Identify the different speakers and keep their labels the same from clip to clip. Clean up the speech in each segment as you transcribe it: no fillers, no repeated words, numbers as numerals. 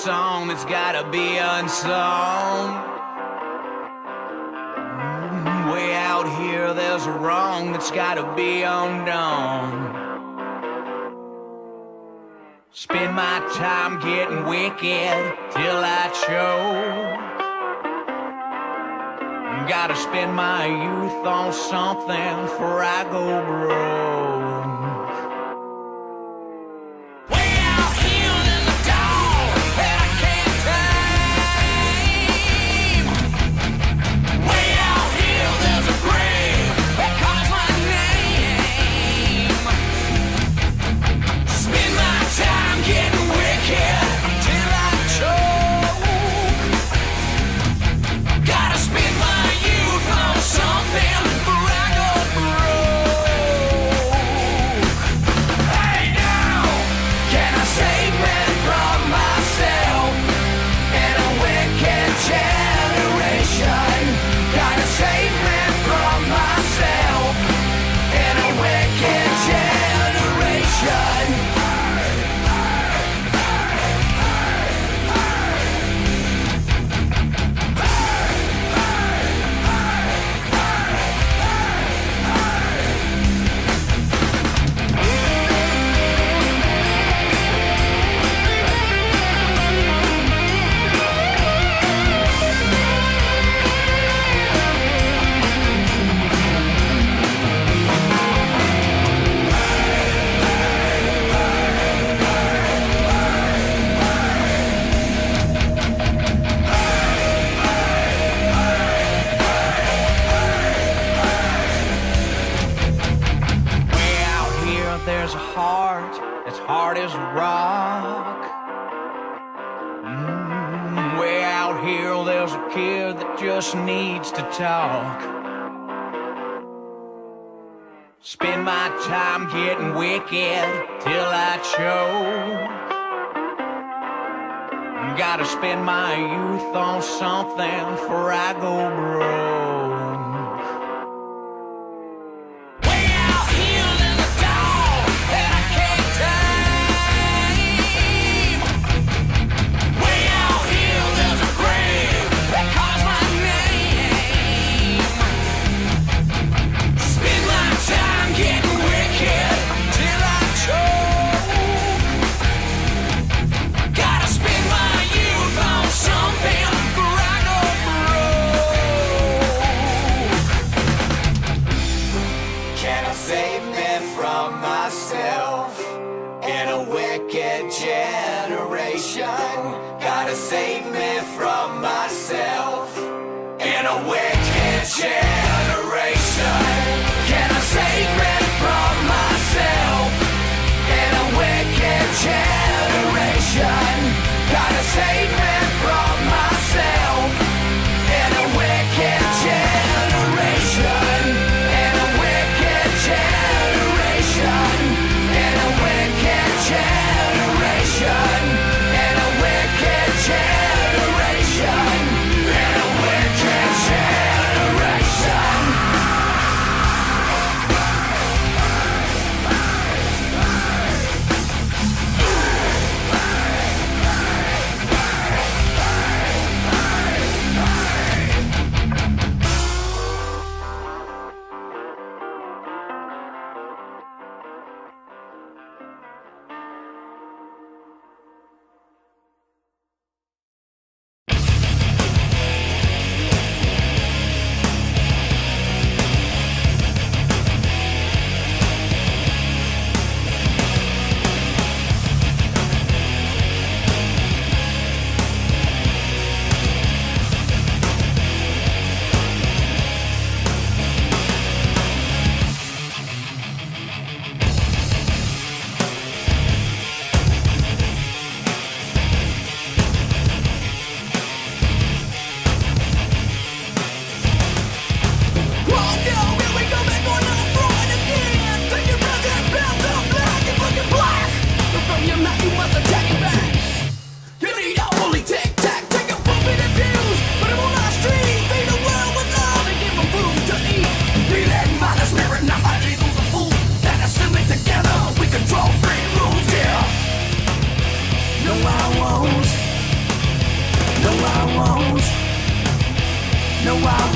Speaker 1: song that's gotta be unsung. Way out here, there's a wrong that's gotta be undone. Spend my time getting wicked till I choke. Gotta spend my youth on something before I go broke. There's a heart that's hard as rock. Way out here, there's a kid that just needs to talk. Spend my time getting wicked till I choke. Gotta spend my youth on something before I go broke. Save me from myself in a wicked generation. Gotta save me from myself in a wicked generation. Can I save me from myself in a wicked generation? Gotta save me from myself in a wicked generation. Generation.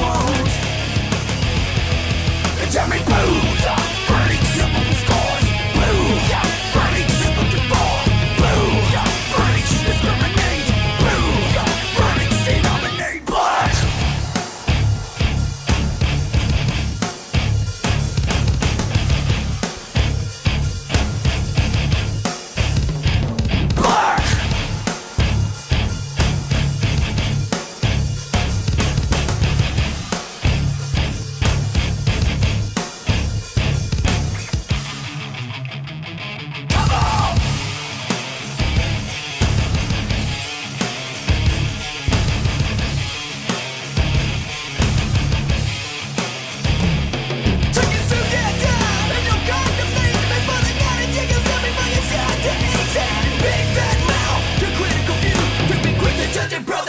Speaker 1: won't. Tell me boo, freaks, scars, boo, freaks, boo, freaks, discriminate, boo, freaks, denominate, black. Black.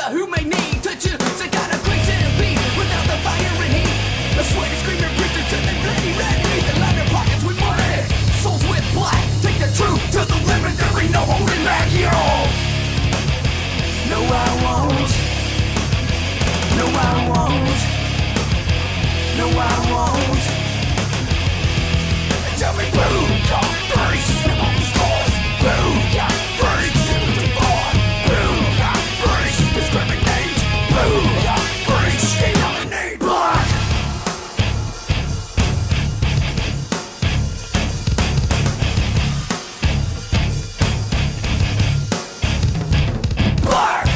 Speaker 1: Who may need to choose a kind of grace and beat without the fire and heat. The sweat is screaming preachers to the bloody red meat. The line their pockets with money, souls with black. Take the truth to the limit, there ain't no holding back, yo. No, I won't. No, I won't. No, I won't. Tell me boo, freaks, scars, boo, freaks, boo, freaks, discriminate, boo, freaks, denominate, black. Black.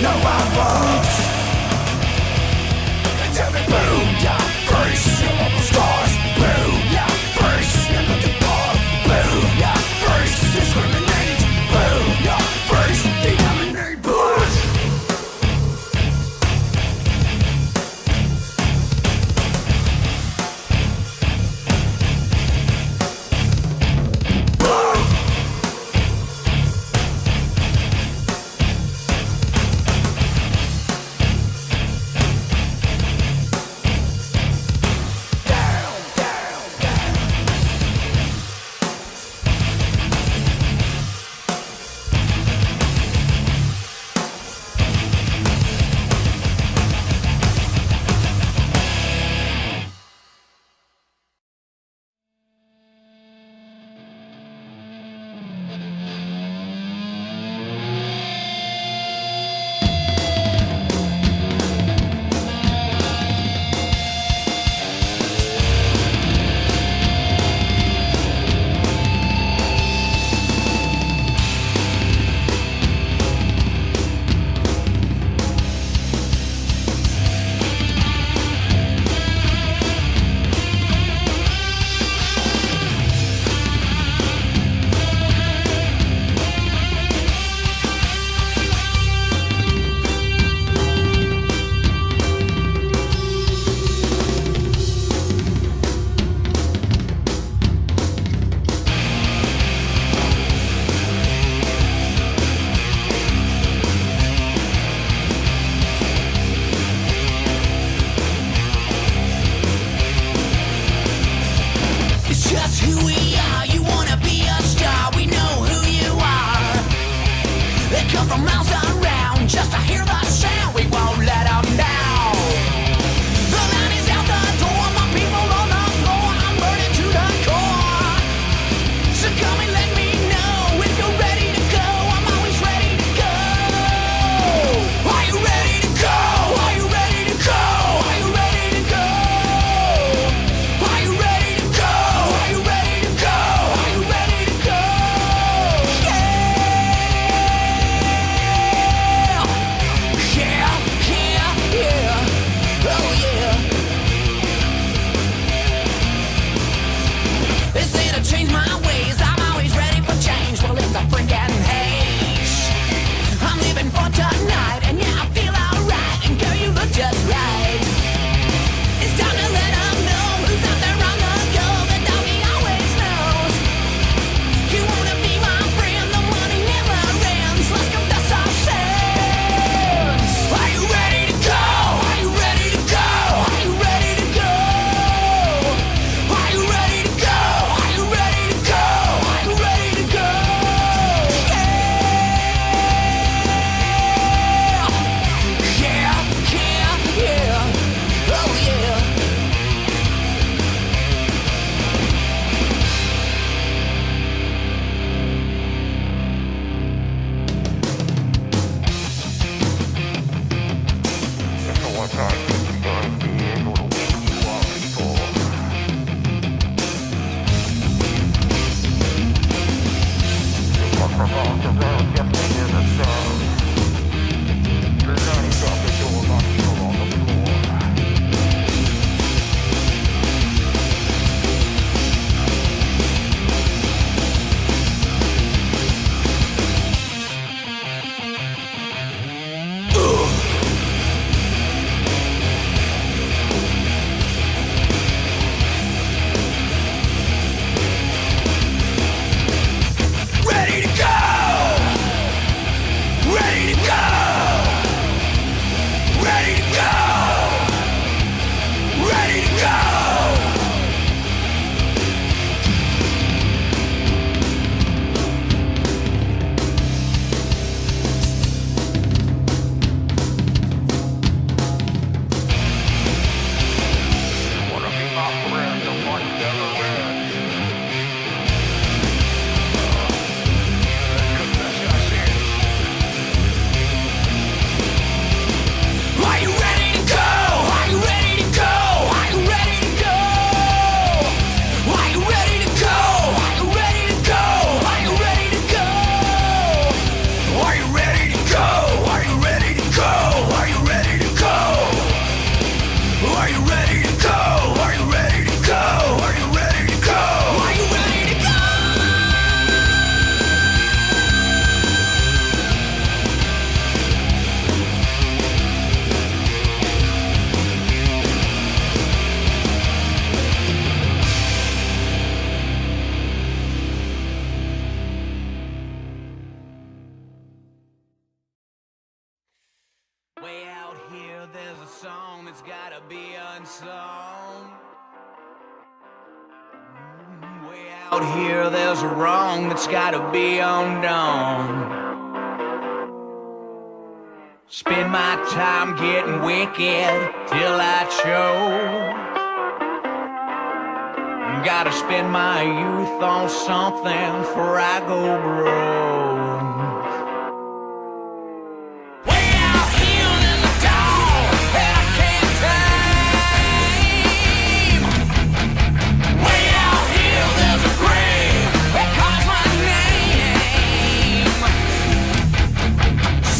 Speaker 1: No, I won't. Tell me boom, yeah, freeze, scars, boom, yeah, freeze, boom, yeah, 'Cause who we are, you wanna be a star, we know who you are. They come from miles around just to hear the sound, we won't let them down. The line is out the door, my people on the floor, I'm burning to the core. So come and let me know if you're ready to go, I'm always ready to go. Are you ready to go? Are you ready to go? Are you ready to go? Are you ready to go? Are you ready to go? Are you ready to go? Yeah, yeah, yeah, oh yeah. They say to change my ways, I'm always ready for change. Well, it's a freaking haze. I'm living for tonight, and yeah, I feel alright. And girl, you look just right. It's time to let them know who's out there on the go. The doggy always knows. You wanna be my friend, the money never ends. Let's go dust our sins. Are you ready to go? Are you ready to go? Are you ready to go? Are you ready to go? Are you ready to go? Are you ready to go? Yeah, yeah, yeah, oh yeah. Ready to go! Ready to go! Ready to go! Ready to go! Wanna be my friend, the one never ends. Are you ready to go? Are you ready to go? Are you ready to go? Are you ready to go? Are you ready to go? Are you ready to go? Are you ready to go? Are you ready to go? Are you ready to go? Are you ready to go? Are you ready to go? Are you ready to go? Are you ready to go? Way out here, there's a song that's gotta be unsung. Way out here, there's a wrong that's gotta be undone. Spend my time getting wicked till I choke. Gotta spend my youth on something before I go broke. Way out here in the dark that I can't tame. Way out here there's a grave that calls my name.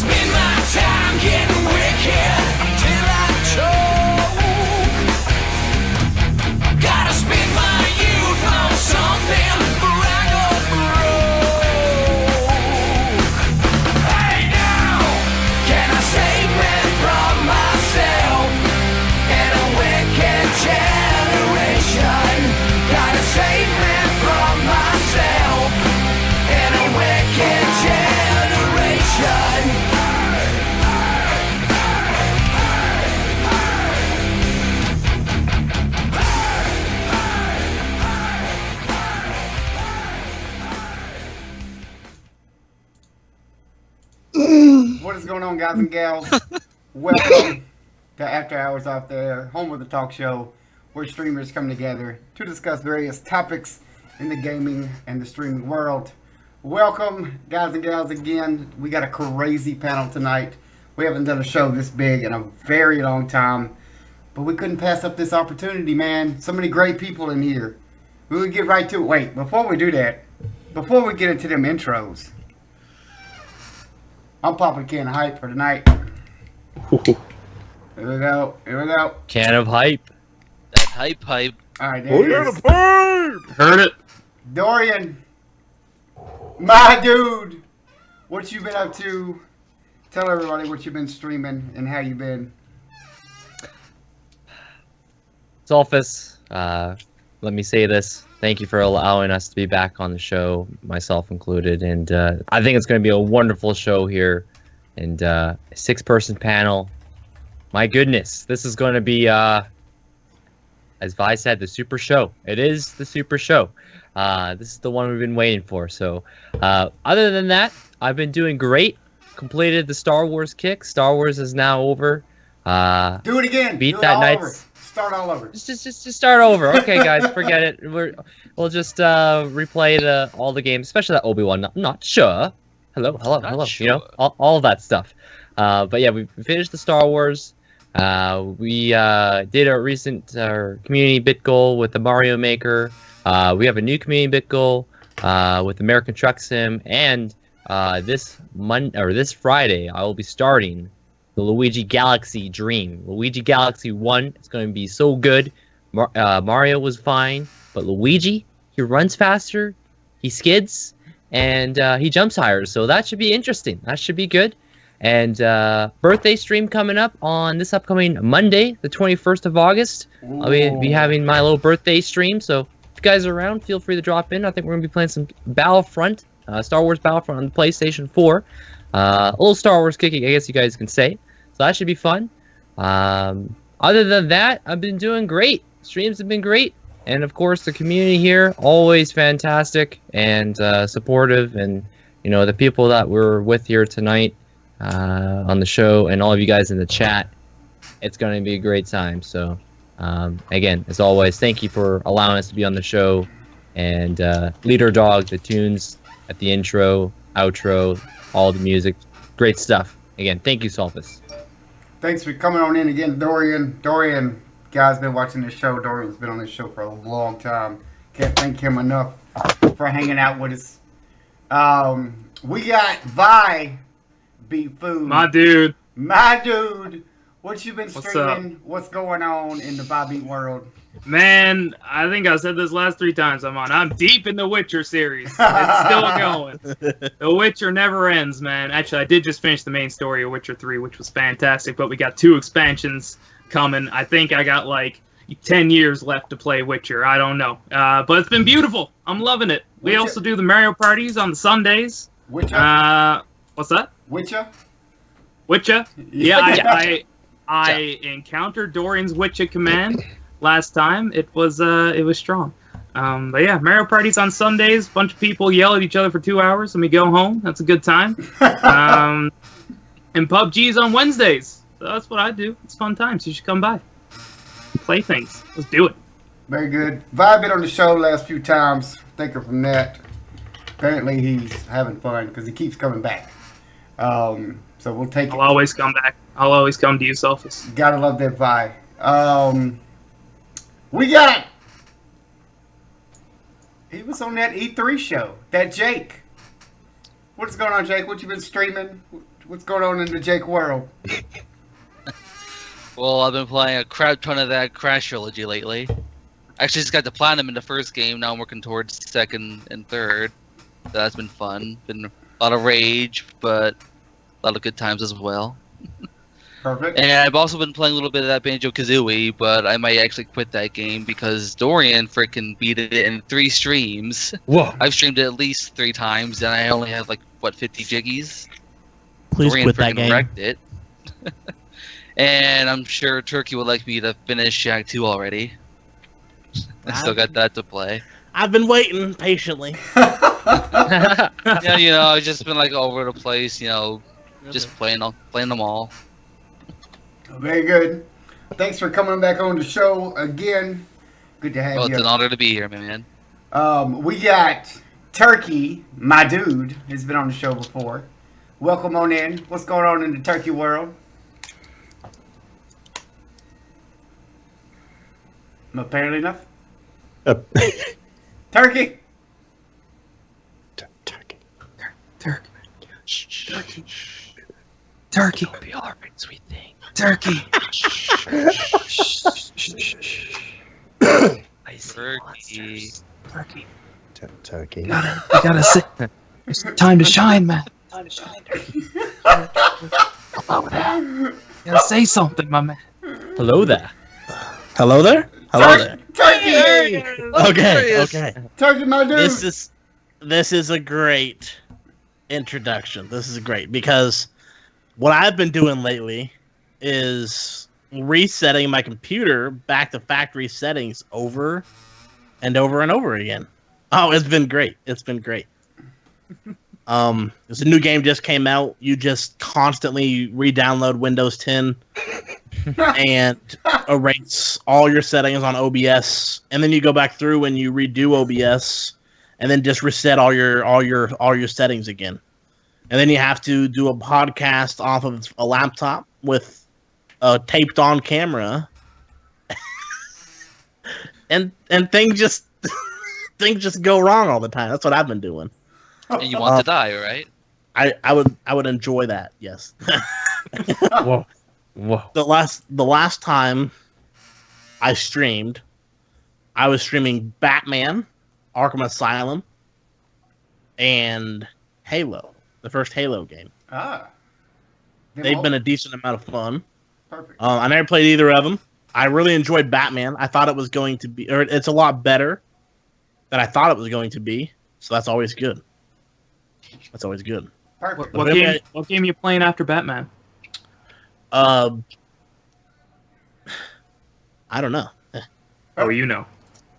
Speaker 1: Spend my time getting wicked till I choke. Gotta spend my youth on something before I go broke.
Speaker 2: is going on, guys and gals? Welcome to After Hours Out There, home of the talk show, where streamers come together to discuss various topics in the gaming and the streaming world. Welcome, guys and gals, again. We got a crazy panel tonight. We haven't done a show this big in a very long time, but we couldn't pass up this opportunity, man. So many great people in here. We'll get right to it. Wait, before we do that, before we get into them intros, I'm popping a can of hype for tonight. Here we go. Here we go.
Speaker 3: Can of hype.
Speaker 4: That hype.
Speaker 2: All right, there it is.
Speaker 3: Heard it.
Speaker 2: Dorian, my dude, what you been up to? Tell everybody what you've been streaming and how you been.
Speaker 3: Solfus, let me say this. Thank you for allowing us to be back on the show, myself included. And I think it's going to be a wonderful show here. And a 6-person panel. My goodness, this is going to be, as Vi said, the super show. It is the super show. This is the one we've been waiting for. So other than that, I've been doing great. Completed the Star Wars kick. Star Wars is now over.
Speaker 2: Do it again.
Speaker 3: Beat
Speaker 2: Do
Speaker 3: that
Speaker 2: it all
Speaker 3: night.
Speaker 2: over. Start all over.
Speaker 3: Just start over. Okay, guys, forget it. We'll just replay all the games, especially that Obi-Wan. Not sure. Hello.
Speaker 4: Sure.
Speaker 3: You know, all of that stuff. But yeah, we finished the Star Wars. We did our recent community bit goal with the Mario Maker. We have a new community bit goal with American Truck Sim, and this Friday I will be starting the Luigi Galaxy Dream. Luigi Galaxy 1, it's going to be so good. Mario was fine, but Luigi, he runs faster, he skids, and he jumps higher. So that should be interesting. That should be good. And birthday stream coming up on this upcoming Monday, the 21st of August. I'll be having my little birthday stream. So if you guys are around, feel free to drop in. I think we're going to be playing some Battlefront, Star Wars Battlefront on the PlayStation 4. A little Star Wars kicking, I guess you guys can say. So that should be fun. Other than that, I've been doing great. Streams have been great. And of course, the community here, always fantastic and supportive. And, you know, the people that we're with here tonight on the show and all of you guys in the chat, it's going to be a great time. So, again, as always, thank you for allowing us to be on the show. And Leader Dog, the tunes at the intro, outro, all the music, great stuff. Again, thank you, Solfus.
Speaker 2: Thanks for coming on in again, Dorian. Dorian, guys, been watching this show. Dorian's been on this show for a long time. Can't thank him enough for hanging out with us. We got Vi Beat Food.
Speaker 5: My dude.
Speaker 2: What you been streaming? What's going on in the Vi Beat world?
Speaker 5: Man, I think I said this last 3 times I'm on. I'm deep in the Witcher series. It's still going. The Witcher never ends, man. Actually, I did just finish the main story of Witcher 3, which was fantastic, but we got 2 expansions coming. I think I got like 10 years left to play Witcher. I don't know. But it's been beautiful. I'm loving it. We also do the Mario parties on the Sundays.
Speaker 2: Witcher?
Speaker 5: What's that?
Speaker 2: Witcher?
Speaker 5: Yeah, I encountered Dorian's Witcher command last time. It was strong. But yeah, Mario parties on Sundays. Bunch of people yell at each other for 2 hours and we go home. That's a good time. And PUBG's on Wednesdays. So that's what I do. It's fun times. You should come by. Play things. Let's do it.
Speaker 2: Very good. Vi been on the show last few times. Thank her from that. Apparently he's having fun because he keeps coming back. So we'll take it.
Speaker 5: I'll always come back. I'll always come to you, Selphus.
Speaker 2: Gotta love that Vi. We got... He was on that E3 show. That Jake. What's going on, Jake? What you been streaming? What's going on in the Jake world?
Speaker 4: Well, I've been playing a crap ton of that Crash trilogy lately. Actually, just got to platinum in the first game. Now I'm working towards second and third. So that's been fun. Been a lot of rage, but a lot of good times as well.
Speaker 2: Perfect.
Speaker 4: And I've also been playing a little bit of that Banjo-Kazooie, but I might actually quit that game because Dorian freaking beat it in 3 streams.
Speaker 3: Whoa.
Speaker 4: I've streamed it at least 3 times, and I only have, 50 jiggies?
Speaker 6: Please
Speaker 4: Dorian
Speaker 6: quit that
Speaker 4: freaking
Speaker 6: game.
Speaker 4: wrecked it. And I'm sure Turkey would like me to finish Shack 2 already. I still got that to play.
Speaker 6: I've been waiting patiently.
Speaker 4: Yeah, I've just been, all over the place, Just playing them all.
Speaker 2: Very good. Thanks for coming back on the show again. Good to have
Speaker 4: Well,
Speaker 2: you.
Speaker 4: it's an honor to be here, man.
Speaker 2: We got Turkey, my dude, has been on the show before. Welcome on in. What's going on in the turkey world? Apparently enough. Turkey.
Speaker 5: Turkey. Turkey.
Speaker 3: It'll be all right, sweet thing.
Speaker 5: Turkey.
Speaker 3: I see
Speaker 4: Turkey.
Speaker 5: Turkey.
Speaker 6: Turkey.
Speaker 5: You gotta say, it's time to shine, man. Time to shine. Hello there. You gotta say something, my man.
Speaker 3: Hello there.
Speaker 6: Hello there. Hello there.
Speaker 2: Turkey.
Speaker 6: Okay.
Speaker 2: Turkey, my dude.
Speaker 6: This is a great introduction. This is great because what I've been doing lately is resetting my computer back to factory settings over and over and over again. Oh, it's been great. It's been great. There's a new game just came out. You just constantly re-download Windows 10 and erase all your settings on OBS, and then you go back through and you redo OBS, and then just reset all your settings again. And then you have to do a podcast off of a laptop with a taped on camera, and things just things just go wrong all the time. That's what I've been doing.
Speaker 4: And you want to die, right?
Speaker 6: I would enjoy that. Yes.
Speaker 3: Whoa.
Speaker 6: The last time I streamed, I was streaming Batman, Arkham Asylum, and Halo, the first Halo game. They've been a decent amount of fun.
Speaker 2: Perfect.
Speaker 6: I never played either of them. I really enjoyed Batman. I thought it was going to be, or it's a lot better than I thought it was going to be. So that's always good. That's always good.
Speaker 2: Perfect.
Speaker 5: What game you playing after Batman?
Speaker 6: I don't know.
Speaker 5: Oh, you know.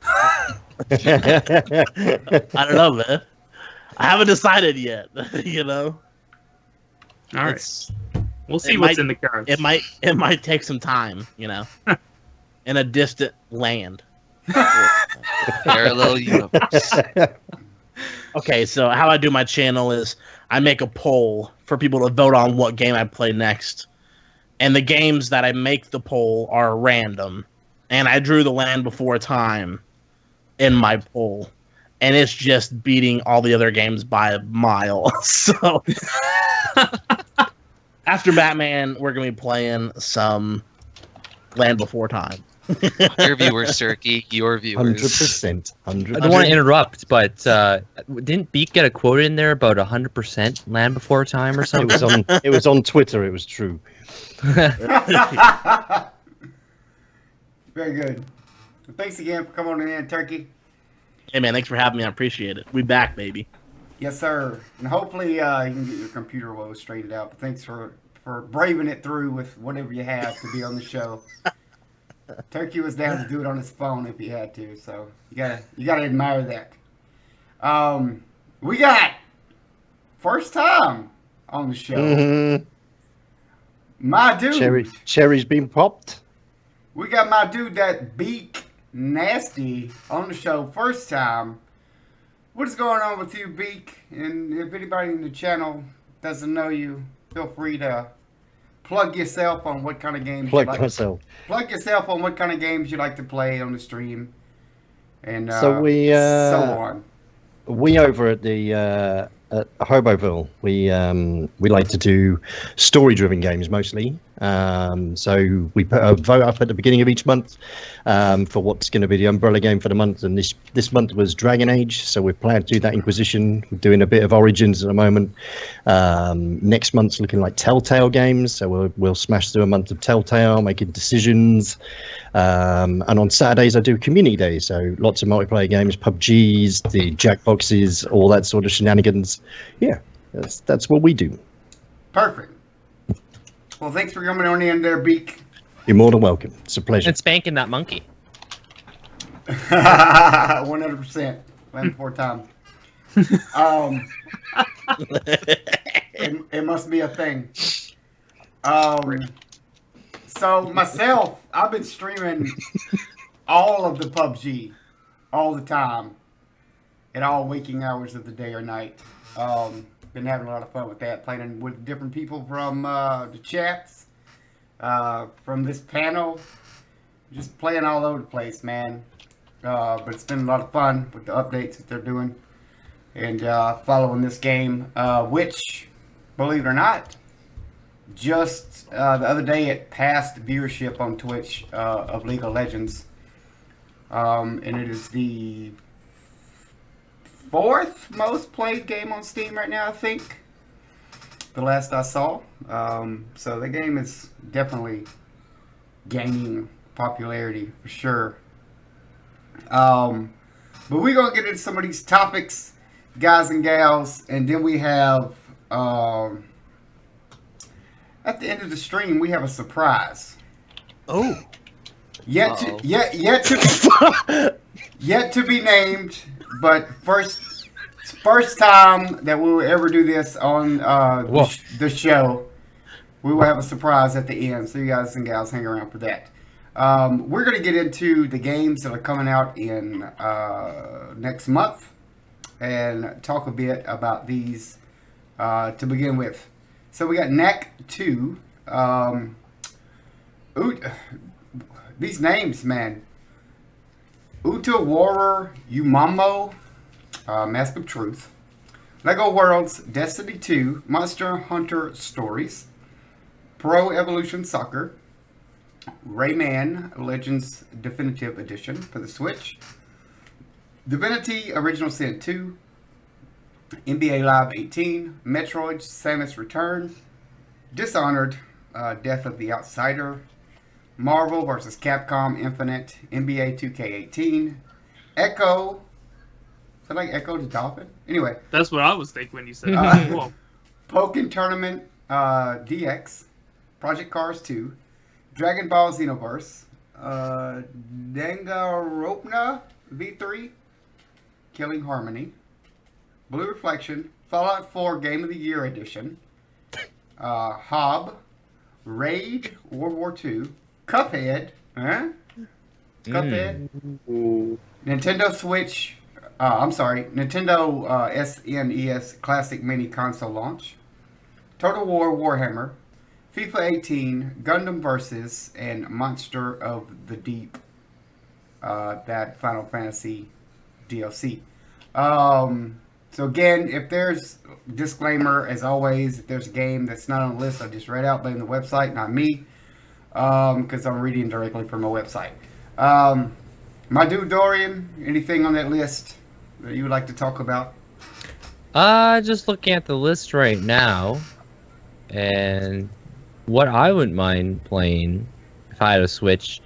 Speaker 6: I don't know, man. I haven't decided yet. You know.
Speaker 5: All right.
Speaker 6: It's-
Speaker 5: We'll see
Speaker 6: it
Speaker 5: what's
Speaker 6: might-
Speaker 5: in the cards.
Speaker 6: It might take some time. You know, in a distant land.
Speaker 4: Parallel universe.
Speaker 6: Okay, so how I do my channel is I make a poll for people to vote on what game I play next. And the games that I make the poll are random. And I drew the Land Before Time in my poll. And it's just beating all the other games by a mile. So after Batman, we're going to be playing some Land Before Time.
Speaker 4: Your viewers, Turkey. Your viewers.
Speaker 6: 100%.
Speaker 3: I don't want to interrupt, but didn't Beak get a quote in there about 100% Land Before Time or something?
Speaker 7: It was on Twitter. It was true.
Speaker 2: Very good. Well, thanks again for coming on in, Turkey.
Speaker 6: Hey, man, thanks for having me. I appreciate it. We back, baby.
Speaker 2: Yes, sir. And hopefully you can get your computer woes straightened out. But thanks for braving it through with whatever you have to be on the show. Turkey was down to do it on his phone if he had to, so you gotta admire that. We got first time on the show.
Speaker 7: Mm-hmm.
Speaker 2: My dude.
Speaker 7: Cherry's been popped.
Speaker 2: We got my dude, that Beak Nasty, on the show first time. What is going on with you, Beak? And if anybody in the channel doesn't know you, feel free to plug yourself on what kind of games
Speaker 7: Plug
Speaker 2: you like.
Speaker 7: myself.
Speaker 2: Plug yourself on what kind of games you like to play on the stream, and
Speaker 7: So
Speaker 2: so on.
Speaker 7: We over at the at Hoboville, we like to do story-driven games mostly. So we put a vote up at the beginning of each month for what's going to be the umbrella game for the month, and this month was Dragon Age. So we're planning to do that Inquisition. We're doing a bit of Origins at the moment. Next month's looking like Telltale games, so we'll smash through a month of Telltale, making decisions. And on Saturdays I do community days, so lots of multiplayer games, PUBGs, the Jackboxes, all that sort of shenanigans. Yeah, that's what we do.
Speaker 2: Perfect. Well, thanks for coming on in there, Beak.
Speaker 7: You're more than welcome. It's a pleasure.
Speaker 3: And spanking that monkey.
Speaker 2: 100%. Land before time. It must be a thing. So myself, I've been streaming all of the PUBG all the time at all waking hours of the day or night. Been having a lot of fun with that, playing with different people from the chats, from this panel, just playing all over the place, man. But it's been a lot of fun with the updates that they're doing and following this game, which, believe it or not, just the other day it passed viewership on Twitch of League of Legends. And it is the 4th most played game on Steam right now, I think. The last I saw. So the game is definitely gaining popularity for sure. But we're going to get into some of these topics, guys and gals. And then we have, at the end of the stream, we have a surprise.
Speaker 6: Oh.
Speaker 2: Yet to be named, but first time that we will ever do this on the show. We will have a surprise at the end, so you guys and gals hang around for that. We're going to get into the games that are coming out in next month and talk a bit about these to begin with. So we got Knack 2. These names, man. Utawarar Umamo, Mask of Truth. Lego Worlds, Destiny 2, Monster Hunter Stories, Pro Evolution Soccer, Rayman Legends Definitive Edition for the Switch, Divinity Original Sin 2, NBA Live 18, Metroid Samus Return, Dishonored, Death of the Outsider, Marvel vs. Capcom Infinite, NBA 2K18, Echo. Is that like Echo the Dolphin? Anyway.
Speaker 5: That's what I was thinking when you said that. Whoa.
Speaker 2: Pokken Tournament DX, Project Cars 2, Dragon Ball Xenoverse, Danganronpa V3, Killing Harmony, Blue Reflection, Fallout 4 Game of the Year Edition, Hob, Raid, World War II, Cuphead, Cuphead, Nintendo Switch, Nintendo SNES Classic Mini Console launch, Total War Warhammer, FIFA 18, Gundam Versus, and Monster of the Deep, that Final Fantasy DLC. So again, if there's disclaimer, as always, if there's a game that's not on the list I just read out, blame the website, not me, because I'm reading directly from my website. My dude Dorian, anything on that list that you would like to talk about?
Speaker 3: Just looking at the list right now, and what I wouldn't mind playing if I had a Switch,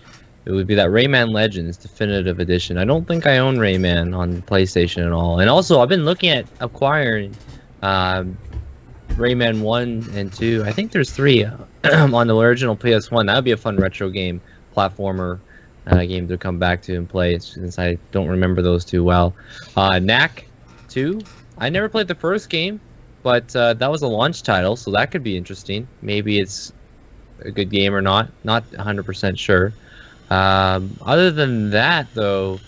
Speaker 3: it would be that Rayman Legends Definitive Edition. I don't think I own Rayman on PlayStation at all. And also, I've been looking at acquiring Rayman 1 and 2. I think there's 3 on the original PS1. That would be a fun retro game, platformer game to come back to and play, since I don't remember those too well. Knack 2. I never played the first game, but that was a launch title, so that could be interesting. Maybe it's a good game or not. Not 100% sure. Other than that, though,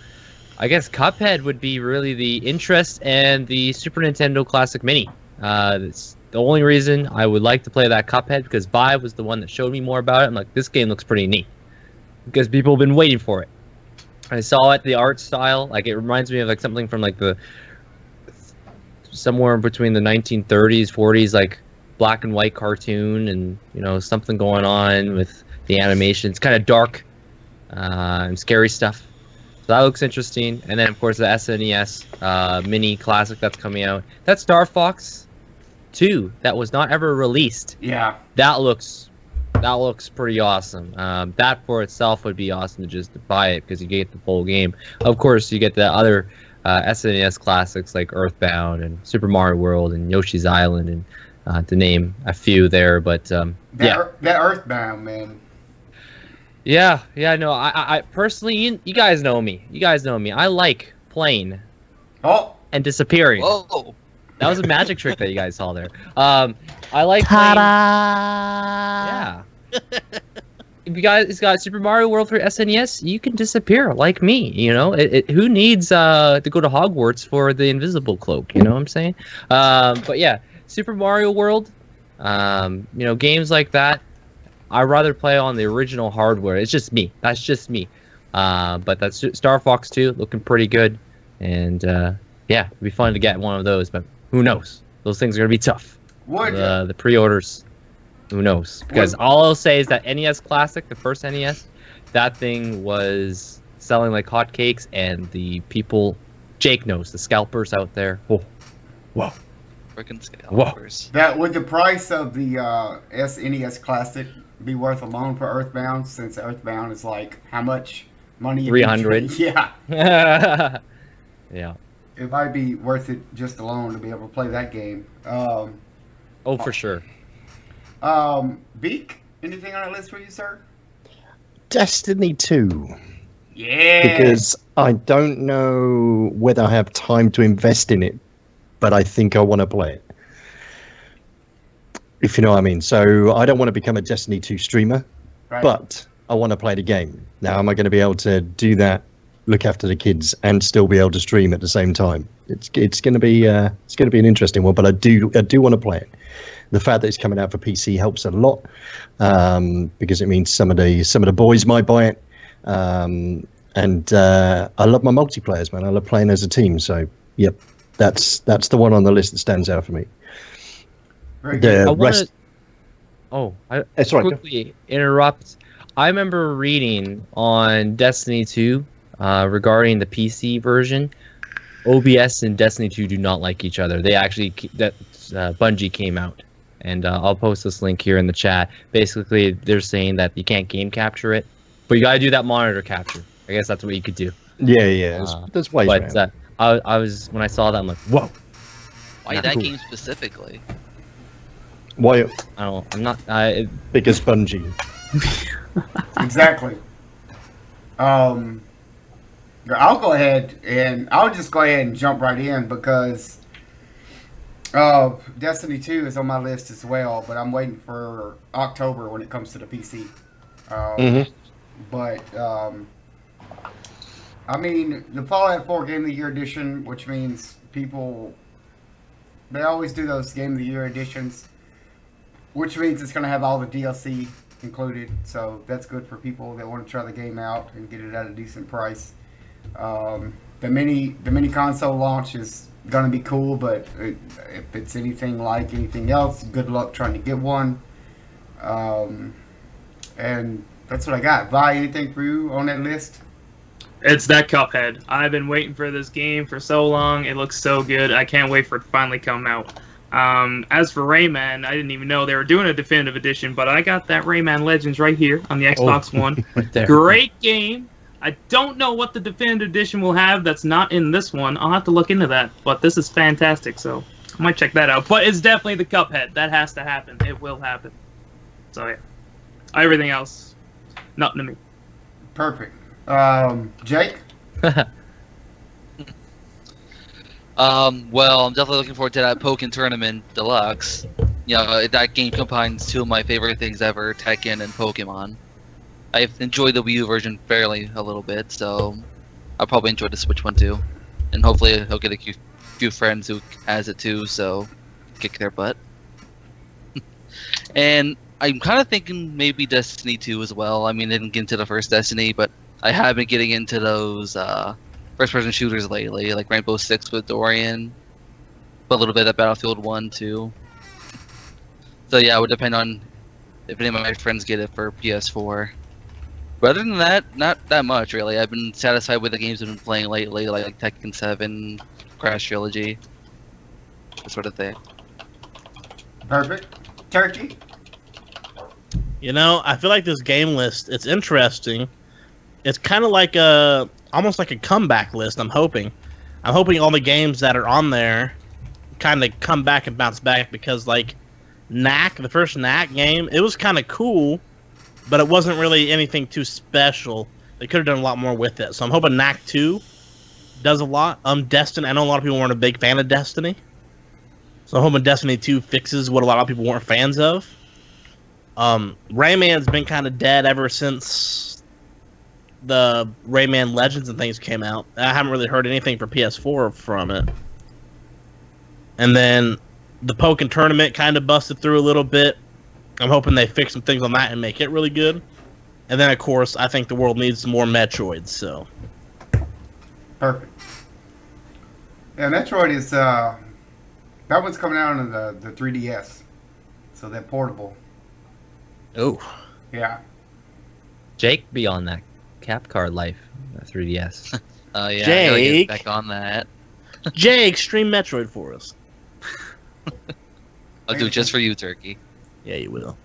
Speaker 3: I guess Cuphead would be really the interest, and the Super Nintendo Classic Mini. It's the only reason I would like to play that Cuphead, because Vive was the one that showed me more about it. I'm like, this game looks pretty neat, because people have been waiting for it. I saw it, the art style, like it reminds me of like something from like the somewhere between the 1930s, 40s, like black and white cartoon, and you know, something going on with the animation. It's kind of dark and scary stuff. So that looks interesting. And then of course the SNES mini classic that's coming out. That's Star Fox 2 that was not ever released.
Speaker 2: Yeah.
Speaker 3: That looks pretty awesome. That for itself would be awesome to just buy it, because you get the full game. Of course, you get the other SNES classics like Earthbound and Super Mario World and Yoshi's Island, and to name a few there. But
Speaker 2: that Earthbound, man.
Speaker 3: Yeah, no, I personally, you guys know me. I like playing
Speaker 2: Oh,
Speaker 3: and disappearing.
Speaker 4: Whoa.
Speaker 3: That was a magic trick that you guys saw there. I like playing. Yeah. If you guys got Super Mario World for SNES, you can disappear like me. You know, who needs to go to Hogwarts for the invisible cloak? You know what I'm saying? But yeah, Super Mario World. You know, games like that, I'd rather play on the original hardware. It's just me. That's just me. But that's Star Fox 2 looking pretty good, and yeah, it'd be fun to get one of those. But who knows? Those things are gonna be tough.
Speaker 2: Would
Speaker 3: The pre-orders. Who knows? Because all I'll say is that NES Classic, the first NES, that thing was selling like hotcakes, and the people, Jake knows, the scalpers out there. Oh, whoa,
Speaker 4: Freaking scalpers.
Speaker 2: that would the price of the SNES Classic be worth alone for Earthbound? Since Earthbound is like how much money?
Speaker 3: 300.
Speaker 2: Yeah,
Speaker 3: yeah.
Speaker 2: it might be worth it just alone to be able to play that game.
Speaker 3: Oh, for sure.
Speaker 2: Beak, anything on that list for you, sir?
Speaker 7: Destiny 2.
Speaker 2: Yeah.
Speaker 7: Because I don't know whether I have time to invest in it, but I think I want to play it. If you know what I mean. So I don't want to become a Destiny 2 streamer,
Speaker 2: Right.
Speaker 7: but I want to play the game. Now, am I going to be able to do that, look after the kids, and still be able to stream at the same time? It's going to be an interesting one, but I do want to play it. The fact that it's coming out for PC helps a lot, because it means some of the boys might buy it. And I love my multiplayers, man. I love playing as a team. So, yep, that's the one on the list that stands out for me.
Speaker 2: Very good.
Speaker 7: The
Speaker 3: I
Speaker 7: rest, sorry,
Speaker 3: quickly interrupt. I remember reading on Destiny 2 regarding the PC version. OBS and Destiny 2 do not like each other. They actually Bungie came out, and I'll post this link here in the chat. Basically, they're saying that you can't game capture it, but you gotta do that monitor capture. I guess that's what you could do.
Speaker 7: yeah. There's ways
Speaker 3: But
Speaker 7: around.
Speaker 3: I was when I saw that, I'm like, whoa.
Speaker 4: Why
Speaker 3: Not
Speaker 4: that
Speaker 3: cool.
Speaker 4: game specifically?
Speaker 7: Why?
Speaker 3: I don't. I'm not.
Speaker 7: Because Bungie.
Speaker 2: Exactly. I'll go ahead and I'll just go ahead and jump right in because Destiny 2 is on my list as well, but I'm waiting for October when it comes to the PC. But I mean, the Fallout 4 Game of the Year edition, which means they always do those Game of the Year editions, which means it's going to have all the DLC included. So that's good for people that want to try the game out and get it at a decent price. The mini console launch is going to be cool, but if it's anything like anything else, good luck trying to get one. And that's what I got. Vi, anything for you on that list?
Speaker 5: It's that Cuphead. I've been waiting for this game for so long. It looks so good. I can't wait for it to finally come out. As for Rayman, I didn't even know they were doing a definitive edition, but I got that Rayman Legends right here on the Xbox One.
Speaker 3: right there.
Speaker 5: Great game. I don't know what the definitive edition will have that's not in this one. I'll have to look into that, but this is fantastic, so I might check that out. But it's definitely the Cuphead. That has to happen. It will happen. So yeah. Everything else, nothing to me.
Speaker 2: Perfect. Jake?
Speaker 4: Well, I'm definitely looking forward to that Pokken Tournament Deluxe. You know, that game combines two of my favorite things ever, Tekken and Pokemon. I've enjoyed the Wii U version fairly a little bit, so I'll probably enjoy the Switch one too. And hopefully I'll get a few friends who has it too, so kick their butt. And I'm kind of thinking maybe Destiny 2 as well. I mean, I didn't get into the first Destiny, but I have been getting into those first-person shooters lately, like Rainbow Six with Dorian, but a little bit of Battlefield 1 too. So yeah, it would depend on if any of my friends get it for PS4. But other than that, not that much really. I've been satisfied with the games I've been playing lately, like Tekken 7, Crash Trilogy, that sort of thing.
Speaker 2: Perfect. Turkey?
Speaker 6: You know, I feel like this game list, it's interesting. It's kind of like almost like a comeback list, I'm hoping all the games that are on there kind of come back and bounce back, because like Knack, the first Knack game, it was kind of cool, but it wasn't really anything too special. They could have done a lot more with it. So I'm hoping Knack 2 does a lot. Destiny, I know a lot of people weren't a big fan of Destiny. So I'm hoping Destiny 2 fixes what a lot of people weren't fans of. Rayman's been kind of dead ever since the Rayman Legends and things came out. I haven't really heard anything for PS4 from it. And then the Pokken Tournament kind of busted through a little bit. I'm hoping they fix some things on that and make it really good. And then, of course, I think the world needs some more Metroids, so...
Speaker 2: Perfect. Yeah, Metroid is, that one's coming out on the 3DS. So they're portable.
Speaker 6: Oh.
Speaker 2: Yeah.
Speaker 3: Jake be on that cap card life, 3DS.
Speaker 4: Yeah, I gotta
Speaker 6: Jake.
Speaker 4: get back on that.
Speaker 6: Jake, stream Metroid for us.
Speaker 4: I'll do it just for you, Turkey.
Speaker 6: Yeah, you will.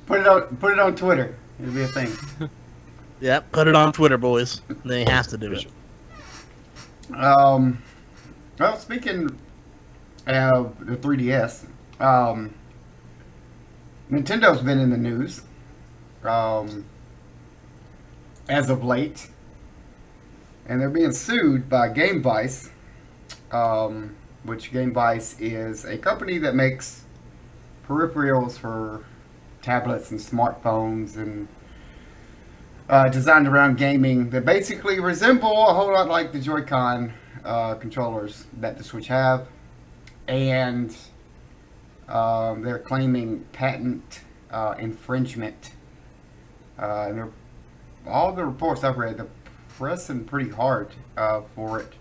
Speaker 2: Put it on Twitter. It'll be a thing.
Speaker 6: Yep, put it on Twitter, boys. They have to do it.
Speaker 2: Well, speaking of the 3DS, Nintendo's been in the news as of late, and they're being sued by Game Vice, which Game Vice is a company that makes peripherals for tablets and smartphones and designed around gaming that basically resemble a whole lot like the Joy-Con controllers that the Switch have, and they're claiming patent infringement. And all the reports I've read, they're pressing pretty hard for it,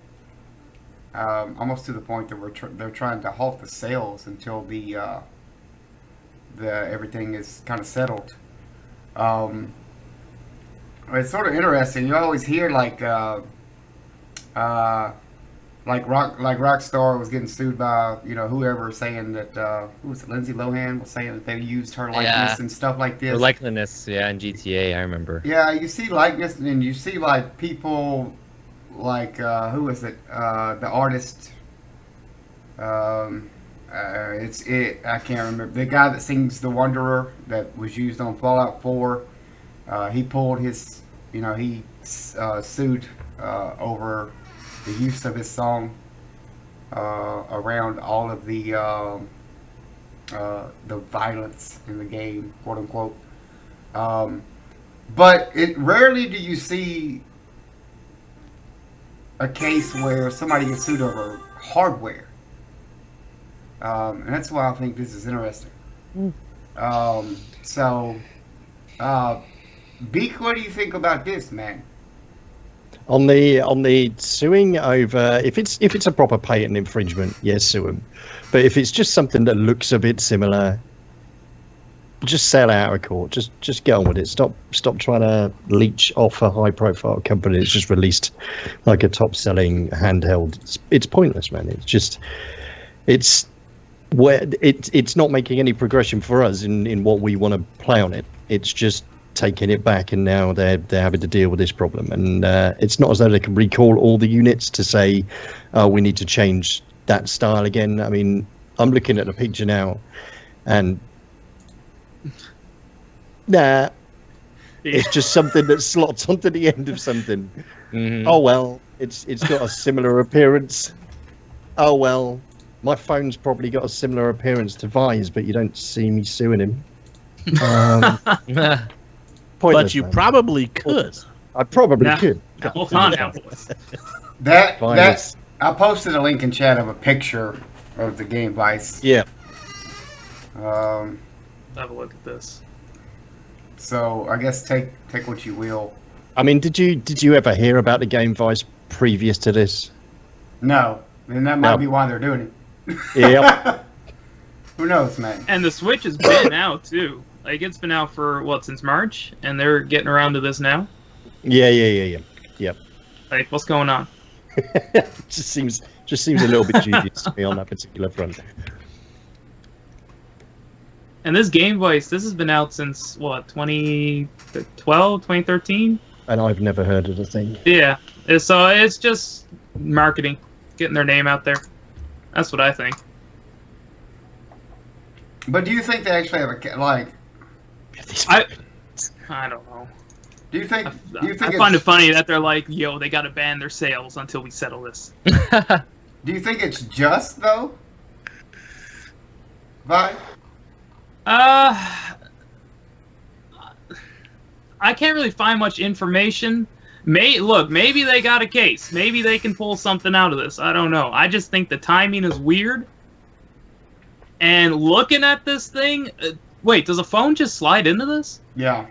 Speaker 2: almost to the point that they're trying to halt the sales until the everything is kind of settled. It's sort of interesting. You always hear like Rockstar was getting sued by whoever, saying that who was it, Lindsay Lohan was saying that they used her likeness and stuff like this.
Speaker 3: Or likeness, yeah, in GTA, I remember.
Speaker 2: Yeah, you see likeness, and you see like people like who was it? The artist. I can't remember, the guy that sings The Wanderer that was used on Fallout 4. He pulled his, he sued over the use of his song around all of the violence in the game, quote unquote. But rarely do you see a case where somebody gets sued over hardware. And that's why I think this is interesting. Beak, what do you think about this, man?
Speaker 7: On the suing over, if it's a proper patent infringement, yes, sue them. But if it's just something that looks a bit similar, just sell out of court. Just get on with it. Stop trying to leech off a high profile company that's just released like a top selling handheld. It's pointless, man. It's not making any progression for us in what we want to play on it. It's just taking it back, and now they're having to deal with this problem. And it's not as though they can recall all the units to say, oh, we need to change that style again. I mean, I'm looking at the picture now, and it's just something that slots onto the end of something.
Speaker 3: Mm-hmm.
Speaker 7: Oh well, it's got a similar appearance. Oh well, my phone's probably got a similar appearance to Vi's, but you don't see me suing him.
Speaker 6: But you
Speaker 7: man.
Speaker 6: probably could.
Speaker 7: I probably could.
Speaker 5: Hold on now, boys.
Speaker 2: That
Speaker 7: Vice.
Speaker 2: I posted a link in chat of a picture of the Game Vice.
Speaker 7: Yeah.
Speaker 2: Um,
Speaker 5: Have a look at this.
Speaker 2: So I guess take what you will.
Speaker 7: I mean, did you ever hear about the Game Vice previous to this?
Speaker 2: No, and that might
Speaker 7: No.
Speaker 2: be why they're doing it.
Speaker 7: Yep.
Speaker 2: Who knows, man?
Speaker 5: And the Switch has been out too. Like, it's been out for since March, and they're getting around to this now.
Speaker 7: Yeah. Yep.
Speaker 5: Like, what's going on?
Speaker 7: just seems a little bit dubious to me on that particular front.
Speaker 5: And this Game Voice, this has been out since 2012, 2013.
Speaker 7: And I've never heard of the thing.
Speaker 5: Yeah. So it's just marketing, getting their name out there. That's what I think.
Speaker 2: But do you think they actually have I
Speaker 5: I don't know.
Speaker 2: Do you think? Do you think?
Speaker 5: I find it funny that they're like, "Yo, they got to ban their sales until we settle this."
Speaker 2: Do you think it's just though? Vi?
Speaker 5: I can't really find much information. Maybe they got a case. Maybe they can pull something out of this. I don't know. I just think the timing is weird. And looking at this thing, wait, does a phone just slide into this?
Speaker 2: Yeah.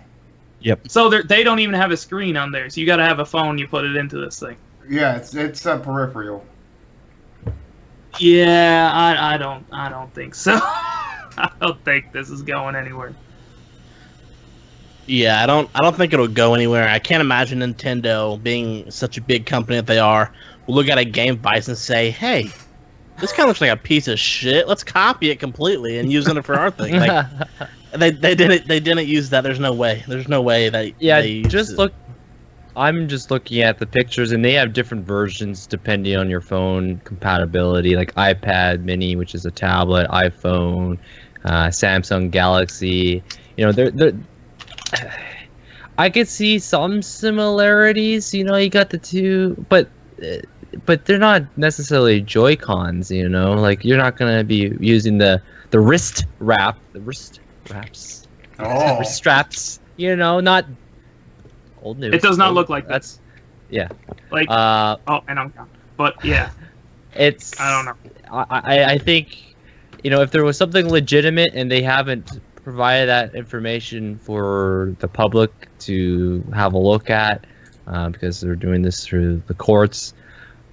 Speaker 5: So they don't even have a screen on there. So you got to have a phone. You put it into this thing.
Speaker 2: Yeah, it's a peripheral.
Speaker 5: Yeah, I don't think so. I don't think this is going anywhere.
Speaker 6: Yeah, I don't think it'll go anywhere. I can't imagine Nintendo, being such a big company that they are, will look at a game device and say, "Hey, this kind of looks like a piece of shit. Let's copy it completely and use it for our thing." Like, they didn't use that. There's no way. There's no way that.
Speaker 3: Yeah,
Speaker 6: they
Speaker 3: just look. I'm just looking at the pictures, and they have different versions depending on your phone compatibility, like iPad Mini, which is a tablet, iPhone, Samsung Galaxy. You know, they're I could see some similarities. You know, you got the two, but they're not necessarily Joy-Cons. You know, like you're not gonna be using the wrist wraps,
Speaker 2: Oh.
Speaker 3: wrist straps. You know, not old news.
Speaker 5: It does not look like that.
Speaker 3: That's yeah.
Speaker 5: Like,
Speaker 3: Uh,
Speaker 5: and I'm gone. But yeah,
Speaker 3: it's
Speaker 5: I don't know.
Speaker 3: I think, you know, if there was something legitimate and they haven't provided that information for the public to have a look at, because they're doing this through the courts,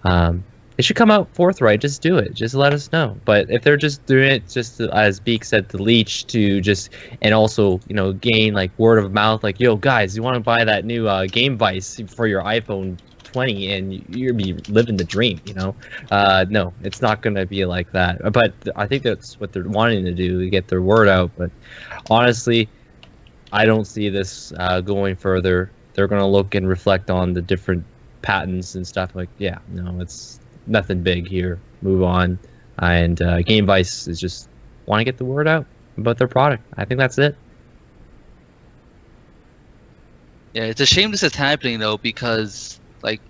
Speaker 3: it should come out forthright. Just do it. Just let us know. But if they're just doing it just to, as Beak said, to leech, to just, and also, you know, gain like word of mouth, like, yo guys, you want to buy that new game device for your iPhone 20 and you'll be living the dream, you know. No, it's not going to be like that. But I think that's what they're wanting to do, to get their word out. But honestly, I don't see this going further. They're going to look and reflect on the different patents and stuff. Like, yeah, no, it's nothing big here. Move on. And Game Vice is just want to get the word out about their product. I think that's it.
Speaker 4: Yeah, it's a shame this is happening though, because like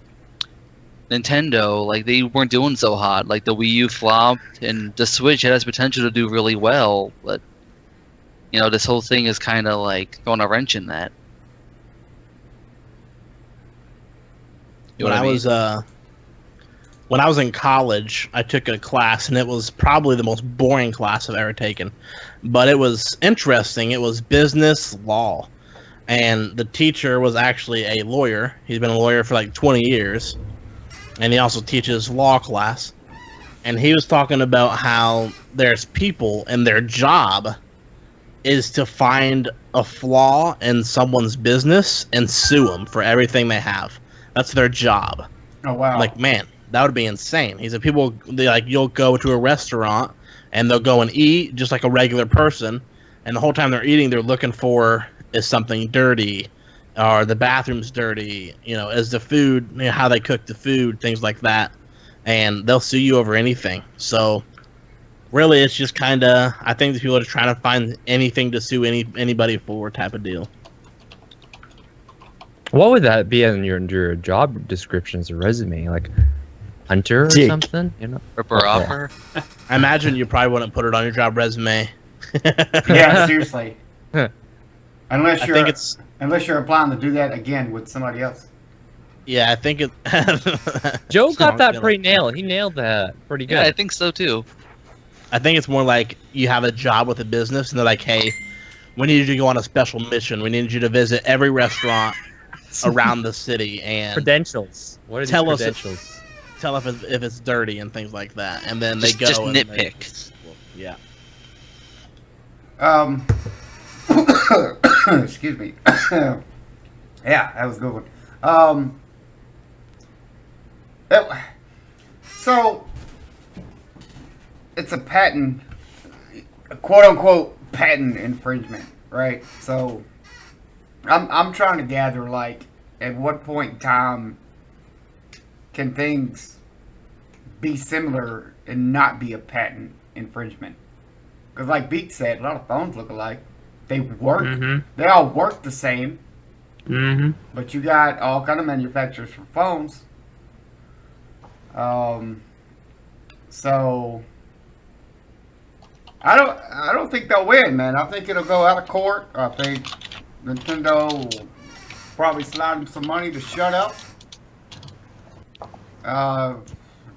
Speaker 4: Nintendo, like they weren't doing so hot. Like the Wii U flopped, and the Switch has potential to do really well, but you know, this whole thing is kind of like throwing a wrench in that. You know
Speaker 6: when
Speaker 4: what I mean?
Speaker 6: When I was in college, I took a class, and it was probably the most boring class I've ever taken. But it was interesting. It was business law. And the teacher was actually a lawyer. He's been a lawyer for like 20 years. And he also teaches law class. And he was talking about how there's people, and their job is to find a flaw in someone's business and sue them for everything they have. That's their job.
Speaker 2: Oh wow.
Speaker 6: Like, man, that would be insane. He said you'll go to a restaurant and they'll go and eat just like a regular person, and the whole time they're eating, they're looking for, is something dirty, or the bathroom's dirty, you know, is the food, you know, how they cook the food, things like that, and they'll sue you over anything. So really, it's just kind of, I think the people are trying to find anything to sue anybody for type of deal.
Speaker 3: What would that be in your job description as a resume? Like hunter or
Speaker 7: Dick.
Speaker 3: something? You know?
Speaker 4: Ripper offer.
Speaker 6: I imagine you probably wouldn't put it on your job resume.
Speaker 2: Yeah, seriously. Unless
Speaker 6: I
Speaker 2: you're
Speaker 6: think it's,
Speaker 2: unless you're applying to do that again with somebody else.
Speaker 6: yeah, I think it.
Speaker 3: Joe got that
Speaker 6: Sounds
Speaker 3: pretty nailed. He nailed that pretty good.
Speaker 4: Yeah, I think so too.
Speaker 6: I think it's more like you have a job with a business, and they're like, "Hey, we need you to go on a special mission. We need you to visit every restaurant around the city and
Speaker 3: Credentials. What are these
Speaker 6: Tell us
Speaker 3: credentials?
Speaker 6: tell if it's dirty and things like that." And then they
Speaker 4: Just
Speaker 6: go and
Speaker 4: nitpick.
Speaker 6: Yeah.
Speaker 2: Excuse me. Yeah, that was a good one. So it's a patent, a quote unquote patent infringement, right? So I'm trying to gather, like, at what point in time can things be similar and not be a patent infringement? Because like Beak said, a lot of phones look alike. They work.
Speaker 5: Mhm.
Speaker 2: They all work the same.
Speaker 5: Mm-hmm.
Speaker 2: But you got all kind of manufacturers for phones. So I don't think they'll win, man. I think it'll go out of court. I think Nintendo will probably slide them some money to shut up.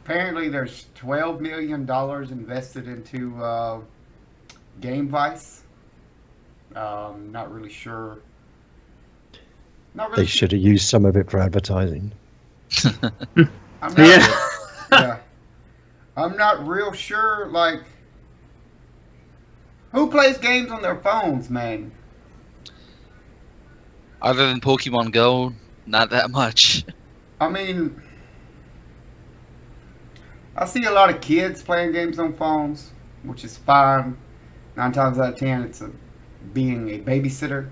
Speaker 2: Apparently, there's $12 million invested into Game Vice. Not really sure. Not really
Speaker 7: They should have used some of it for advertising.
Speaker 2: I'm not,
Speaker 5: Yeah.
Speaker 2: yeah. I'm not real sure, like, who plays games on their phones, man?
Speaker 4: Other than Pokemon Go, not that much.
Speaker 2: I mean, I see a lot of kids playing games on phones, which is fine. 9 times out of 10, it's being a babysitter.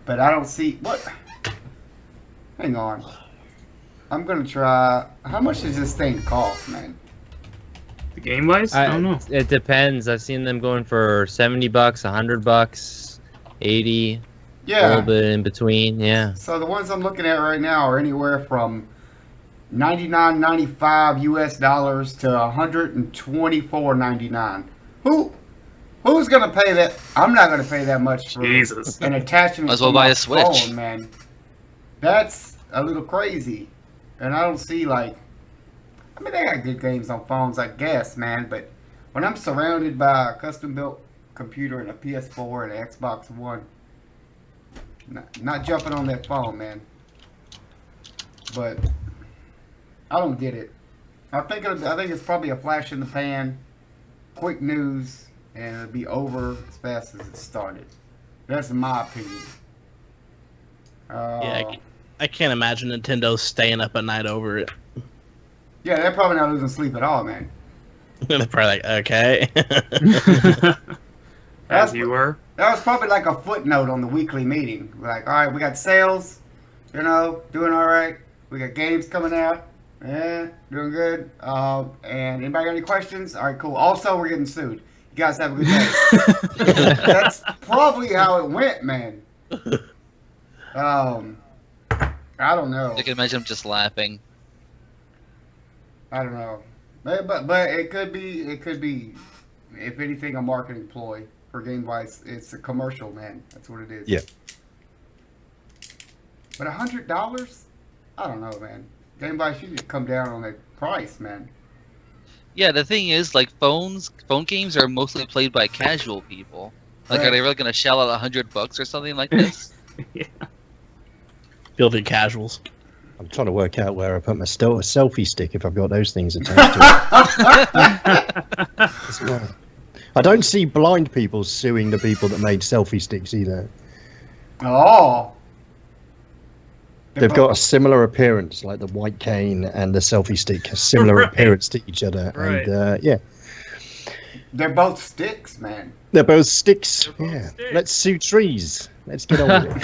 Speaker 2: But I don't see what. Hang on. I'm gonna try. How much does this thing cost, man?
Speaker 5: The game wise, I don't know.
Speaker 3: It depends. I've seen them going for $70, $100, 80, a
Speaker 2: Yeah.
Speaker 3: little bit in between. Yeah.
Speaker 2: So the ones I'm looking at right now are anywhere from $99.95 US dollars to $124.99. Who's gonna pay that? I'm not gonna pay that much for
Speaker 5: Jesus.
Speaker 2: an attachment.
Speaker 4: Might as well
Speaker 2: to
Speaker 4: buy
Speaker 2: my
Speaker 4: a Switch.
Speaker 2: phone, man. That's a little crazy, and I don't see like. I mean, they got good games on phones, I guess, man. But when I'm surrounded by a custom-built computer and a PS4 and an Xbox One, not jumping on that phone, man. But I don't get it. I think it's probably a flash in the pan, quick news, and it'll be over as fast as it started. That's my opinion.
Speaker 6: Yeah, I can't imagine Nintendo staying up at night over it.
Speaker 2: Yeah, they're probably not losing sleep at all, man.
Speaker 6: They're probably like, okay.
Speaker 5: As you were.
Speaker 2: That was probably like a footnote on the weekly meeting. Like, all right, we got sales, doing all right. We got games coming out, doing good. And anybody got any questions? All right, cool. Also, we're getting sued. You guys have a good day. That's probably how it went, man. I don't know.
Speaker 4: I can imagine him just laughing.
Speaker 2: I don't know, but it could be, if anything, a marketing ploy for Game Vice. It's a commercial, man. That's what it is.
Speaker 7: Yeah.
Speaker 2: But $100? I don't know, man. Game Vice, you need to come down on that price, man.
Speaker 4: Yeah, the thing is, like, phone games are mostly played by casual people. Like,
Speaker 2: Right.
Speaker 4: are they really gonna shell out $100 or something like this?
Speaker 5: Yeah.
Speaker 6: Filthy casuals.
Speaker 7: I'm trying to work out where I put my selfie stick if I've got those things attached to it. As well. I don't see blind people suing the people that made selfie sticks either.
Speaker 2: Oh.
Speaker 7: They've got a similar appearance, like the white cane and the selfie stick, a similar
Speaker 5: Right.
Speaker 7: appearance to each other.
Speaker 5: Right.
Speaker 7: And yeah,
Speaker 2: They're both sticks, man.
Speaker 7: they're both sticks.
Speaker 5: They're both
Speaker 7: Yeah,
Speaker 5: sticks.
Speaker 7: let's sue trees. Let's get on with it.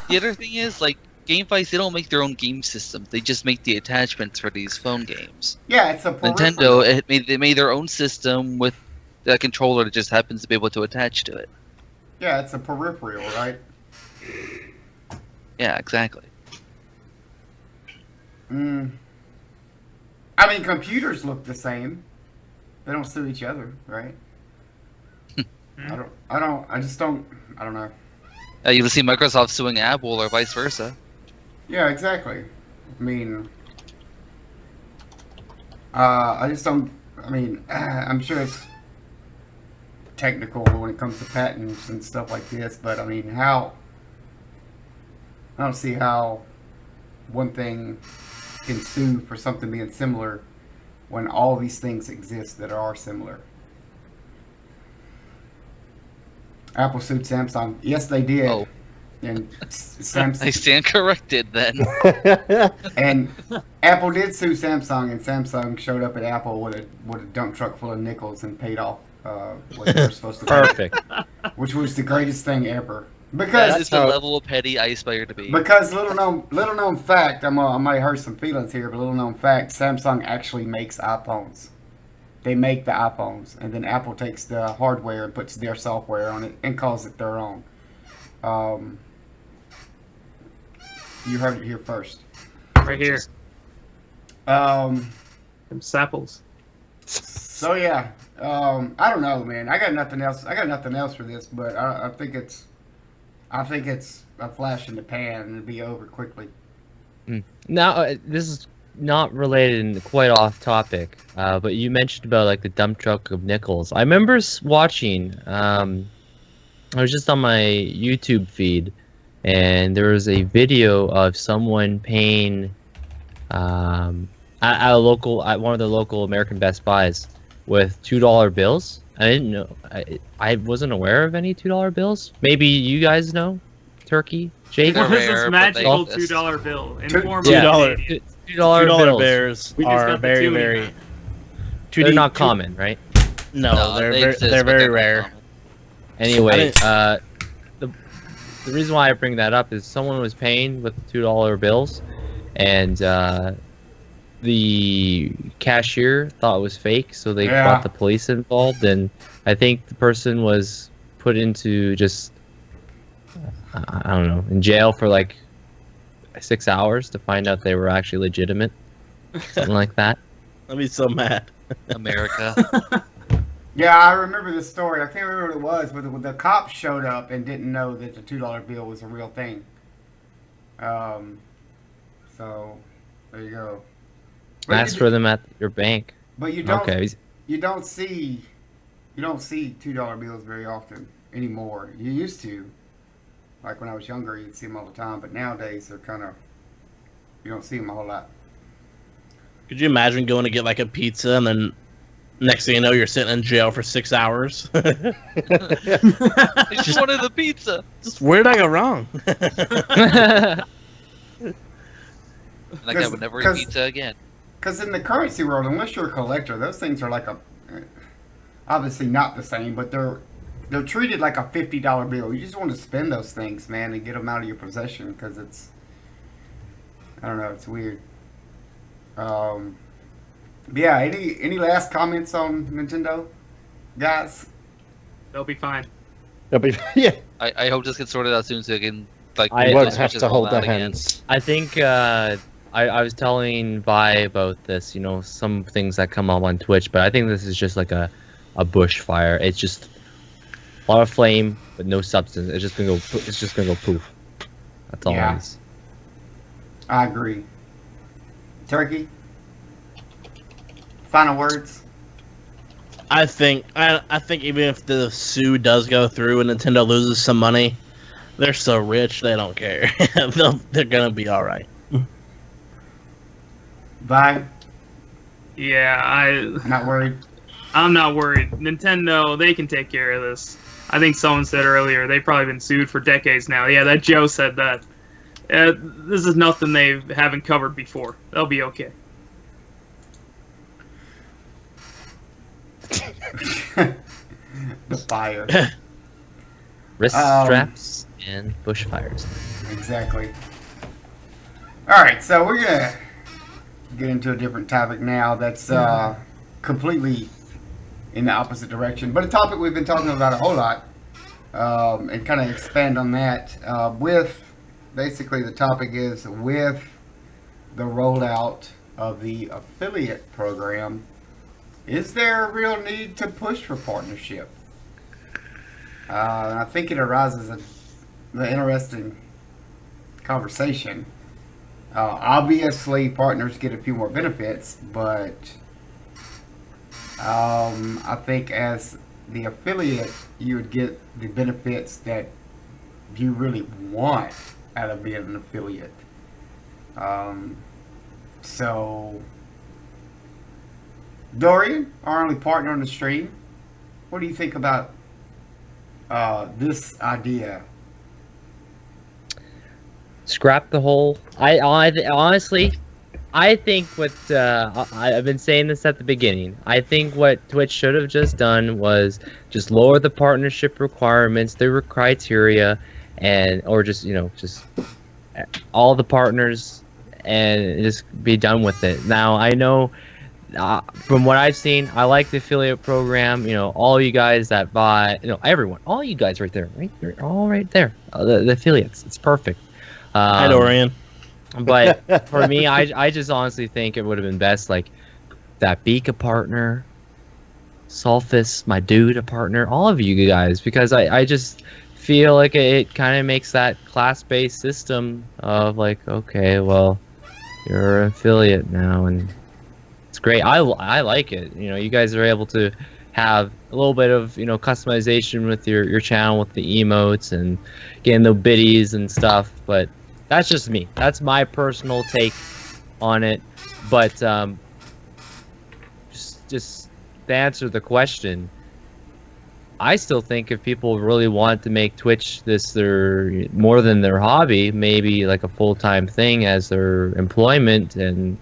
Speaker 4: The other thing is, like, Game Vice, they don't make their own game systems. They just make the attachments for these phone games.
Speaker 2: Yeah, it's a peripheral.
Speaker 4: Nintendo, they made their own system with a controller that just happens to be able to attach to it.
Speaker 2: Yeah, it's a peripheral, right?
Speaker 4: Yeah, exactly.
Speaker 2: I mean, computers look the same. They don't sue each other, right? I don't know.
Speaker 4: You'll see Microsoft suing Apple or vice versa.
Speaker 2: Yeah, exactly. I mean, I just don't. I mean, I'm sure it's technical when it comes to patents and stuff like this, but I mean, I don't see how one thing can sue for something being similar when all these things exist that are similar. Apple sued Samsung. Yes, they did.
Speaker 4: Oh.
Speaker 2: And
Speaker 4: I
Speaker 2: Samsung.
Speaker 4: stand corrected then.
Speaker 2: And Apple did sue Samsung, and Samsung showed up at Apple with a dump truck full of nickels and paid off what they were supposed to pay,
Speaker 3: Perfect.
Speaker 2: which was the greatest thing ever.
Speaker 4: That
Speaker 2: Because
Speaker 4: is the level of petty I aspire to be.
Speaker 2: little known fact, I might hurt some feelings here, but little known fact, Samsung actually makes iPhones. They make the iPhones, and then Apple takes the hardware and puts their software on it and calls it their own. You heard it here first.
Speaker 5: Right here.
Speaker 2: Um,
Speaker 5: Them sapples.
Speaker 2: so yeah, I don't know, man. I got nothing else. I got nothing else for this, but I think it's a flash in the pan and it'll be over quickly.
Speaker 3: Now, this is not related and quite off topic, but you mentioned about like the dump truck of nickels. I remember watching. I was just on my YouTube feed, and there was a video of someone paying at one of the local American Best Buys with $2 bills. I didn't know. I wasn't aware of any $2 bills. Maybe you guys know, Turkey, Jake.
Speaker 4: They're
Speaker 5: What is
Speaker 4: rare,
Speaker 5: this
Speaker 4: but
Speaker 5: magical
Speaker 4: they
Speaker 5: $2 bill in
Speaker 2: Two-
Speaker 5: form
Speaker 3: yeah.
Speaker 5: of
Speaker 6: $2.
Speaker 5: Canadian?
Speaker 3: $2
Speaker 6: $2
Speaker 3: bills.
Speaker 6: bears
Speaker 5: We just
Speaker 6: are
Speaker 5: got the
Speaker 6: very,
Speaker 5: tuning
Speaker 6: very.
Speaker 5: back.
Speaker 3: They're not common, right?
Speaker 6: No, they're
Speaker 4: they
Speaker 6: very,
Speaker 4: exist,
Speaker 6: they're
Speaker 4: but
Speaker 6: very
Speaker 4: not
Speaker 6: rare.
Speaker 4: common.
Speaker 3: Anyway,
Speaker 6: I
Speaker 3: the reason why I bring that up is someone was paying with $2 bills, and the cashier thought it was fake, so they
Speaker 2: Yeah.
Speaker 3: brought the police involved, and I think the person was put into just I don't know, in jail for like 6 hours to find out they were actually legitimate, something like that.
Speaker 6: I'd be so mad.
Speaker 4: America.
Speaker 2: Yeah, I remember this story. I can't remember what it was, but the cops showed up and didn't know that the $2 bill was a real thing. So there you go. But
Speaker 3: Ask for them at your bank.
Speaker 2: But you don't.
Speaker 3: Okay.
Speaker 2: You don't see $2 bills very often anymore. You used to. Like when I was younger, you'd see them all the time. But nowadays, they're kind of, you don't see them a whole lot.
Speaker 6: Could you imagine going to get like a pizza and then next thing you know you're sitting in jail for 6 hours?
Speaker 4: I just wanted the pizza.
Speaker 6: Just where did I go wrong?
Speaker 4: Like I would never eat
Speaker 2: 'cause-
Speaker 4: pizza again.
Speaker 2: Because in the currency world, unless you're a collector, those things are like obviously not the same, but they're treated like a $50 bill. You just want to spend those things, man, and get them out of your possession because it's, I don't know, it's weird. But yeah, any last comments on Nintendo, guys?
Speaker 5: They'll be fine.
Speaker 7: Yeah,
Speaker 4: I hope this gets sorted out soon so I can like.
Speaker 3: I
Speaker 7: we
Speaker 4: get
Speaker 7: won't
Speaker 4: those
Speaker 7: have
Speaker 4: switches
Speaker 7: to hold
Speaker 4: rolled
Speaker 7: their
Speaker 4: out again.
Speaker 7: hands.
Speaker 3: I think I was telling Vi about this, you know, some things that come up on Twitch, but I think this is just like a bushfire. It's just a lot of flame, but no substance. It's just gonna go poof. That's all
Speaker 2: Yeah.
Speaker 3: it is.
Speaker 2: I agree. Turkey? Final words?
Speaker 6: I think even if the sue does go through and Nintendo loses some money, they're so rich they don't care. They're gonna be all right.
Speaker 2: Bye.
Speaker 5: Yeah,
Speaker 2: Not worried.
Speaker 5: I'm not worried. Nintendo, they can take care of this. I think someone said earlier they've probably been sued for decades now. Yeah, that Joe said that. This is nothing they haven't covered before. They'll be okay.
Speaker 2: The fire.
Speaker 3: Wrist
Speaker 2: Um,
Speaker 3: straps and bushfires.
Speaker 2: Exactly. Alright, so we're gonna get into a different topic now that's completely in the opposite direction, but a topic we've been talking about a whole lot, and kind of expand on that. With basically the topic is with the rollout of the affiliate program, is there a real need to push for partnership? I think it arises an interesting conversation. Obviously, partners get a few more benefits, but I think as the affiliate, you would get the benefits that you really want out of being an affiliate. So, Dorian, our only partner on the stream, what do you think about this idea?
Speaker 3: Scrap the whole. Honestly, I think what I've been saying this at the beginning. I think what Twitch should have just done was just lower the partnership requirements, the criteria, and or just all the partners and just be done with it. Now I know. From what I've seen, I like the affiliate program. You know, all you guys that buy, everyone, all you guys right there, right? You're all right there. The affiliates, it's perfect.
Speaker 6: Hi, Dorian.
Speaker 3: But for me, I just honestly think it would have been best like that Beak a partner, Sulfus, my dude, a partner, all of you guys, because I just feel like it kind of makes that class-based system of like, okay, well, you're an affiliate now, and it's great. I like it. You know, you guys are able to have a little bit of, you know, customization with your channel with the emotes and getting the biddies and stuff, but that's just me. That's my personal take on it. But just to answer the question, I still think if people really want to make Twitch this their more than their hobby, maybe like a full-time thing as their employment and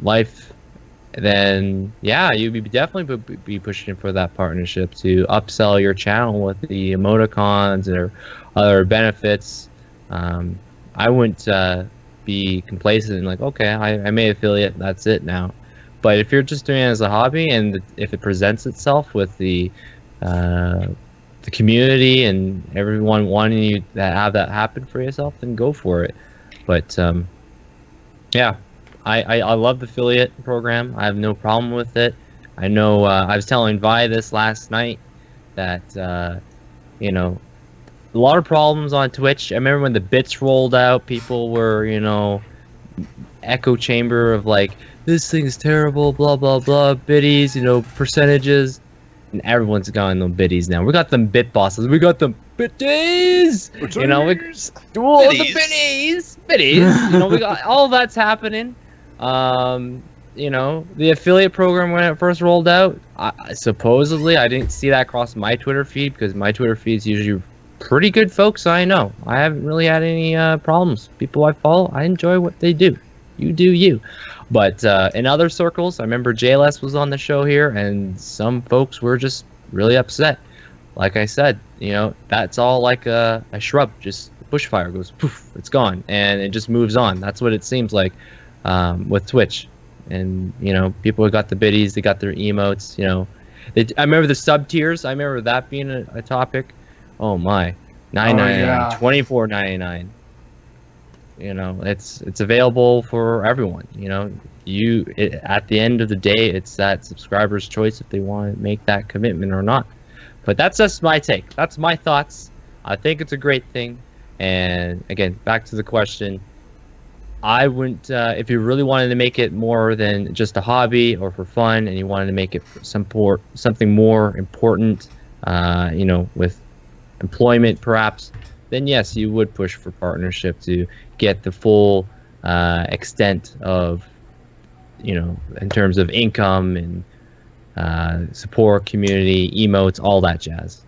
Speaker 3: life, then yeah, you'd be definitely be pushing for that partnership to upsell your channel with the emoticons or other benefits. I wouldn't be complacent and like, okay, I made affiliate, that's it now. But if you're just doing it as a hobby, and if it presents itself with the community and everyone wanting you to have that happen for yourself, then go for it. But yeah, I love the affiliate program. I have no problem with it. I know I was telling Vi this last night that you know, a lot of problems on Twitch. I remember when the bits rolled out, people were, you know, echo chamber of like, this thing's terrible, blah blah blah, biddies, you know, percentages, and everyone's got them biddies now. We got them bit bosses, we got them biddies, you know, we duel the biddies, you know, we got all that's happening. You know, the affiliate program when it first rolled out, supposedly I didn't see that across my Twitter feed because my Twitter feed is usually pretty good folks. I know I haven't really had any problems. People I follow, I enjoy what they do. You do you. But in other circles, I remember JLS was on the show here, and some folks were just really upset. Like I said, you know, that's all like a shrub. Just bushfire goes poof, it's gone, and it just moves on. That's what it seems like with Twitch. And you know, people got the biddies, they got their emotes. You know, I remember the sub tiers. I remember that being a topic. Oh my, $9.99, $24.99. You know, it's available for everyone. You know, at the end of the day, it's that subscriber's choice if they want to make that commitment or not. But that's just my take. That's my thoughts. I think it's a great thing. And again, back to the question, I wouldn't, if you really wanted to make it more than just a hobby or for fun, and you wanted to make it something more important, you know, with employment perhaps, then yes, you would push for partnership to get the full extent of, you know, in terms of income and support, community, emotes, all that jazz.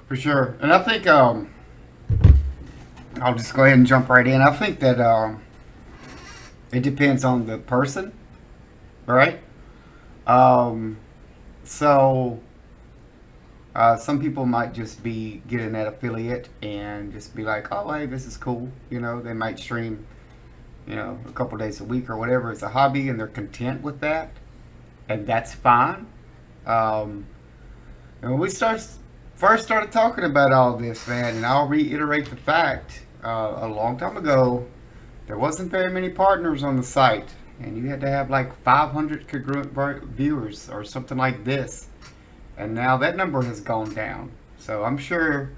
Speaker 2: For sure. And I think I'll just go ahead and jump right in. I think that it depends on the person, right? So some people might just be getting that affiliate and just be like, oh, hey, this is cool. You know, they might stream, you know, a couple days a week or whatever. It's a hobby and they're content with that. And that's fine. And when we first started talking about all this, man, and I'll reiterate the fact, a long time ago, there wasn't very many partners on the site. And you had to have like 500 congruent viewers or something like this. And now that number has gone down. So I'm sure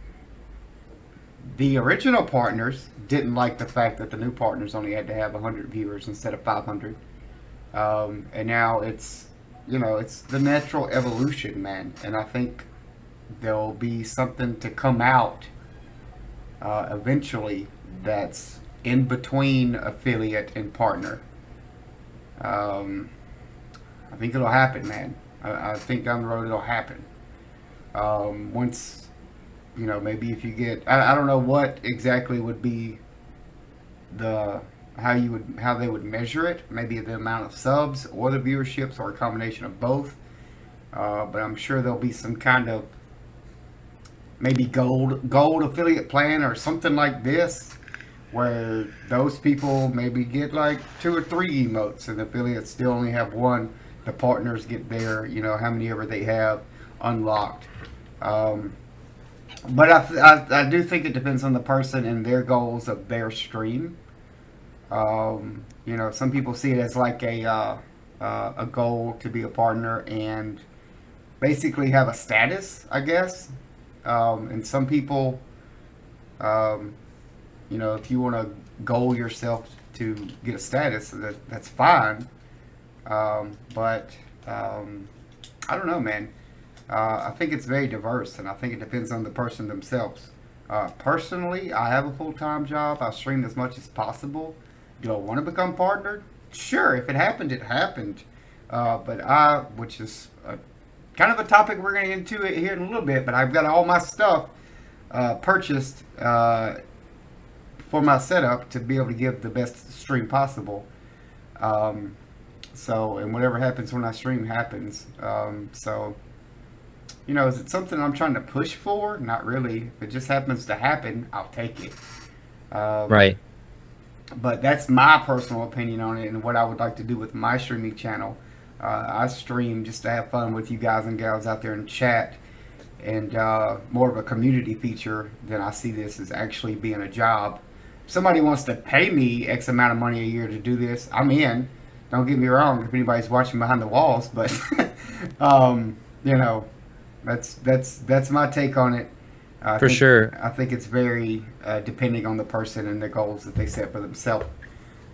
Speaker 2: the original partners didn't like the fact that the new partners only had to have 100 viewers instead of 500. And now it's, you know, it's the natural evolution, man. And I think there'll be something to come out eventually that's in between affiliate and partner. I think it'll happen, man. I think down the road it'll happen. Once, you know, maybe if you get, I don't know what exactly would be how they would measure it. Maybe the amount of subs or the viewerships or a combination of both. But I'm sure there'll be some kind of maybe gold affiliate plan or something like this, where those people maybe get like 2 or 3 emotes and the affiliates still only have 1. The partners get their, you know, how many ever they have unlocked. But I do think it depends on the person and their goals of their stream. You know, some people see it as like a goal to be a partner and basically have a status, I guess. And some people, you know, if you want to goal yourself to get a status, that's fine. But I don't know, man. I think it's very diverse, and I think it depends on the person themselves. Personally, I have a full-time job. I stream as much as possible. Do I want to become partnered? Sure, if it happened, it happened. Which is kind of a topic we're going to get into it here in a little bit, but I've got all my stuff purchased for my setup to be able to give the best stream possible. And whatever happens when I stream happens. You know, is it something I'm trying to push for? Not really. If it just happens to happen, I'll take it.
Speaker 3: Right.
Speaker 2: But that's my personal opinion on it and what I would like to do with my streaming channel. I stream just to have fun with you guys and gals out there in chat, and more of a community feature than I see this as actually being a job. If somebody wants to pay me X amount of money a year to do this, I'm in. Don't get me wrong if anybody's watching behind the walls, but you know, that's my take on it.
Speaker 3: Sure.
Speaker 2: I think it's very depending on the person and the goals that they set for themselves.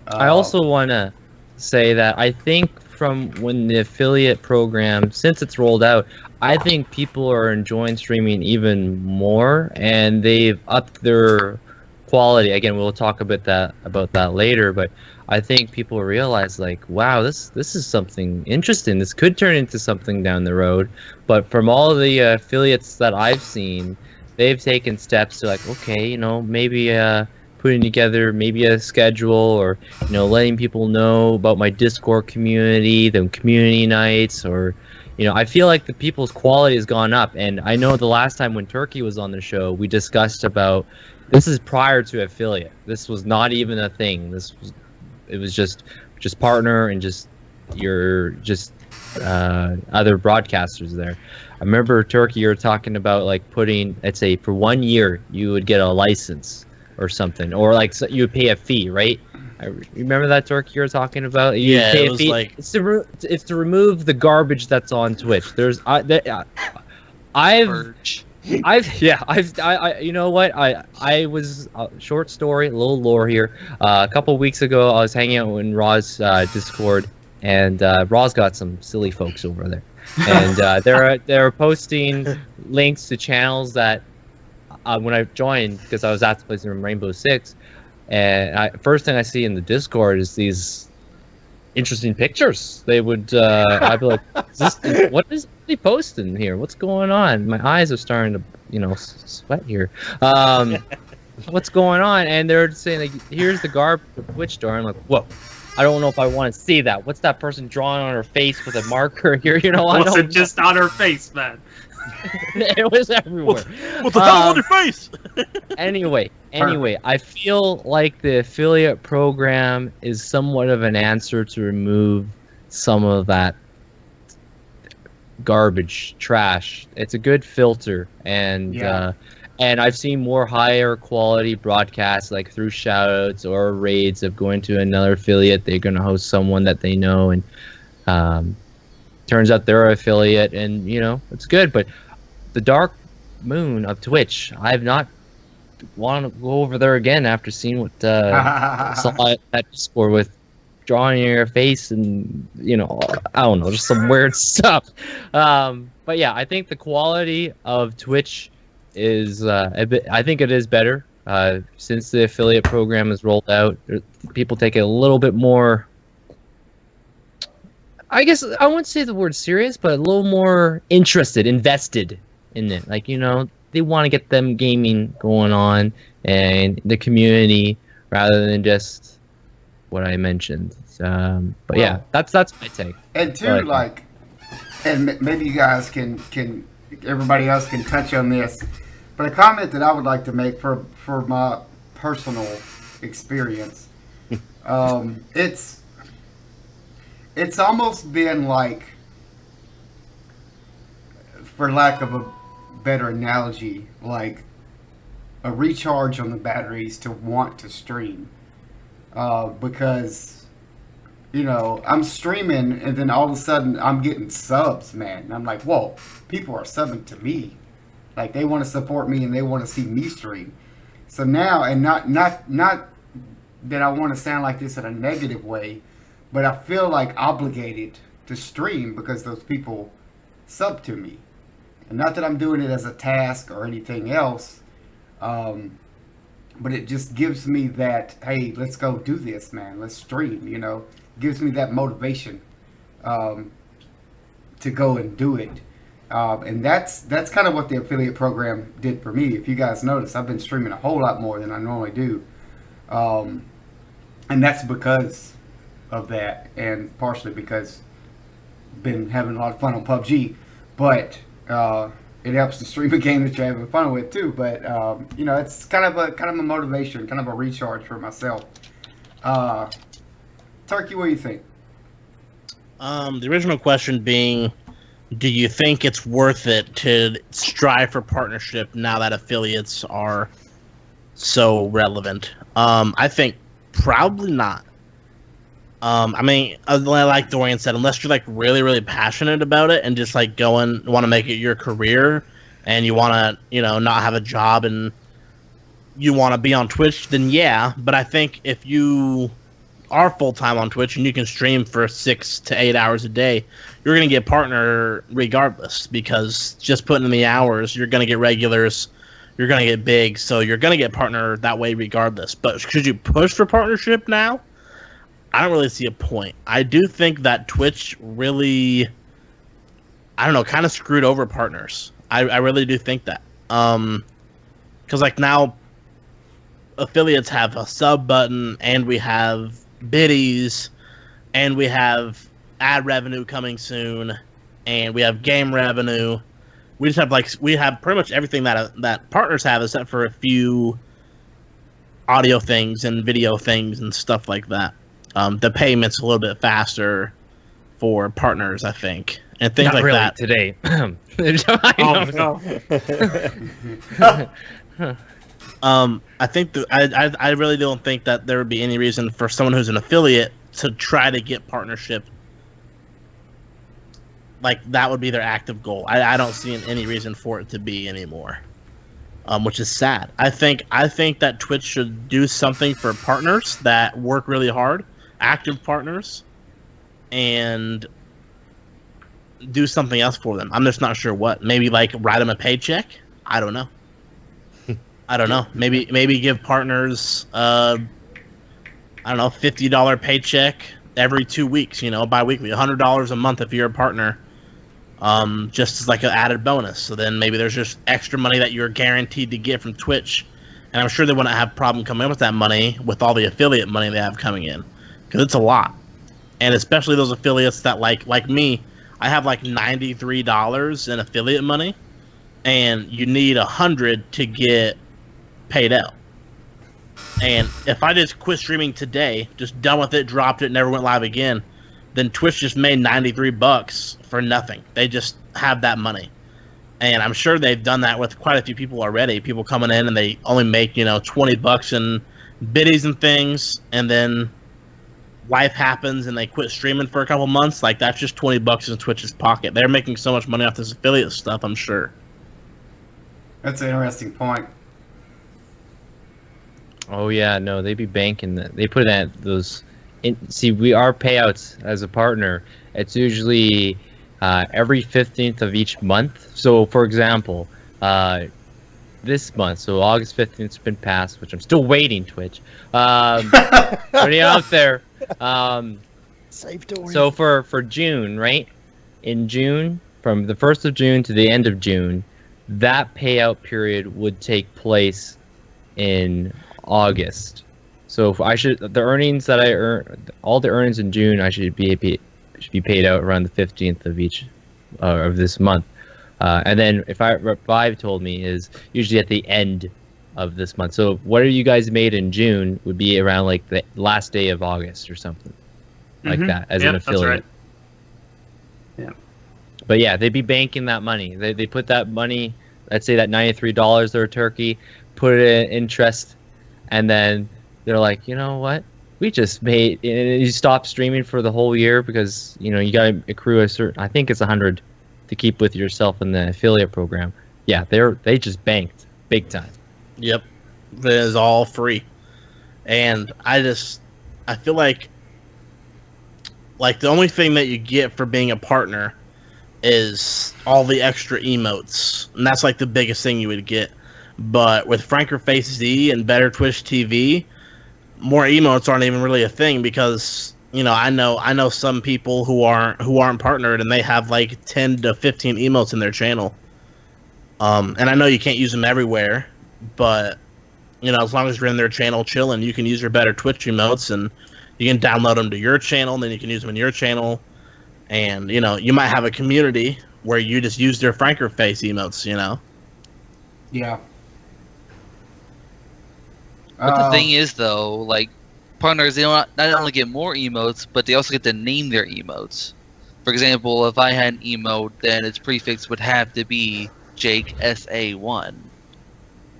Speaker 3: I also want to say that I think from when the affiliate program, since it's rolled out, I think people are enjoying streaming even more, and they've upped their quality. Again, we'll talk about that later, but I think people realize, like, wow, this is something interesting. This could turn into something down the road. But from all the affiliates that I've seen, they've taken steps to, like, okay, you know, maybe putting together maybe a schedule, or, you know, letting people know about my Discord community, the community nights, or, you know, I feel like the people's quality has gone up. And I know the last time when Turkey was on the show, we discussed about, this is prior to affiliate. This was not even a thing. It was just partner and just other broadcasters there. I remember, Turkey, you were talking about, like, putting, let's say for 1 year you would get a license or something, or like, so you would pay a fee, right? Remember that, Turkey, you were talking about? You
Speaker 6: Yeah,
Speaker 3: pay
Speaker 6: it
Speaker 3: a
Speaker 6: was
Speaker 3: fee.
Speaker 6: like,
Speaker 3: It's to remove the garbage that's on Twitch. You know what? I was short story, a little lore here. A couple weeks ago, I was hanging out in Raw's Discord, and Raw's got some silly folks over there, and they're posting links to channels that when I joined, because I was at the place in Rainbow Six, and first thing I see in the Discord is these interesting pictures. They would I'd be like, what is he posting here? What's going on? My eyes are starting to, you know, sweat here. What's going on? And they're saying, like, here's the garbage Twitch store. I'm like, whoa, I don't know if I want to see that. What's that person drawing on her face with a marker here? You know, I
Speaker 5: Was
Speaker 3: don't
Speaker 5: it just on her face, man?
Speaker 3: It was everywhere.
Speaker 6: what the hell on your face?
Speaker 3: Anyway, I feel like the affiliate program is somewhat of an answer to remove some of that garbage, trash. It's a good filter, and I've seen more higher quality broadcasts, like through shoutouts or raids, of going to another affiliate. They're going to host someone that they know, and turns out they're an affiliate, and, you know, it's good. But the dark moon of Twitch, I've not want to go over there again after seeing what saw at Discord with drawing your face and, you know, I don't know, just some weird stuff. But yeah, I think the quality of Twitch is I think it is better since the affiliate program is rolled out. People take it a little bit more, I guess I wouldn't say the word serious, but a little more invested in it. Like, you know, they want to get them gaming going on and the community rather than just what I mentioned. But yeah, that's my take.
Speaker 2: And too, like, and maybe you guys can everybody else can touch on this, but a comment that I would like to make for my personal experience, it's almost been like, for lack of a better analogy, like a recharge on the batteries to want to stream. Because, you know, I'm streaming and then all of a sudden I'm getting subs, man. And I'm like, whoa, people are subbing to me. Like, they want to support me and they want to see me stream. So now, and not that I want to sound like this in a negative way, but I feel like obligated to stream because those people sub to me. And not that I'm doing it as a task or anything else, but it just gives me that, hey, let's go do this, man. Let's stream, you know. Gives me that motivation to go and do it. And that's kind of what the affiliate program did for me. If you guys notice, I've been streaming a whole lot more than I normally do. And that's because of that, and partially because I've been having a lot of fun on PUBG. But it helps to stream a game that you're having fun with too. But you know, it's kind of a motivation, kind of a recharge for myself. Turkey, what do you think?
Speaker 6: The original question being, do you think it's worth it to strive for partnership now that affiliates are so relevant? I think probably not. I mean, like Dorian said, unless you're like really, really passionate about it and just like want to make it your career, and you want to, you know, not have a job and you want to be on Twitch, then yeah. But I think if you are full time on Twitch and you can stream for 6 to 8 hours a day, you're gonna get partner regardless, because just putting in the hours, you're gonna get regulars, you're gonna get big, so you're gonna get partner that way regardless. But should you push for partnership now? I don't really see a point. I do think that Twitch really, I don't know, kind of screwed over partners. I really do think that. Because like now, affiliates have a sub button, and we have biddies, and we have ad revenue coming soon, and we have game revenue. We just have we have pretty much everything that partners have, except for a few audio things and video things and stuff like that. The payment's a little bit faster for partners, I think, and things
Speaker 3: Not
Speaker 6: like
Speaker 3: really
Speaker 6: that.
Speaker 3: Today.
Speaker 6: I think I really don't think that there would be any reason for someone who's an affiliate to try to get partnership. Like, that would be their active goal. I don't see any reason for it to be anymore, which is sad. I think that Twitch should do something for partners that work really hard, active partners, and do something else for them. I'm just not sure what. Maybe like write them a paycheck. I don't know. I don't know. Maybe give partners I don't know, $50 paycheck every 2 weeks. You know, bi-weekly, $100 a month if you're a partner. Just as like an added bonus. So then maybe there's just extra money that you're guaranteed to get from Twitch, and I'm sure they wouldn't have a problem coming in with that money with all the affiliate money they have coming in, because it's a lot. And especially those affiliates that like me, I have like $93 in affiliate money, and you need 100 to get paid out. And if I just quit streaming today, just done with it, dropped it, never went live again, then Twitch just made $93 for nothing. They just have that money. And I'm sure they've done that with quite a few people already. People coming in and they only make, you know, $20 in biddies and things, and then life happens and they quit streaming for a couple months. Like, that's just $20 in Twitch's pocket. They're making so much money off this affiliate stuff, I'm sure.
Speaker 2: That's an interesting point.
Speaker 3: Oh yeah, no, they be banking that. They put at those. See, our payouts as a partner. It's usually every 15th of each month. So, for example, this month, so August 15th's been passed, which I'm still waiting. Twitch, already out there. So for June, right? In June, from the 1st of June to the end of June, that payout period would take place in August. So if the earnings that I earn, all the earnings in June, I should be paid out around the 15th of each of this month. And then what Vive told me is usually at the end of this month. So what you guys made in June would be around like the last day of August or something like that as an affiliate.
Speaker 5: That's right. Yeah.
Speaker 3: But yeah, they'd be banking that money. They put that money let's say that $93 they're turkey, put it in interest, and then they're like, you know what? We just made, and you stop streaming for the whole year because you got to accrue a certain. I think it's 100 to keep with yourself in the affiliate program. Yeah, they just banked big time.
Speaker 6: Yep, it is all free, and I feel like the only thing that you get for being a partner is all the extra emotes, and that's like the biggest thing you would get. But with Franker Face Z and Better Twitch TV, more emotes aren't even really a thing because I know some people who aren't partnered and they have like 10 to 15 emotes in their channel. And I know you can't use them everywhere, but as long as you're in their channel chilling, you can use your Better Twitch emotes and you can download them to your channel, and then you can use them in your channel. And you might have a community where you just use their Franker Face emotes.
Speaker 2: Yeah.
Speaker 4: But the thing is, though, like, partners, they don't not only get more emotes, but they also get to name their emotes. For example, if I had an emote, then its prefix would have to be Jake SA1.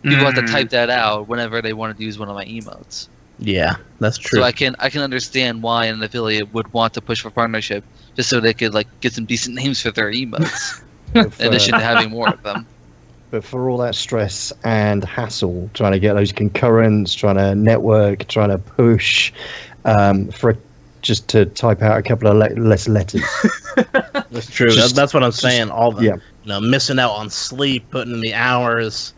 Speaker 4: People have to type that out whenever they wanted to use one of my emotes.
Speaker 6: Yeah, that's true.
Speaker 4: So I can understand why an affiliate would want to push for partnership, just so they could get some decent names for their emotes, in addition to having more of them.
Speaker 7: But for all that stress and hassle, trying to get those concurrents, trying to network, trying to push, just to type out a couple of less letters.
Speaker 6: That's true. That's what I'm saying. All the missing out on sleep, putting in the hours,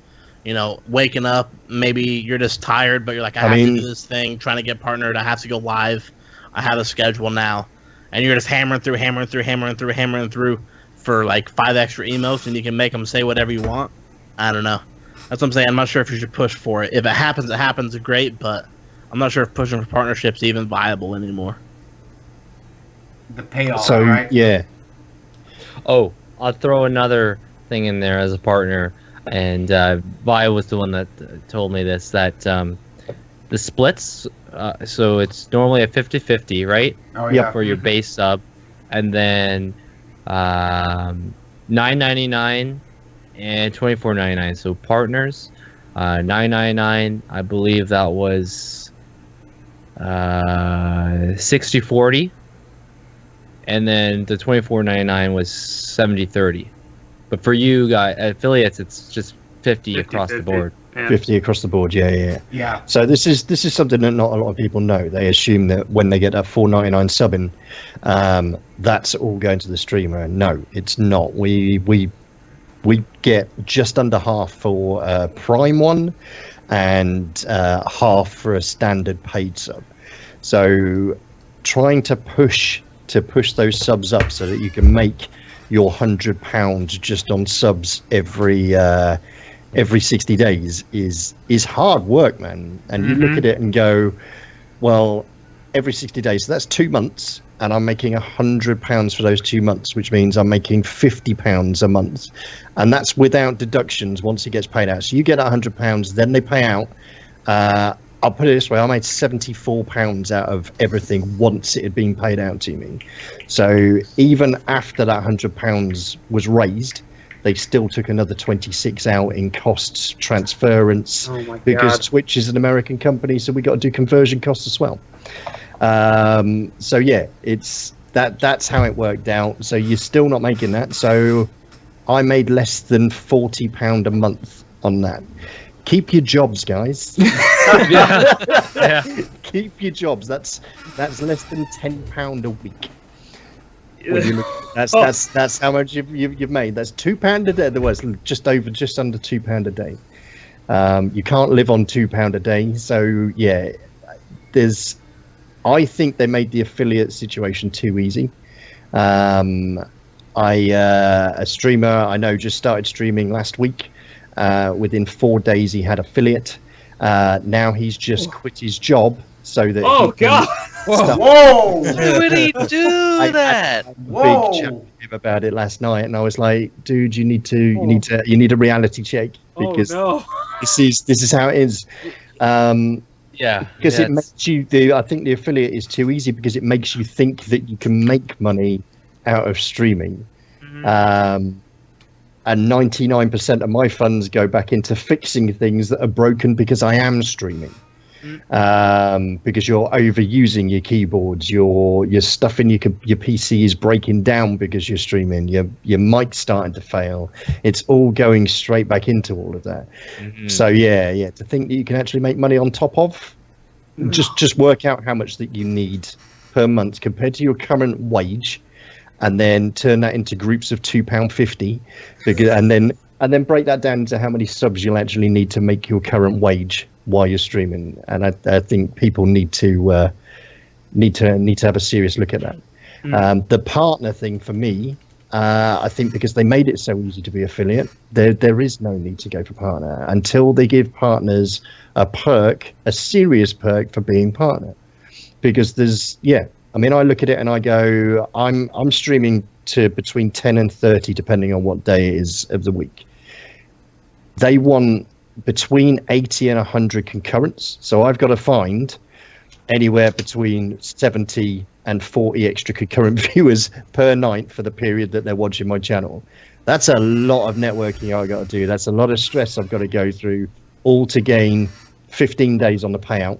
Speaker 6: waking up. Maybe you're just tired, but you're like, I have to do this thing. Trying to get partnered. I have to go live. I have a schedule now, and you're just hammering through for like 5 extra emotes, and you can make them say whatever you want. I don't know. That's what I'm saying. I'm not sure if you should push for it. If it happens, great, but I'm not sure if pushing for partnerships is even viable anymore.
Speaker 2: The payoff,
Speaker 7: so,
Speaker 2: right?
Speaker 7: Yeah.
Speaker 3: Oh, I'll throw another thing in there as a partner, and Vi was the one that told me this, that the splits, so it's normally a 50-50, right?
Speaker 2: Oh, yeah.
Speaker 3: For your base sub, and then $9.99 and $24.99. So partners, $9.99. I believe that was 60-40, and then the $24.99 was 70-30. But for you guys affiliates, it's just 50 across the board.
Speaker 5: Yeah.
Speaker 7: 50 across the board,
Speaker 2: Yeah.
Speaker 7: So this is something that not a lot of people know. They assume that when they get that $4.99 subbing, that's all going to the streamer. No, it's not. We get just under half for a Prime one, and half for a standard paid sub. So trying to push those subs up so that you can make your £100 just on subs every 60 days is hard work, man. And you look at it and go, well, every 60 days, so that's 2 months, and I'm making £100 for those 2 months, which means I'm making £50 a month, and that's without deductions once it gets paid out. So you get £100, then they pay out. I'll put it this way: I made £74 out of everything once it had been paid out to me. So even after that £100 was raised, they still took another 26 out in costs, transference, because Twitch is an American company, so we got to do conversion costs as well. So yeah, that's how it worked out. So you're still not making that. So I made less than £40 a month on that. Keep your jobs, guys.
Speaker 3: Yeah.
Speaker 7: Keep your jobs. That's less than £10 a week. When you look, that's how much you've made. That's £2 a day. There was just under £2 a day. You can't live on £2 a day. So yeah, I think they made the affiliate situation too easy. A streamer I know just started streaming last week. Within 4 days, he had affiliate. Now he's just quit his job so that.
Speaker 5: Oh God!
Speaker 2: Whoa!
Speaker 4: Why would he do that?
Speaker 7: I had a big chat with him about it last night, and I was like, "Dude, you need a reality check because this is how it is."
Speaker 3: Yeah,
Speaker 7: because it makes you. I think the affiliate is too easy because it makes you think that you can make money out of streaming. And and 99% of my funds go back into fixing things that are broken because I am streaming. Because you're overusing your keyboards, your stuff in your PC is breaking down because you're streaming, your mic's starting to fail. It's all going straight back into all of that. So yeah, to think that you can actually make money on top of, just work out how much that you need per month compared to your current wage, and then turn that into groups of £2.50, and then break that down into how many subs you'll actually need to make your current wage while you're streaming. And I think people need to have a serious look at that. The partner thing for me, I think because they made it so easy to be affiliate, there is no need to go for partner until they give partners a serious perk for being partner. Because I look at it and I go, I'm streaming to between 10 and 30 depending on what day it is of the week. They want between 80 and 100 concurrents, so I've got to find anywhere between 70 and 40 extra concurrent viewers per night for the period that they're watching my channel. That's a lot of networking I've got to do. That's a lot of stress I've got to go through, all to gain 15 days on the payout.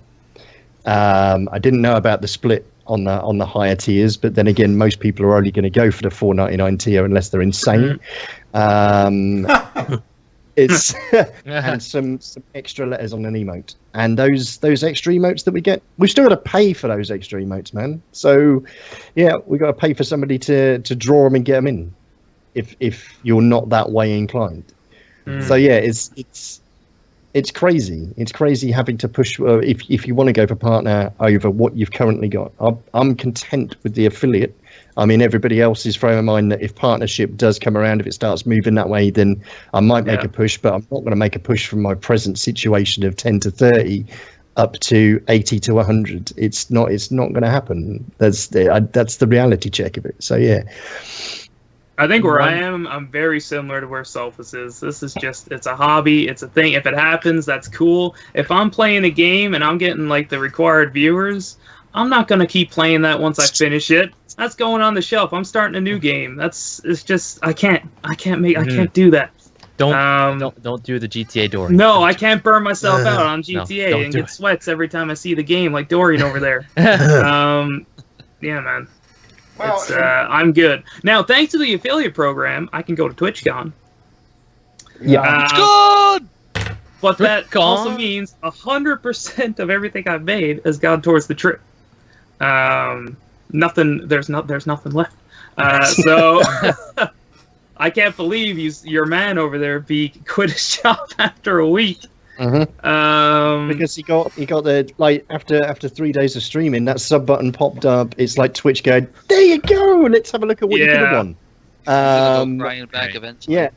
Speaker 7: I didn't know about the split on the higher tiers, but then again, most people are only going to go for the $4.99 tier unless they're insane. It's and some extra letters on an emote, and those extra emotes that we get, we've still got to pay for those extra emotes, man. So yeah, we got to pay for somebody to draw them and get them in if you're not that way inclined. So yeah, it's crazy. It's crazy having to push if you want to go for partner over what you've currently got. I'm content with the affiliate. I mean, everybody else is frame of mind that if partnership does come around, if it starts moving that way, then I might make a push, but I'm not going to make a push from my present situation of 10 to 30 up to 80 to 100. It's not going to happen. That's the reality check of it. So yeah.
Speaker 5: I think where I am, I'm very similar to where Sophus is. This is just, it's a hobby, it's a thing. If it happens, that's cool. If I'm playing a game and I'm getting like the required viewers, I'm not gonna keep playing that once I finish it. That's going on the shelf. I'm starting a new game. It's just I can't do that.
Speaker 3: Don't do the GTA Dorian.
Speaker 5: No, I can't burn myself out on GTA and get sweats every time I see the game like Dorian over there. Yeah, man. Well, I'm good. Now, thanks to the affiliate program, I can go to TwitchCon.
Speaker 2: Yeah.
Speaker 4: It's good!
Speaker 5: But that also means 100% of everything I've made has gone towards the trip. Nothing. There's nothing left. So I can't believe your man over there quit his job after a week.
Speaker 7: Because he got the, like, after 3 days of streaming, that sub button popped up. It's like Twitch going, there you go, let's have a look at what you could have won.
Speaker 4: Crying back eventually.
Speaker 7: Yeah.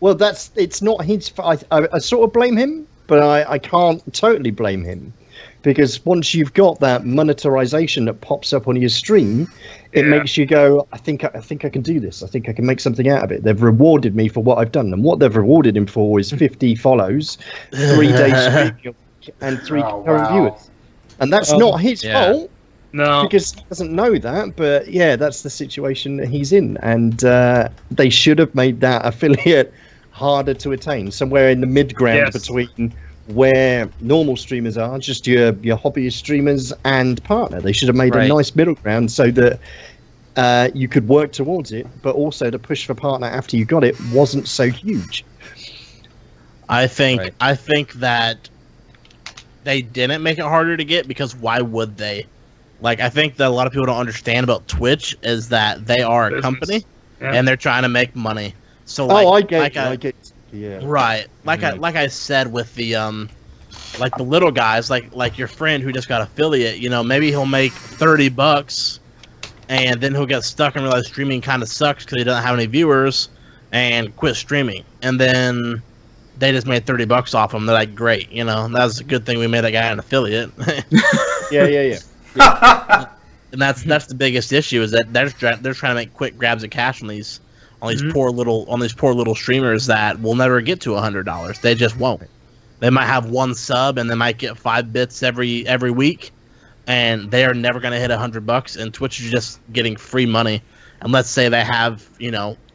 Speaker 7: Well, it's not his. I sort of blame him, but I can't totally blame him, because once you've got that monetization that pops up on your stream, it makes you go, I think I can do this. I think I can make something out of it. They've rewarded me for what I've done, and what they've rewarded him for is 50 follows, 3 days streaming, and 3 current viewers. And that's not his fault.
Speaker 5: No,
Speaker 7: because he doesn't know that. But yeah, that's the situation that he's in, and they should have made that affiliate harder to attain, somewhere in the mid ground between where normal streamers are, just your hobbyist streamers, and partner. They should have made a nice middle ground so that you could work towards it, but also the push for partner after you got it wasn't so huge.
Speaker 6: I think that they didn't make it harder to get, because why would they? Like, I think that a lot of people don't understand about Twitch is that they are a company and they're trying to make money. So I get yeah. Right. Like I said with the like the little guys, like your friend who just got affiliate, maybe he'll make $30 and then he'll get stuck and realize streaming kind of sucks because he doesn't have any viewers and quit streaming. And then they just made $30 off him. They're like, great, that was a good thing we made that guy an affiliate.
Speaker 7: Yeah.
Speaker 6: And that's the biggest issue, is that they're trying to make quick grabs of cash on these poor little streamers that will never get to $100. They just won't. They might have one sub and they might get 5 bits every week, and they are never going to hit $100. And Twitch is just getting free money. And let's say they have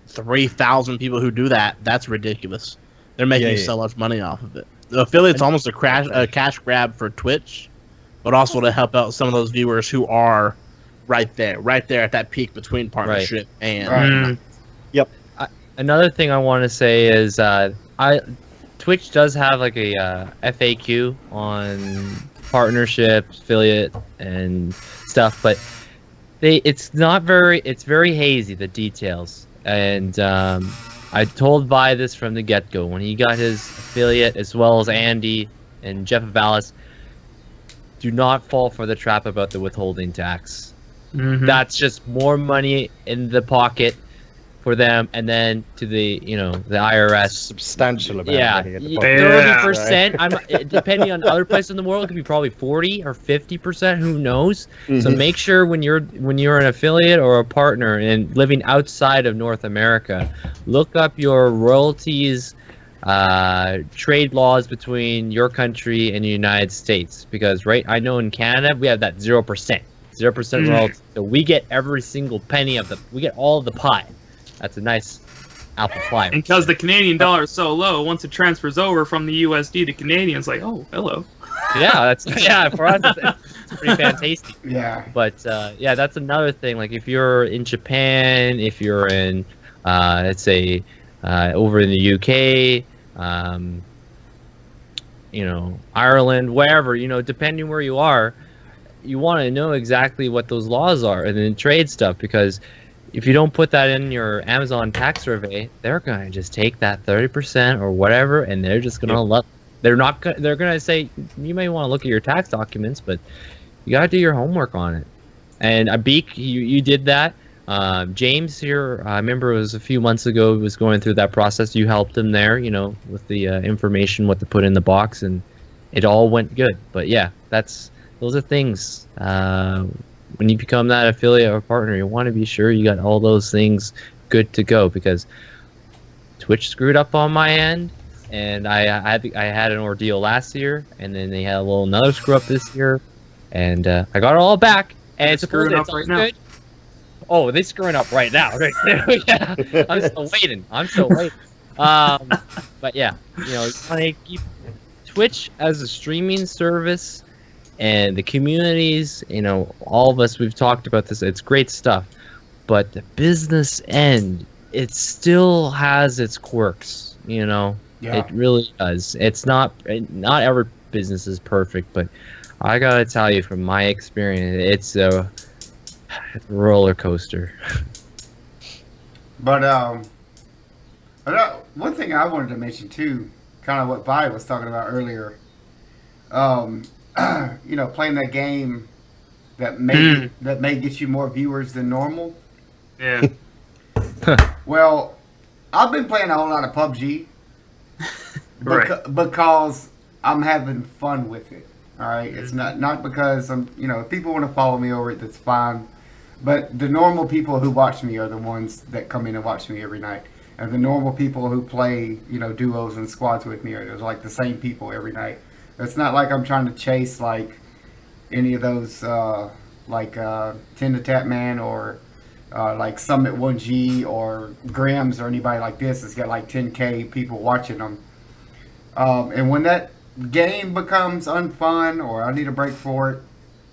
Speaker 6: 3,000 people who do that, that's ridiculous. They're making
Speaker 7: Yeah,
Speaker 6: so much money off of it. The affiliate's almost a cash grab for Twitch, but also to help out some of those viewers who are right there at that peak between partnership and.
Speaker 2: Right.
Speaker 3: Another thing I want to say is Twitch does have like a FAQ on partnerships, affiliate, and stuff, but it's very hazy, the details. And I told Vi this from the get-go when he got his affiliate, as well as Andy and Jeff Vallis. Do not fall for the trap about the withholding tax.
Speaker 5: Mhm.
Speaker 3: That's just more money in the pocket for them, and then to the the IRS.
Speaker 7: Substantial amount
Speaker 3: Yeah,
Speaker 7: of money in the
Speaker 5: Yeah.
Speaker 7: pocket.
Speaker 3: 30%. Depending on other places in the world, it could be probably 40 or 50%. Who knows? So
Speaker 7: Mhm.
Speaker 3: make sure when you're an affiliate or a partner and living outside of North America, look up your royalties, trade laws between your country and the United States, because I know in Canada we have that 0%, 0% royalty. So we get every single penny we get all of the pie. That's a nice apple pie.
Speaker 5: And because the Canadian dollar is so low, once it transfers over from the USD to Canadian, it's like, oh, hello.
Speaker 3: Yeah, for us it's pretty fantastic.
Speaker 2: Yeah.
Speaker 3: But that's another thing. Like if you're in Japan, if you're in let's say over in the UK, Ireland, wherever, depending where you are, you want to know exactly what those laws are and then trade stuff, because if you don't put that in your Amazon tax survey, they're gonna just take that 30% or whatever, and they're just gonna they're gonna say you may want to look at your tax documents, but you gotta do your homework on it. And Abik, you did that. James here, I remember it was a few months ago, he was going through that process. You helped him there, with the information, what to put in the box, and it all went good. But yeah, those are things. When you become that affiliate or partner, you want to be sure you got all those things good to go, because Twitch screwed up on my end, and I had an ordeal last year, and then they had another screw up this year, and I got it all back, and it's
Speaker 5: screwing up right now.
Speaker 3: good. Oh, they're screwing up right now. Right there. Yeah. I'm still waiting. But yeah, you want to keep Twitch as a streaming service. And the communities, all of us, we've talked about this. It's great stuff. But the business end, it still has its quirks,
Speaker 2: Yeah.
Speaker 3: It really does. It's not every business is perfect, but I gotta tell you from my experience, it's a roller coaster.
Speaker 2: But one thing I wanted to mention too, kind of what Vi was talking about earlier. Playing that game that may get you more viewers than normal.
Speaker 5: Yeah.
Speaker 2: Well, I've been playing a whole lot of PUBG because I'm having fun with it. All right, it's not because I'm. If people want to follow me over it, that's fine. But the normal people who watch me are the ones that come in and watch me every night. And the normal people who play, duos and squads with me are like the same people every night. It's not like I'm trying to chase like any of those like 10 to Tap Man or like Summit 1G or Grams or anybody like this that's got like 10K people watching them. And when that game becomes unfun or I need a break for it,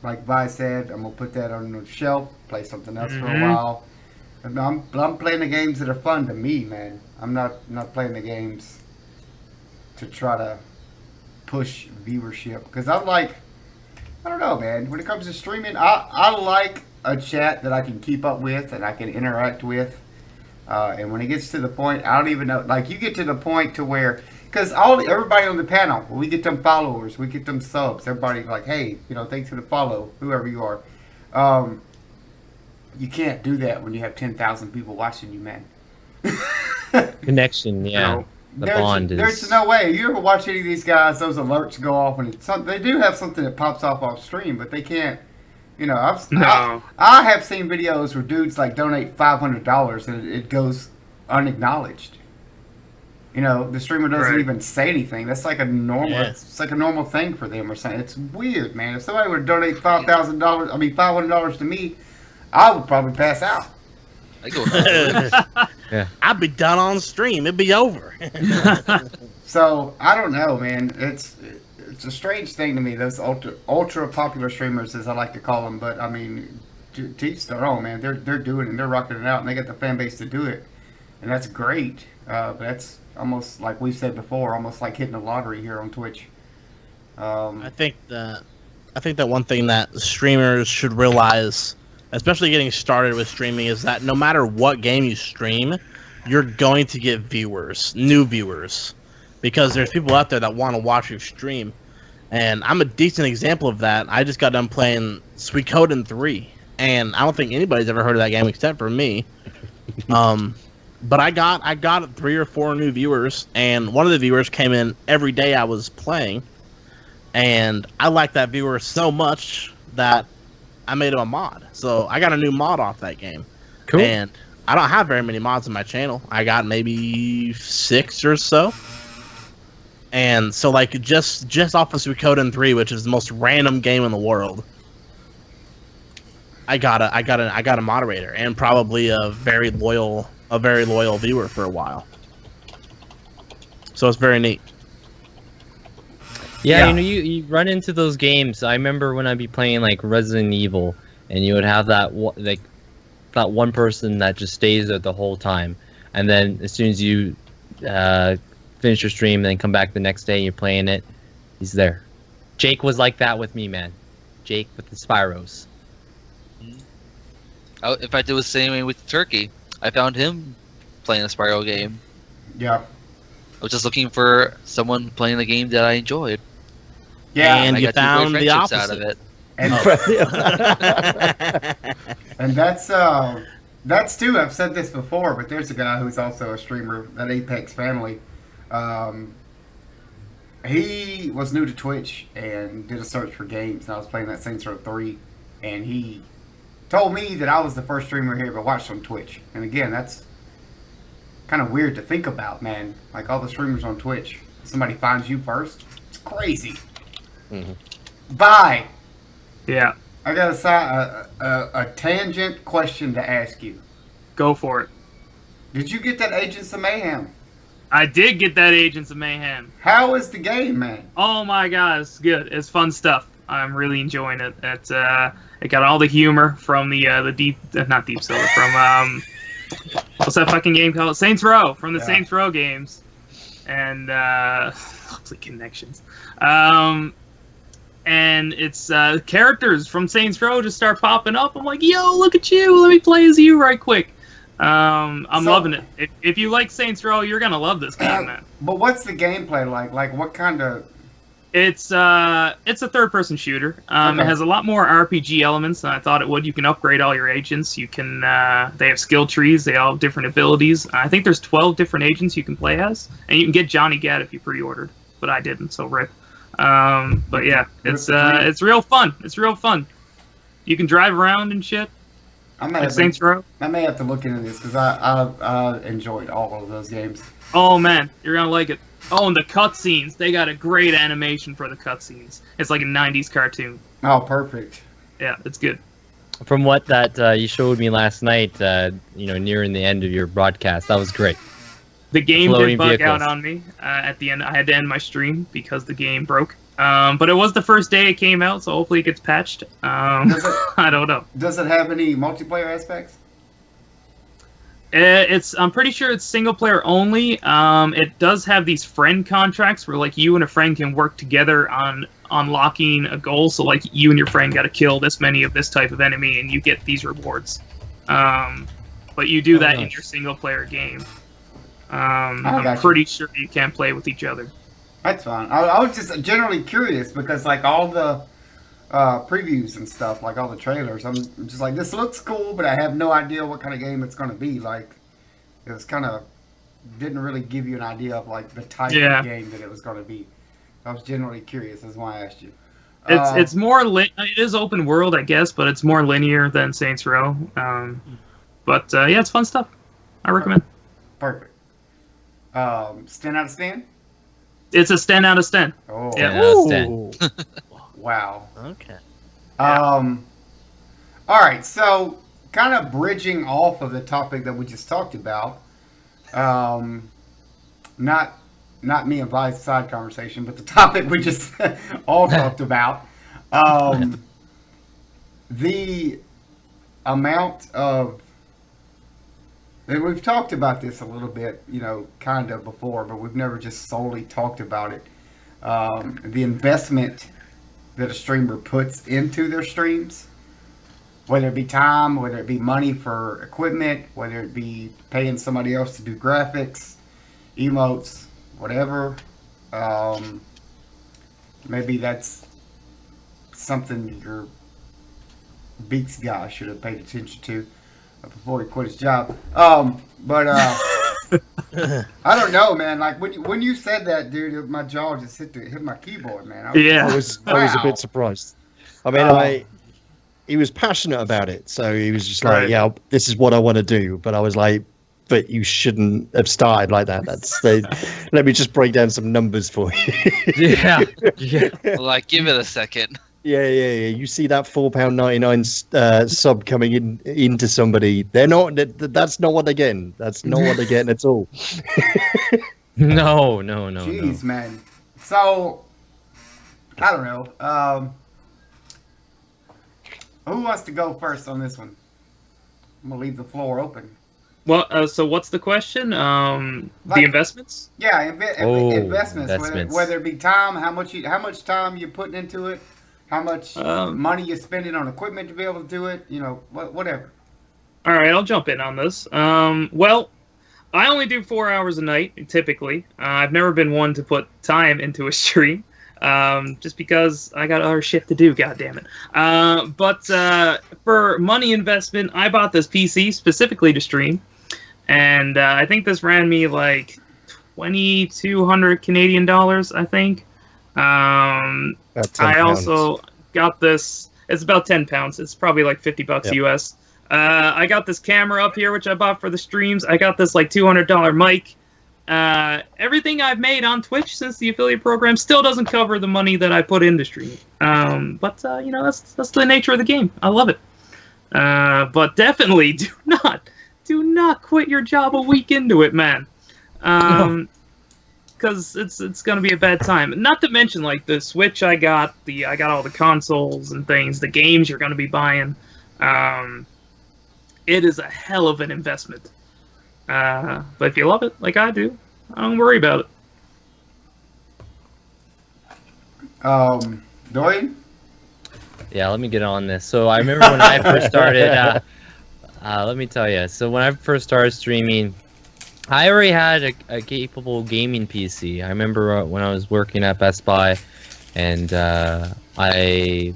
Speaker 2: like Vi said, I'm gonna put that on the shelf, play something else for a while. And I'm playing the games that are fun to me, man. I'm not playing the games to try to push viewership, because I don't know, man. When it comes to streaming, I like a chat that I can keep up with and I can interact with. And when it gets to the point, I don't even know. Like you get to the point to where, because everybody on the panel, we get them followers, we get them subs. Everybody's like, hey, thanks for the follow, whoever you are. You can't do that when you have 10,000 people watching you, man.
Speaker 3: Connection, yeah. The bond is.
Speaker 2: There's no way. You ever watch any of these guys? Those alerts go off, and they do have something that pops off stream, but they can't. I have seen videos where dudes like donate $500 and it goes unacknowledged. The streamer doesn't even say anything. That's like a normal.
Speaker 6: Yeah.
Speaker 2: It's like a normal thing for them or something. It's weird, man. If somebody would donate $500 to me, I would probably pass out.
Speaker 4: I go with that.
Speaker 6: I'd be done on stream. It'd be over.
Speaker 2: So I don't know, man. It's a strange thing to me. Those ultra popular streamers, as I like to call them. But I mean, to each their own, man. They're doing it and they're rocking it out, and they got the fan base to do it, and that's great. But that's almost like we've said before, almost like hitting a lottery here on Twitch.
Speaker 6: I think that one thing that streamers should realize, especially getting started with streaming, is that no matter what game you stream, you're going to get viewers, new viewers, because there's people out there that want to watch you stream. And I'm a decent example of that. I just got done playing Suikoden 3, and I don't think anybody's ever heard of that game except for me. But I got 3 or 4 new viewers, and one of the viewers came in every day I was playing, and I liked that viewer so much that I made him a mod. So I got a new mod off that game.
Speaker 3: Cool.
Speaker 6: And I don't have very many mods on my channel. I got maybe 6 or so. And so, like, just off of Suikoden 3, which is the most random game in the world, I got a moderator and probably a very loyal viewer for a while. So it's very neat.
Speaker 3: Yeah,
Speaker 2: Yeah.
Speaker 3: you know, you run into those games. I remember when I'd be playing like Resident Evil, and you would have that one person that just stays there the whole time, and then as soon as you finish your stream, then come back the next day and you're playing it, he's there. Jake was like that with me, man. Jake with the Spyros.
Speaker 4: In fact, it was the same way with Turkey. I found him playing a Spyro game.
Speaker 2: Yeah.
Speaker 4: I was just looking for someone playing a game that I enjoyed.
Speaker 2: Yeah.
Speaker 6: And
Speaker 4: I
Speaker 6: you
Speaker 4: got 2
Speaker 6: found
Speaker 4: great
Speaker 6: the
Speaker 4: friendships
Speaker 6: opposite.
Speaker 4: out of it.
Speaker 2: And that's too. I've said this before, but there's a guy who's also a streamer, that Apex family. He was new to Twitch and did a search for games, and I was playing that Saints Row 3, and he told me that I was the first streamer he ever watched on Twitch. And again, that's kind of weird to think about, man. Like, all the streamers on Twitch, somebody finds you first. It's crazy. Bye.
Speaker 5: Yeah,
Speaker 2: I got a tangent question to ask you.
Speaker 5: go for it.
Speaker 2: Did you get that Agents of Mayhem?
Speaker 5: I did get that Agents of Mayhem.
Speaker 2: How is the game, man?
Speaker 5: Oh my god, it's good. It's fun stuff. I'm really enjoying it. It got all the humor from the deep, not Deep Silver, from what's that fucking game called? Saints Row, from the
Speaker 2: Yeah.
Speaker 5: Saints Row games, and looks like Connections. And it's characters from Saints Row just start popping up. I'm like, yo, look at you. Let me play as you right quick. I'm loving it. If you like Saints Row, you're gonna love this game, man.
Speaker 2: But what's the gameplay like? Like, what kind of...
Speaker 5: It's a third-person shooter.
Speaker 2: Okay.
Speaker 5: It has a lot more RPG elements than I thought it would. You can upgrade all your agents. You can they have skill trees. They all have different abilities. I think there's 12 different agents you can play as, and you can get Johnny Gat if you pre-ordered, but I didn't, so rip. But yeah, it's real fun. It's real fun. You can drive around and shit. Like Saints Row.
Speaker 2: I may have to look into this because I enjoyed all of those games.
Speaker 5: Oh man, you're gonna like it. Oh, and the cutscenes. They got a great animation for the cutscenes. It's like a 90s cartoon.
Speaker 2: Oh, perfect.
Speaker 5: Yeah, it's good.
Speaker 3: From what that you showed me last night, nearing the end of your broadcast, that was great.
Speaker 5: The game
Speaker 3: Floating
Speaker 5: did bug
Speaker 3: vehicles.
Speaker 5: out on me at the end. I had to end my stream because the game broke. But it was the first day it came out, so hopefully it gets patched. I don't know.
Speaker 2: Does it have any multiplayer aspects?
Speaker 5: I'm pretty sure it's single player only. It does have these friend contracts where like you and a friend can work together on unlocking a goal. So like you and your friend got to kill this many of this type of enemy, and you get these rewards. But you do that in
Speaker 3: nice.
Speaker 5: your single player game.
Speaker 2: got
Speaker 5: I'm
Speaker 2: you.
Speaker 5: pretty sure you can't play with each other.
Speaker 2: That's fine. I was just generally curious because, like, all the previews and stuff, like all the trailers, I'm just like, this looks cool, but I have no idea what kind of game it's going to be. Like, it was kind of didn't really give you an idea of like the type of game that it was going to be. I was generally curious. That's why I asked you.
Speaker 5: It's more it is open world, I guess, but it's more linear than Saints Row. But yeah, it's fun stuff. I recommend.
Speaker 2: Perfect. 10 out of 10?
Speaker 5: It's a 10 out of 10.
Speaker 2: Oh,
Speaker 5: Yeah.
Speaker 6: Ooh.
Speaker 2: wow.
Speaker 6: Okay.
Speaker 2: All right, so kind of bridging off of the topic that we just talked about, Um, not me and Vi's side conversation, but the topic we just all talked about. The amount of, and we've talked about this a little bit, kind of before, but we've never just solely talked about it. The investment that a streamer puts into their streams, whether it be time, whether it be money for equipment, whether it be paying somebody else to do graphics, emotes, whatever. Maybe that's something your Beats guy should have paid attention to before he quit his job. But I don't know, man. Like when you said that, dude, my jaw just hit my keyboard, man.
Speaker 7: I was a bit surprised. I mean, he was passionate about it, so he was just like,
Speaker 5: Right.
Speaker 7: "Yeah, this is what I want to do." But I was like, "But you shouldn't have started like that." Let me just break down some numbers for you.
Speaker 3: Yeah. Yeah.
Speaker 4: Like, give it a second.
Speaker 7: Yeah. You see that £4.99 sub coming into somebody? They're not. That's not what they're getting. That's not what they're getting at all.
Speaker 3: No.
Speaker 2: Jeez, man. So I don't know. Who wants to go first on this one? I'm gonna leave the floor open.
Speaker 5: Well, so what's the question? The investments?
Speaker 2: Yeah,
Speaker 3: Oh,
Speaker 2: investments.
Speaker 3: investments.
Speaker 2: Whether it be time, how much time you're putting into it, how much money you're spending on equipment to be able to do it. Whatever.
Speaker 5: All right, I'll jump in on this. Well, I only do 4 hours a night, typically. I've never been one to put time into a stream, just because I got other shit to do, goddammit. But for money investment, I bought this PC specifically to stream, and I think this ran me like 2,200 Canadian dollars, I think.
Speaker 7: That's
Speaker 5: I also got this. It's about £10. It's probably like $50
Speaker 7: Yep.
Speaker 5: US. I got this camera up here, which I bought for the streams. I got this like $200 mic. Everything I've made on Twitch since the affiliate program still doesn't cover the money that I put into streaming. But that's the nature of the game. I love it. But definitely do not quit your job a week into it, man. Because it's gonna be a bad time. Not to mention, like, the Switch I got all the consoles and things, the games you're gonna be buying. It is a hell of an investment. But if you love it, like I do, I don't worry about it.
Speaker 2: Dorian?
Speaker 3: Yeah, let me get on this. So I remember when I first started. Let me tell you. So when I first started streaming, I already had a capable gaming PC. I remember when I was working at Best Buy, and I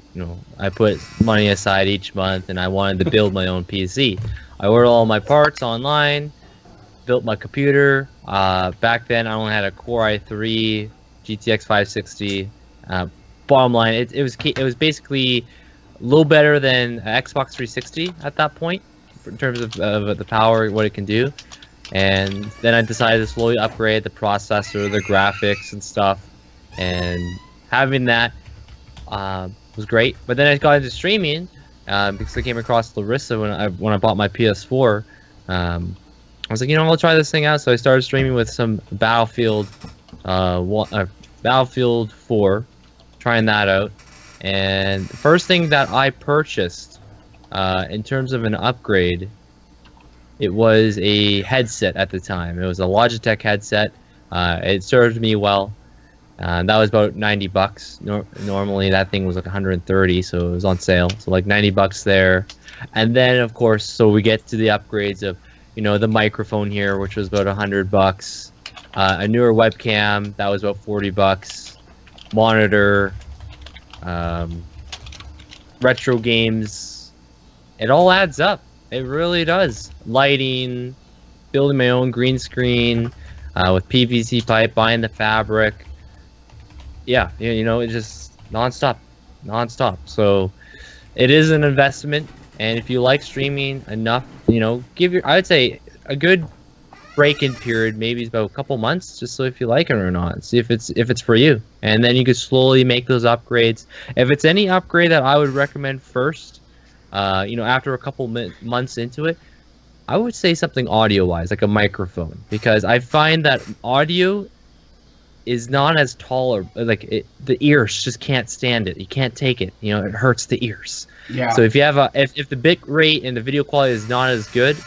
Speaker 3: put money aside each month, and I wanted to build my own PC. I ordered all my parts online, built my computer. Back then, I only had a Core i3, GTX 560. Bottom line, it was basically a little better than Xbox 360 at that point in terms of the power, what it can do. And then I decided to slowly upgrade the processor, the graphics, and stuff. And having that was great. But then I got into streaming because I came across Larissa when I bought my PS4. I was like, I'll try this thing out. So I started streaming with some Battlefield 4, trying that out. And the first thing that I purchased in terms of an upgrade, it was a headset at the time. It was a Logitech headset. It served me well. That was about $90. Normally that thing was like 130, so it was on sale. So like $90 there. And then of course, so we get to the upgrades of, the microphone here, which was about $100. A newer webcam, that was about $40. Monitor, retro games. It all adds up. It really does. Lighting, building my own green screen with PVC pipe, buying the fabric. Yeah, it's just nonstop. So it is an investment, and if you like streaming enough, I would say a good break-in period, maybe it's about a couple months, just so if you like it or not, see if it's for you, and then you could slowly make those upgrades. If it's any upgrade that I would recommend first, after a couple months into it, I would say something audio-wise, like a microphone, because I find that audio is not as the ears just can't stand it. You can't take it. You know, it hurts the ears.
Speaker 2: Yeah.
Speaker 3: So if you have if the bit rate and the video quality is not as good,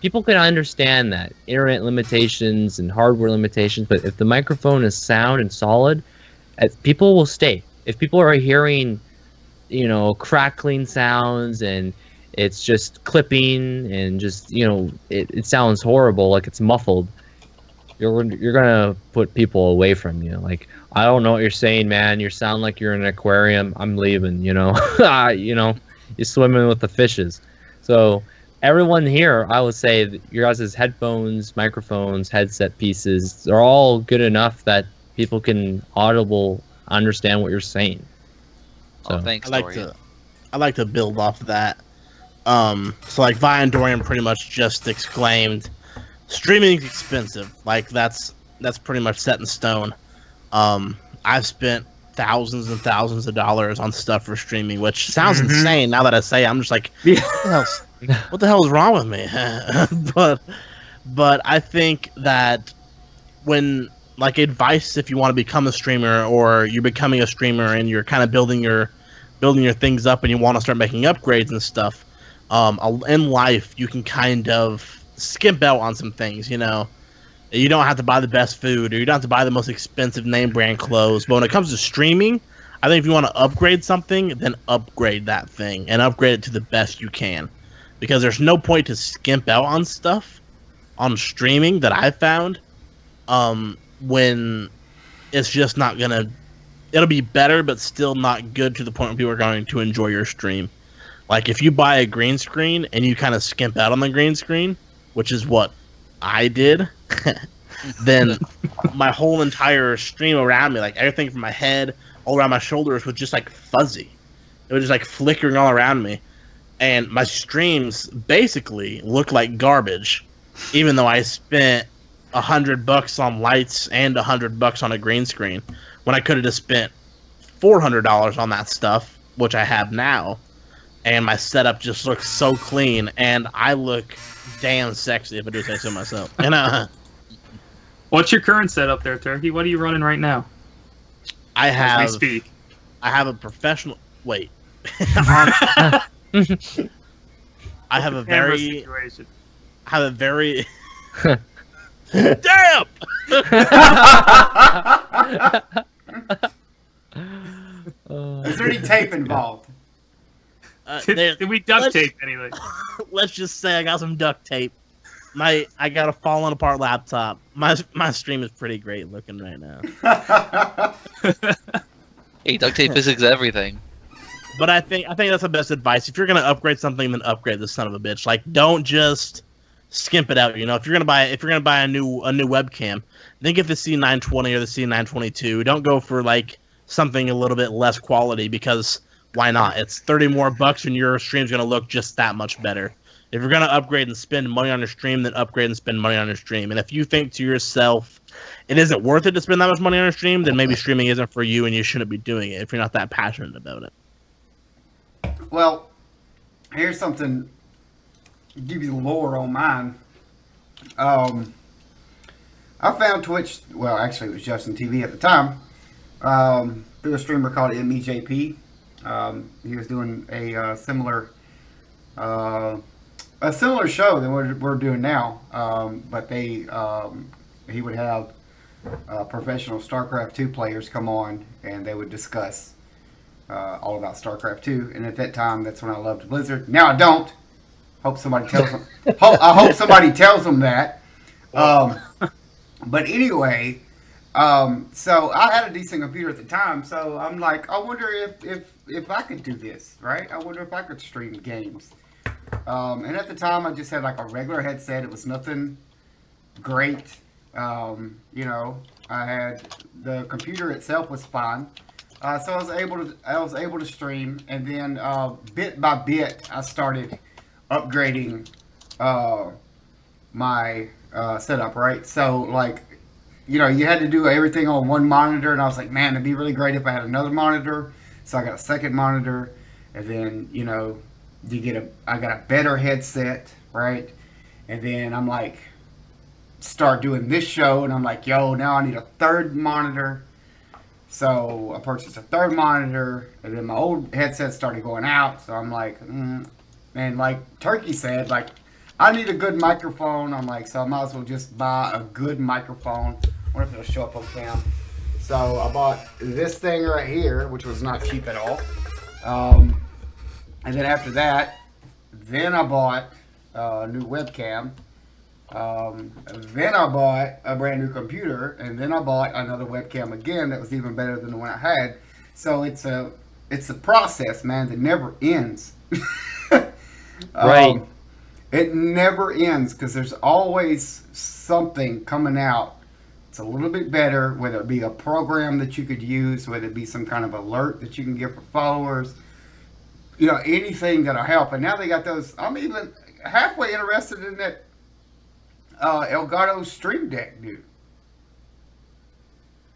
Speaker 3: people can understand that internet limitations and hardware limitations. But if the microphone is sound and solid, people will stay. If people are hearing, you know, crackling sounds and it's just clipping and just, you know, it sounds horrible, like it's muffled, you're gonna put people away from you. Like, I don't know what you're saying, man. You sound like you're in an aquarium. I'm leaving, you know. You know, you're swimming with the fishes. So everyone here, I would say that your guys' headphones, microphones, headset pieces, they're all good enough that people can understand what you're saying. So
Speaker 4: Thanks,
Speaker 6: I
Speaker 4: Dorian.
Speaker 6: like to build off of that. So like Vi and Dorian pretty much just exclaimed, streaming is expensive. Like that's pretty much set in stone. I've spent thousands and thousands of dollars on stuff for streaming, which sounds insane now that I say it. I'm just like, what the hell is wrong with me? but I think that when, like, advice, if you want to become a streamer or you're becoming a streamer and you're kind of building your things up and you want to start making upgrades and stuff, in life you can kind of skimp out on some things. You know, you don't have to buy the best food or you don't have to buy the most expensive name brand clothes. But when it comes to streaming, I think if you want to upgrade something, then upgrade that thing and upgrade it to the best you can, because there's no point to skimp out on stuff on streaming that I've found, when it's just not gonna. It'll be better, but still not good to the point where people are going to enjoy your stream. Like, if you buy a green screen and you kind of skimp out on the green screen, which is what I did, then my whole entire stream around me, like everything from my head all around my shoulders, was just like fuzzy. It was just like flickering all around me. And my streams basically look like garbage, even though I spent $100 on lights and $100 on a green screen, when I could have just spent $400 on that stuff, which I have now, and my setup just looks so clean, and I look damn sexy, if I do say so myself. And
Speaker 5: What's your current setup there, Turkey? What are you running right now?
Speaker 6: I have
Speaker 5: As we speak.
Speaker 6: I have a professional. Wait. I have a
Speaker 5: Camera
Speaker 6: very.
Speaker 5: situation.
Speaker 6: I have a very. Damn!
Speaker 2: Is there any tape involved?
Speaker 5: Did we duct tape anything?
Speaker 6: Let's just say I got some duct tape. I got a falling apart laptop. My stream is pretty great looking right now.
Speaker 4: Hey, duct tape physics everything.
Speaker 6: But I think that's the best advice. If you're gonna upgrade something, then upgrade the son of a bitch. Like, don't just skimp it out. You know, if you're gonna buy a new webcam, then get the C920 or the C922. Don't go for like something a little bit less quality, because why not? It's $30 more and your stream's gonna look just that much better. If you're gonna upgrade and spend money on your stream, then upgrade and spend money on your stream. And if you think to yourself, it isn't worth it to spend that much money on your stream, then maybe streaming isn't for you and you shouldn't be doing it if you're not that passionate about it.
Speaker 2: Well, here's something. Give you the lore on mine. I found Twitch. Well, actually, it was Justin TV at the time. Through a streamer called MEJP. He was doing a similar show than we're doing now. But he would have professional StarCraft 2 players come on, and they would discuss all about StarCraft 2. And at that time, that's when I loved Blizzard. Now I don't. Hope somebody tells them. I hope somebody tells them that. But anyway, so I had a decent computer at the time. So I'm like, I wonder if I could do this, right? I wonder if I could stream games. And at the time, I just had like a regular headset. It was nothing great. You know, I had the computer itself was fine. So I was able to stream, and then bit by bit, I started upgrading my setup, right? So, like, you know, you had to do everything on one monitor, and I was like, man, it'd be really great if I had another monitor. So I got a second monitor, and then, you know, I got a better headset, right? And then I'm like, start doing this show, and I'm like, yo, now I need a third monitor. So I purchased a third monitor, and then my old headset started going out. So I'm like, and like Turkey said, like, I need a good microphone. I'm like, so I might as well just buy a good microphone. I wonder if it'll show up on cam. So I bought this thing right here, which was not cheap at all. And then after that, then I bought a new webcam. Then I bought a brand new computer, and then I bought another webcam again that was even better than the one I had. So it's a process, man, that never ends.
Speaker 3: Right.
Speaker 2: It never ends because there's always something coming out. It's a little bit better, whether it be a program that you could use, whether it be some kind of alert that you can get for followers, you know, anything that'll help. And now they got those. I'm even halfway interested in that Elgato Stream Deck, dude.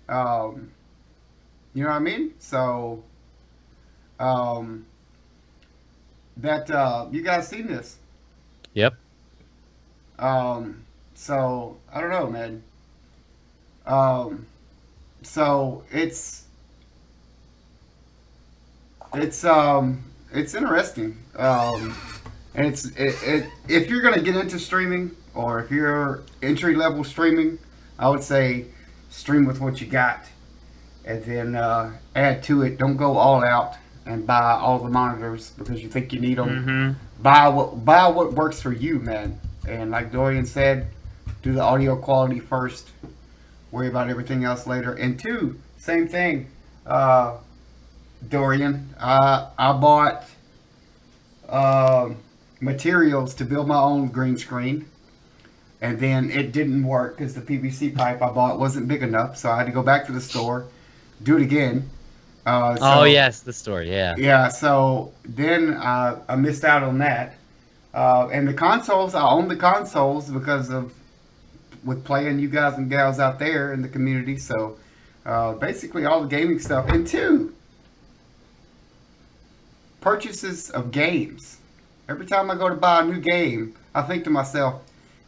Speaker 2: You know what I mean? So, that you guys seen this?
Speaker 3: Yep.
Speaker 2: So I don't know, man. So it's interesting. And if you're gonna get into streaming, or if you're entry level streaming, I would say stream with what you got, and then add to it. Don't go all out and buy all the monitors because you think you need them. Buy what works for you, man. And like Dorian said, do the audio quality first. Worry about everything else later. And two, same thing, Dorian. I bought materials to build my own green screen, and then it didn't work because the PVC pipe I bought wasn't big enough. So I had to go back to the store, do it again.
Speaker 3: Oh yes, the story. Yeah.
Speaker 2: Yeah, so then I missed out on that. And the consoles, I own the consoles because of with playing you guys and gals out there in the community. So basically all the gaming stuff. And two, purchases of games. Every time I go to buy a new game, I think to myself,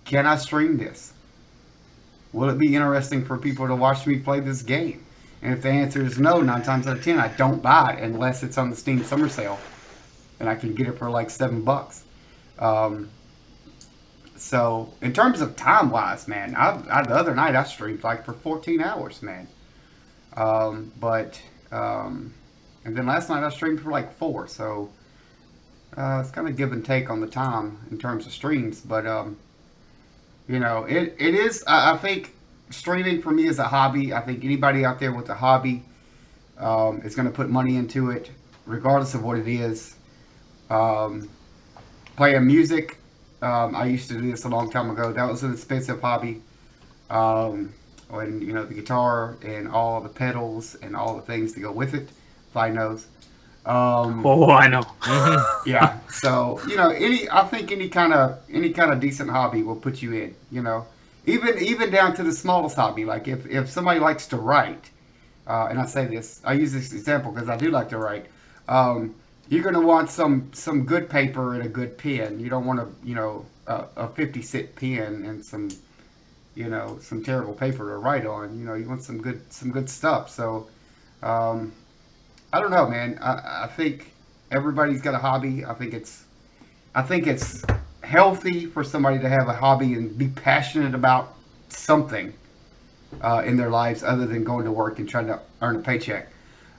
Speaker 2: can I stream this? Will it be interesting for people to watch me play this game? And if the answer is no, 9 times out of 10, I don't buy it unless it's on the Steam Summer Sale, and I can get it for like $7. So in terms of time wise, man, I the other night I streamed like for 14 hours, man. And then last night I streamed for like 4. So it's kind of give and take on the time in terms of streams, but you know, it is. I think streaming for me is a hobby. I think anybody out there with a hobby is going to put money into it, regardless of what it is. Playing music, I used to do this a long time ago. That was an expensive hobby. When you know the guitar and all the pedals and all the things to go with it, Fly knows.
Speaker 5: Oh, I know.
Speaker 2: Yeah. So you know, I think any kind of decent hobby will put you in. You know. Even down to the smallest hobby, like if somebody likes to write, and I say this, I use this example because I do like to write. You're gonna want some good paper and a good pen. You don't want a 50-cent pen and some terrible paper to write on. You know, you want some good stuff. So I don't know, man. I think everybody's got a hobby. I think it's healthy for somebody to have a hobby and be passionate about something in their lives other than going to work and trying to earn a paycheck.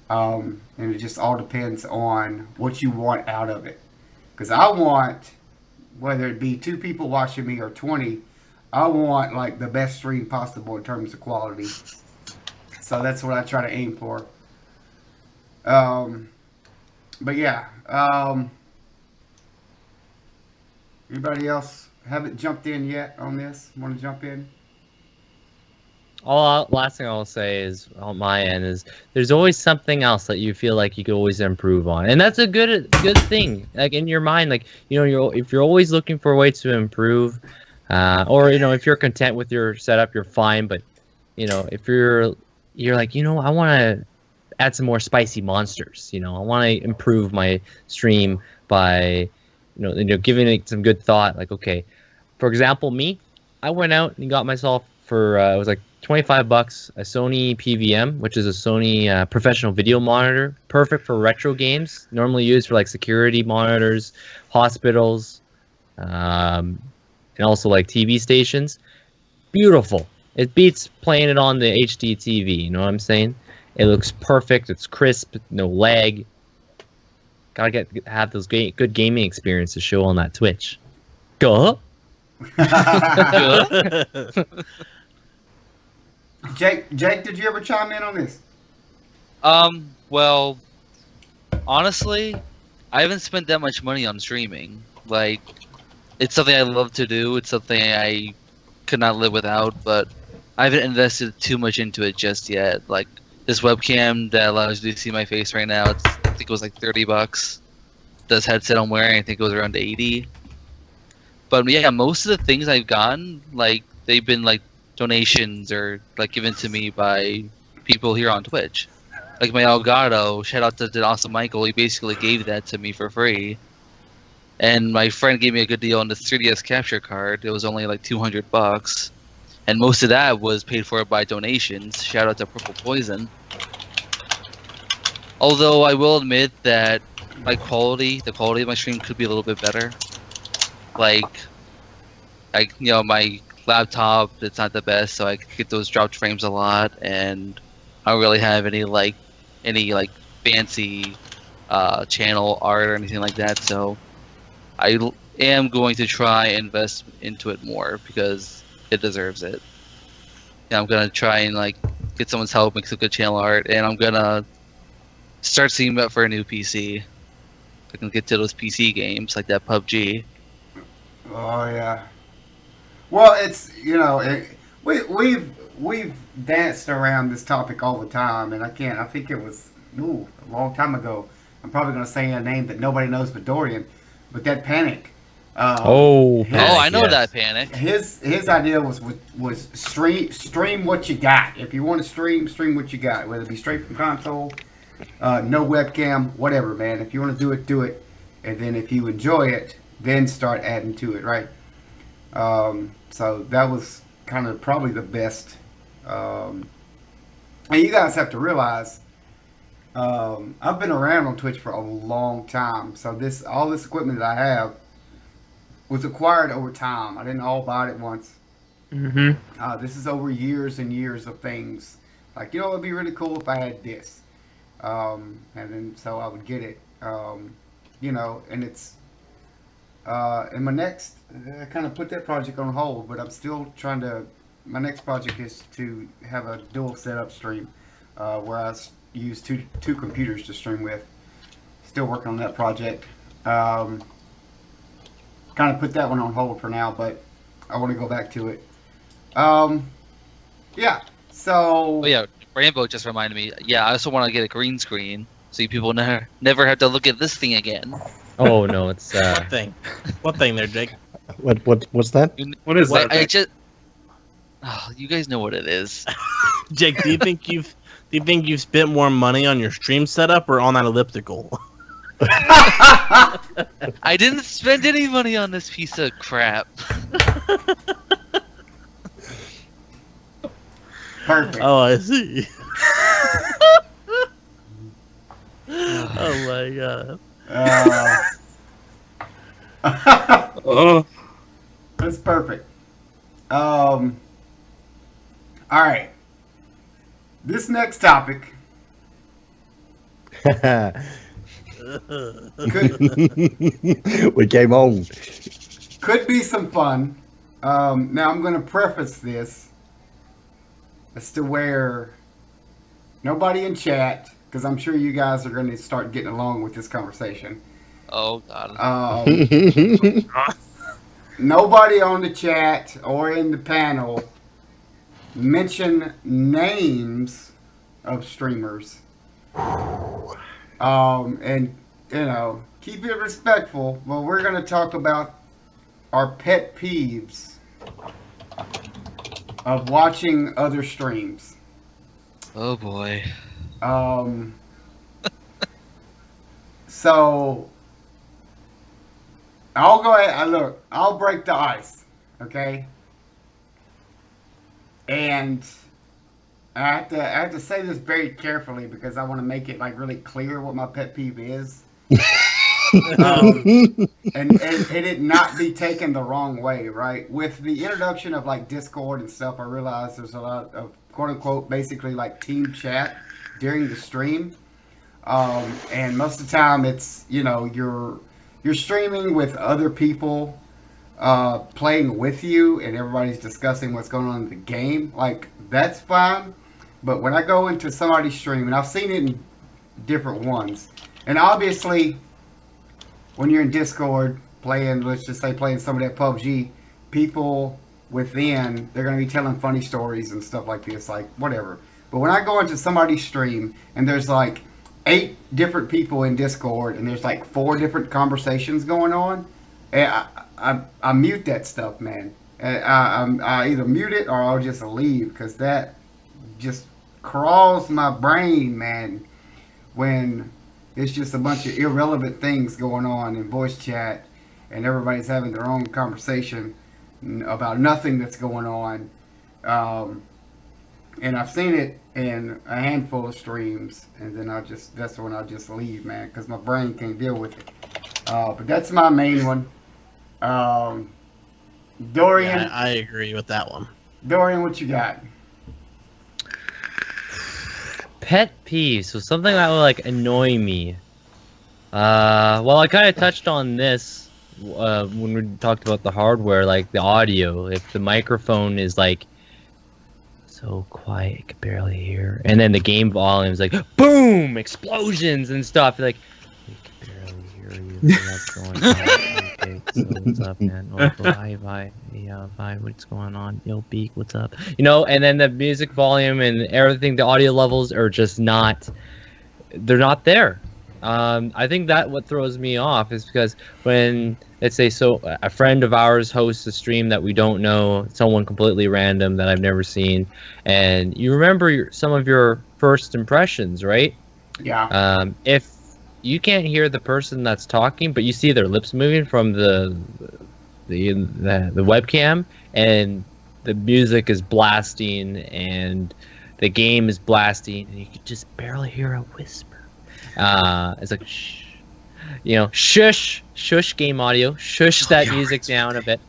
Speaker 2: And it just all depends on what you want out of it. Because I want, whether it be 2 people watching me or 20, I want like the best stream possible in terms of quality. So that's what I try to aim for. But yeah. Anybody else haven't jumped in yet on this? Want to jump in?
Speaker 3: Last thing I'll say is on my end is there's always something else that you feel like you could always improve on, and that's a good thing. Like in your mind, like if you're always looking for ways to improve, or if you're content with your setup, you're fine. But if you're like I want to add some more spicy monsters. I want to improve my stream by giving it some good thought. Like, okay, For example, me, I went out and got myself for it was like $25 a Sony PVM, which is a Sony professional video monitor, perfect for retro games. Normally used for like security monitors, hospitals, and also like TV stations. Beautiful. It beats playing it on the HD TV. You know what I'm saying? It looks perfect. It's crisp, no lag. Gotta have those good gaming experiences to show on that Twitch. Go.
Speaker 2: Jake, did you ever chime in on this?
Speaker 4: Well, honestly, I haven't spent that much money on streaming. Like, it's something I love to do. It's something I could not live without, but I haven't invested too much into it just yet. Like, this webcam that allows you to see my face right now, I think it was like $30. This headset I'm wearing, I think it was around 80. But yeah, most of the things I've gotten, like, they've been like donations or like given to me by people here on Twitch. Like my Elgato, shout out to Awesome Michael, he basically gave that to me for free. And my friend gave me a good deal on the 3DS capture card. It was only like $200. And most of that was paid for by donations. Shout out to Purple Poison. Although I will admit that the quality of my stream could be a little bit better. Like my laptop, it's not the best, so I get those dropped frames a lot, and I don't really have any fancy channel art or anything like that. So I am going to try and invest into it more because it deserves it. Yeah, I'm gonna try and like get someone's help make some good channel art, and I'm gonna start seeing up for a new PC. I can get to those PC games like that PUBG.
Speaker 2: Oh yeah. Well, it's we've danced around this topic all the time, and I think it was a long time ago. I'm probably gonna say a name that nobody knows but Dorian, but that Panic.
Speaker 4: I know that Panic.
Speaker 2: His idea was stream what you got. If you want to stream what you got, whether it be straight from console, no webcam, whatever, man. If you want to do it, and then if you enjoy it, then start adding to it, right? So that was kind of probably the best. And you guys have to realize, I've been around on Twitch for a long time. So all this equipment that I have was acquired over time. I didn't all buy it at once.
Speaker 5: Mm-hmm.
Speaker 2: This is over years and years of things. Like, it'd be really cool if I had this. And then so I would get it. And it's and my next, I kind of put that project on hold, but I'm still trying to. My next project is to have a dual setup stream, where I use two computers to stream with. Still working on that project. Kind of put that one on hold for now, but I want to go back to it. Yeah. So.
Speaker 4: Oh yeah, Rambo just reminded me. Yeah, I also want to get a green screen so you people never have to look at this thing again.
Speaker 3: Oh no, it's
Speaker 6: What thing? What thing there, Jake?
Speaker 7: What's that?
Speaker 5: What is that?
Speaker 4: I just. Oh, you guys know what it is.
Speaker 6: Jake, do you think you've spent more money on your stream setup or on that elliptical?
Speaker 4: I didn't spend any money on this piece of crap.
Speaker 2: Perfect.
Speaker 6: Oh, I see. Oh my god.
Speaker 5: Oh.
Speaker 2: That's perfect. All right. This next topic
Speaker 7: We came on.
Speaker 2: could be some fun. Now I'm going to preface this as to where nobody in chat, because I'm sure you guys are going to start getting along with this conversation.
Speaker 4: Oh god.
Speaker 2: Nobody on the chat or in the panel mention names of streamers. And keep it respectful, but we're going to talk about our pet peeves of watching other streams.
Speaker 4: Oh boy.
Speaker 2: So I'll go ahead. Look, I'll break the ice. Okay, and I have to say this very carefully because I want to make it like really clear what my pet peeve is. And it not be taken the wrong way, right? With the introduction of like Discord and stuff, I realized there's a lot of quote unquote basically like team chat during the stream. And most of the time it's, you know, you're streaming with other people playing with you and everybody's discussing what's going on in the game. Like, that's fine. But when I go into somebody's stream, and I've seen it in different ones, and obviously when you're in Discord playing, let's just say playing some of that PUBG, people within, they're going to be telling funny stories and stuff like this, like whatever. But when I go into somebody's stream and there's like 8 different people in Discord and there's like 4 different conversations going on, I mute that stuff, man. I either mute it or I'll just leave because that just crawls my brain, man, when it's just a bunch of irrelevant things going on in voice chat and everybody's having their own conversation about nothing that's going on. And I've seen it in a handful of streams, and then that's when I just leave, man, because my brain can't deal with it. But that's my main one. Dorian.
Speaker 6: Yeah, I agree with that one.
Speaker 2: Dorian, what you got?
Speaker 3: Pet peeve, so something that would like annoy me. Well, I kind of touched on this when we talked about the hardware, like the audio. If the microphone is like so quiet, you can barely hear, and then the game volume is like boom, explosions and stuff. Like we can barely hear you. What's going on? Okay, so what's up, man? Oh, bye. Yeah, bye. What's going on? Yo, Beak, what's up? You know, and then the music volume and everything, the audio levels are just not. They're not there. I think that what throws me off is because when, let's say, so a friend of ours hosts a stream that we don't know, someone completely random that I've never seen, and you remember some of your first impressions, right?
Speaker 2: Yeah.
Speaker 3: If you can't hear the person that's talking, but you see their lips moving from the webcam, and the music is blasting, and the game is blasting, and you can just barely hear a whisper. It's like, shh, you know, shush game audio, shush that music down a bit.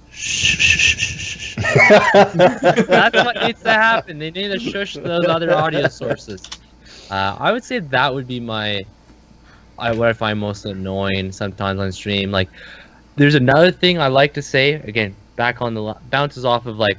Speaker 3: That's what needs to happen. They need to shush those other audio sources. I would say that would be what I find most annoying sometimes on stream. Like, there's another thing I like to say, again, back on bounces off of like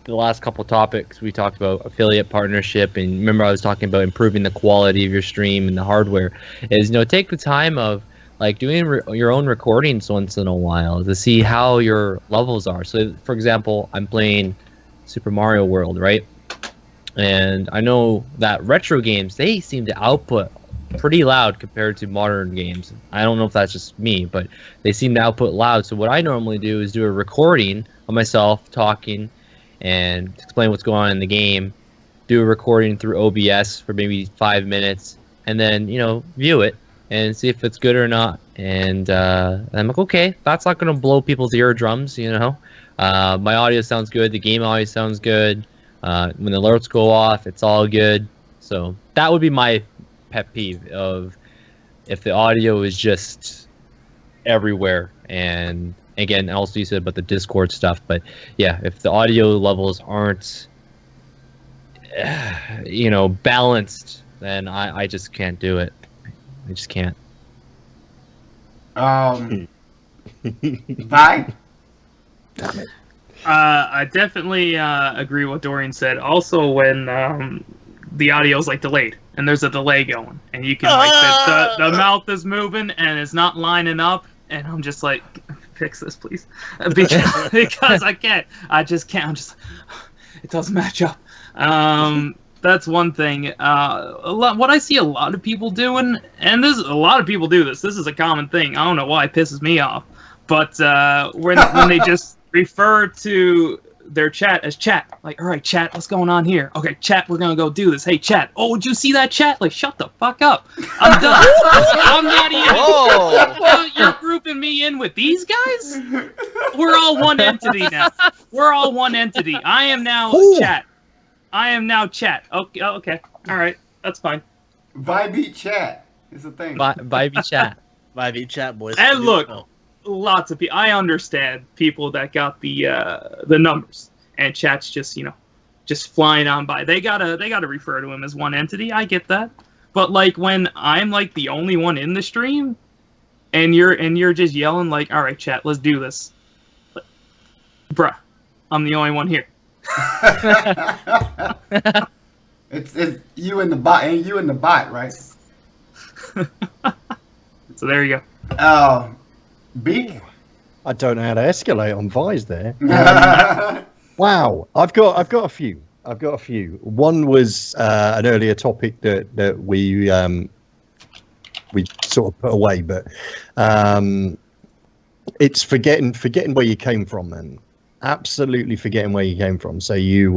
Speaker 3: the last couple topics we talked about, affiliate partnership, and remember I was talking about improving the quality of your stream and the hardware, is, you know, take the time of like doing your own recordings once in a while to see how your levels are. So for example, I'm playing Super Mario World, right? And I know that retro games, they seem to output pretty loud compared to modern games. I don't know if that's just me, but they seem to output loud. So what I normally do is do a recording of myself talking and explain what's going on in the game, do a recording through OBS for maybe 5 minutes, and then, you know, view it and see if it's good or not. And I'm like, okay, that's not going to blow people's eardrums, you know. My audio sounds good, the game audio sounds good. When the alerts go off, it's all good. So that would be my pet peeve, of if the audio is just everywhere. And again, also you said about the Discord stuff, but yeah, if the audio levels aren't, you know, balanced, then I just can't do it. I just can't.
Speaker 2: Bye.
Speaker 5: I definitely agree with what Dorian said. Also, when the audio's like delayed and there's a delay going, and you can like the mouth is moving and it's not lining up, and I'm just like, fix this, please, because I can't. I just can't. I'm just. It doesn't match up. That's one thing. What I see a lot of people doing, and a lot of people do this. This is a common thing. I don't know why it pisses me off, but when they just refer to their chat as chat. Like, all right, chat, what's going on here? Okay, chat, we're gonna go do this. Hey, chat. Oh, did you see that, chat? Like, shut the fuck up. I'm done. I'm not even.
Speaker 4: Whoa!
Speaker 5: You're grouping me in with these guys? We're all one entity now. We're all one entity. I am now chat. I am now chat. Okay, okay. All right, that's fine.
Speaker 2: Vibe chat is a thing.
Speaker 3: Vibey chat.
Speaker 6: Vibe chat, boys.
Speaker 5: And look, lots of people. I understand people that got the numbers, and chat's just just flying on by. They gotta refer to him as one entity. I get that, but like when I'm like the only one in the stream, and you're just yelling like, all right, chat, let's do this. Bruh, I'm the only one here.
Speaker 2: It's you and the bot, and you and the bot, right?
Speaker 5: So there you go.
Speaker 2: Oh, Beak.
Speaker 7: I don't know how to escalate on Vise there. Wow, I've got a few. One was an earlier topic that we sort of put away, but it's forgetting where you came from, man. Absolutely forgetting where you came from. So you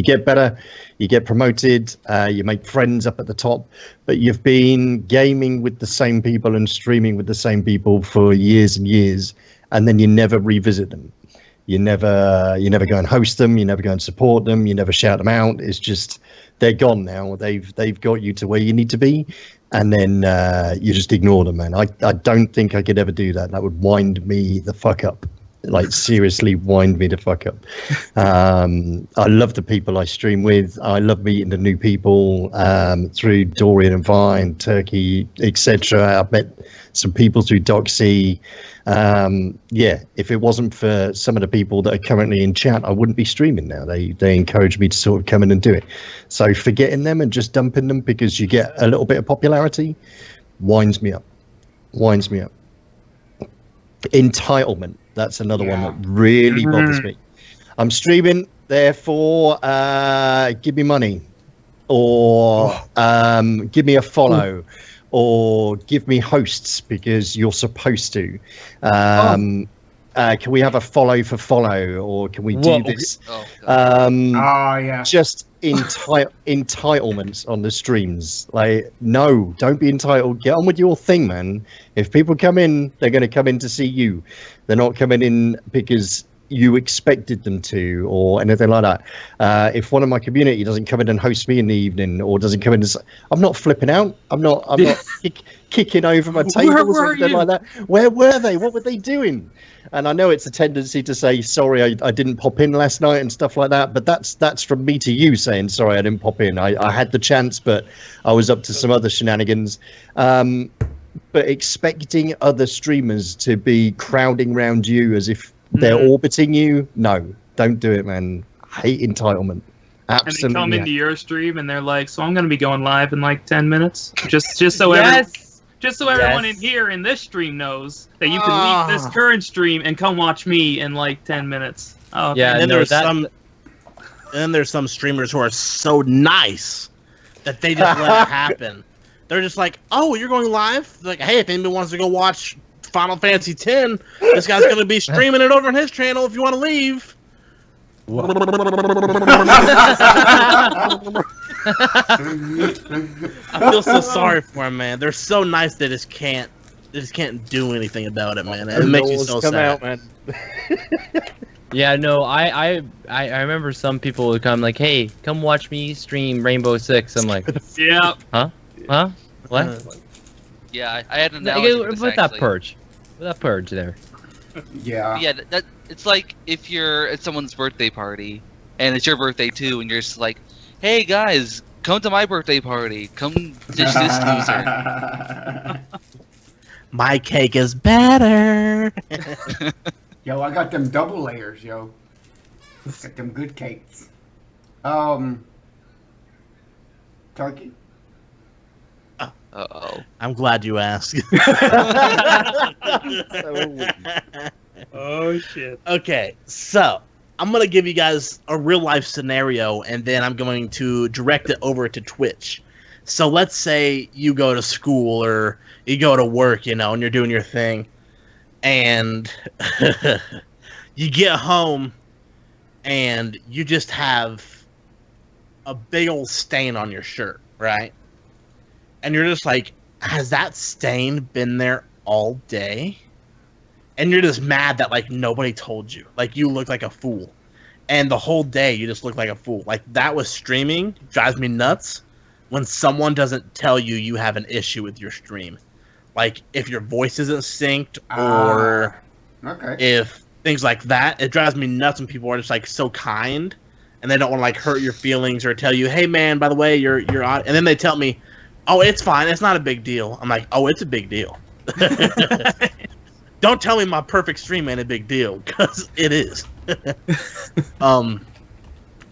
Speaker 7: get better, you get promoted, you make friends up at the top, but you've been gaming with the same people and streaming with the same people for years and years, and then you never revisit them. You never go and host them. You never go and support them. You never shout them out. It's just they're gone now. They've got you to where you need to be, and then you just ignore them, man. I don't think I could ever do that. That would wind me the fuck up. Like, seriously wind me the fuck up. I love the people I stream with. I love meeting the new people through Dorian and Vine, Turkey, etc. I've met some people through Doxy. Yeah, if it wasn't for some of the people that are currently in chat, I wouldn't be streaming now. They encourage me to sort of come in and do it. So forgetting them and just dumping them because you get a little bit of popularity winds me up. Entitlement. That's another one that really bothers me. I'm streaming, therefore give me money, or give me a follow, or give me hosts because you're supposed to. Can we have a follow for follow, or can we do this?
Speaker 2: Yeah.
Speaker 7: Just entitlements on the streams. Like, no, don't be entitled. Get on with your thing, man. If people come in, they're going to come in to see you. They're not coming in because you expected them to, or anything like that. If one of my community doesn't come in and host me in the evening, or doesn't come in, I'm not flipping out. I'm not kicking over my table or something like that. Where were they? What were they doing? And I know it's a tendency to say sorry, I didn't pop in last night and stuff like that. But that's from me to you saying sorry, I didn't pop in. I had the chance, but I was up to some other shenanigans. But expecting other streamers to be crowding around you as if they're orbiting you, no, don't do it, man. I hate entitlement. Absolutely.
Speaker 5: And they come into your stream and they're like, "So I'm going to be going live in like 10 minutes, just so everyone in here in this stream knows that you can leave this current stream and come watch me in like 10 minutes." Oh,
Speaker 6: yeah. And then there's some streamers who are so nice that they just let it happen. They're just like, "Oh, you're going live?" They're like, "Hey, if anybody wants to go watch Final Fantasy X, this guy's going to be streaming it over on his channel if you want to leave." I feel so sorry for him, man. They're so nice they just can't do anything about it, man. It makes you so sad.
Speaker 7: Out, man.
Speaker 3: Yeah, no, I remember some people would come like, "Hey, come watch me stream Rainbow Six." I'm like,
Speaker 5: yeah.
Speaker 3: Huh? What?
Speaker 4: Yeah, I had an analogy for this,
Speaker 3: with that
Speaker 4: actually.
Speaker 3: purge. With that purge there.
Speaker 2: Yeah.
Speaker 4: Yeah, that it's like if you're at someone's birthday party and it's your birthday too, and you're just like, "Hey guys, come to my birthday party. Come dish this loser."
Speaker 6: My cake is better.
Speaker 2: Yo, I got them double layers, yo. Got them good cakes. Turkey?
Speaker 4: Uh-oh.
Speaker 6: I'm glad you asked.
Speaker 5: Oh shit.
Speaker 6: Okay, so I'm going to give you guys a real life scenario, and then I'm going to direct it over to Twitch. So let's say you go to school or you go to work, and you're doing your thing, and you get home and you just have a big old stain on your shirt, right? And you're just like, has that stain been there all day? And you're just mad that like nobody told you. Like you look like a fool. And the whole day you just look like a fool. Like that was streaming drives me nuts when someone doesn't tell you you have an issue with your stream. Like if your voice isn't synced or if things like that, it drives me nuts when people are just like so kind and they don't want to like hurt your feelings or tell you, hey man, by the way, you're on, and then they tell me, oh, it's fine, it's not a big deal. I'm like, oh, it's a big deal. Don't tell me my perfect stream ain't a big deal, because it is.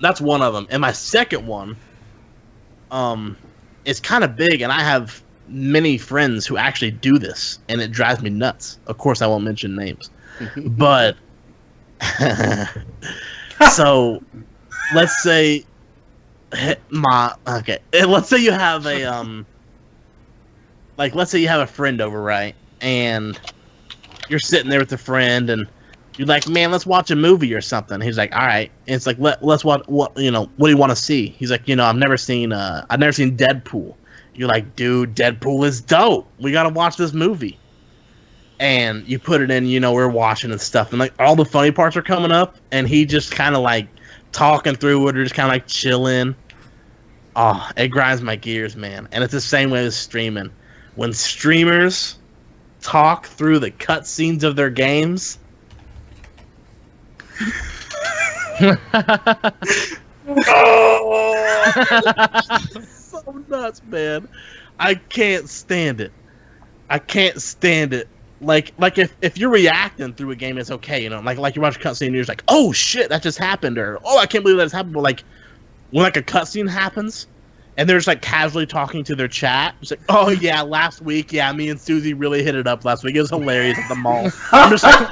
Speaker 6: That's one of them. And my second one is kind of big, and I have many friends who actually do this, and it drives me nuts. Of course, I won't mention names. But, so, let's say, let's say you have a, let's say you have a friend over, right? And you're sitting there with a friend, and you're like, man, let's watch a movie or something. He's like, all right. And it's like, let's watch, what do you want to see? He's like, I've never seen Deadpool. You're like, dude, Deadpool is dope. We got to watch this movie. And you put it in, we're watching and stuff. And like all the funny parts are coming up, and he just kind of like talking through it or just kind of like chilling. Oh, it grinds my gears, man. And it's the same way as streaming. When streamers talk through the cutscenes of their games. So nuts, man. I can't stand it. Like if you're reacting through a game, it's okay, like you're watching a cutscene and you're just like, oh shit, that just happened, or oh, I can't believe that just happened. But like when like a cutscene happens and they're just like casually talking to their chat, it's like, oh yeah, last week, yeah, me and Susie really hit it up last week. It was hilarious at the mall. I'm just like,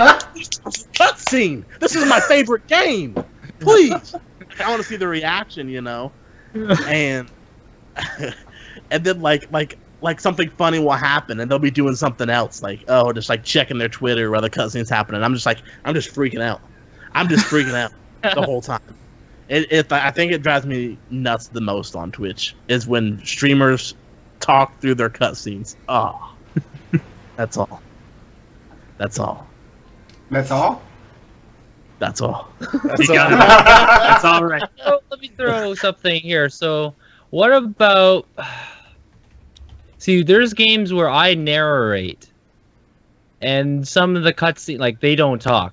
Speaker 6: cutscene. This is my favorite game. Please, I want to see the reaction, and and then like something funny will happen, and they'll be doing something else, like just like checking their Twitter while the cutscene's happening. I'm just freaking out. The whole time. I think it drives me nuts the most on Twitch is when streamers talk through their cutscenes. Oh, that's all.
Speaker 2: That's all?
Speaker 5: That's all.
Speaker 2: That's all.
Speaker 5: That's all right.
Speaker 3: So let me throw something here. So what about... See, there's games where I narrate, and some of the cutscenes, like, they don't talk.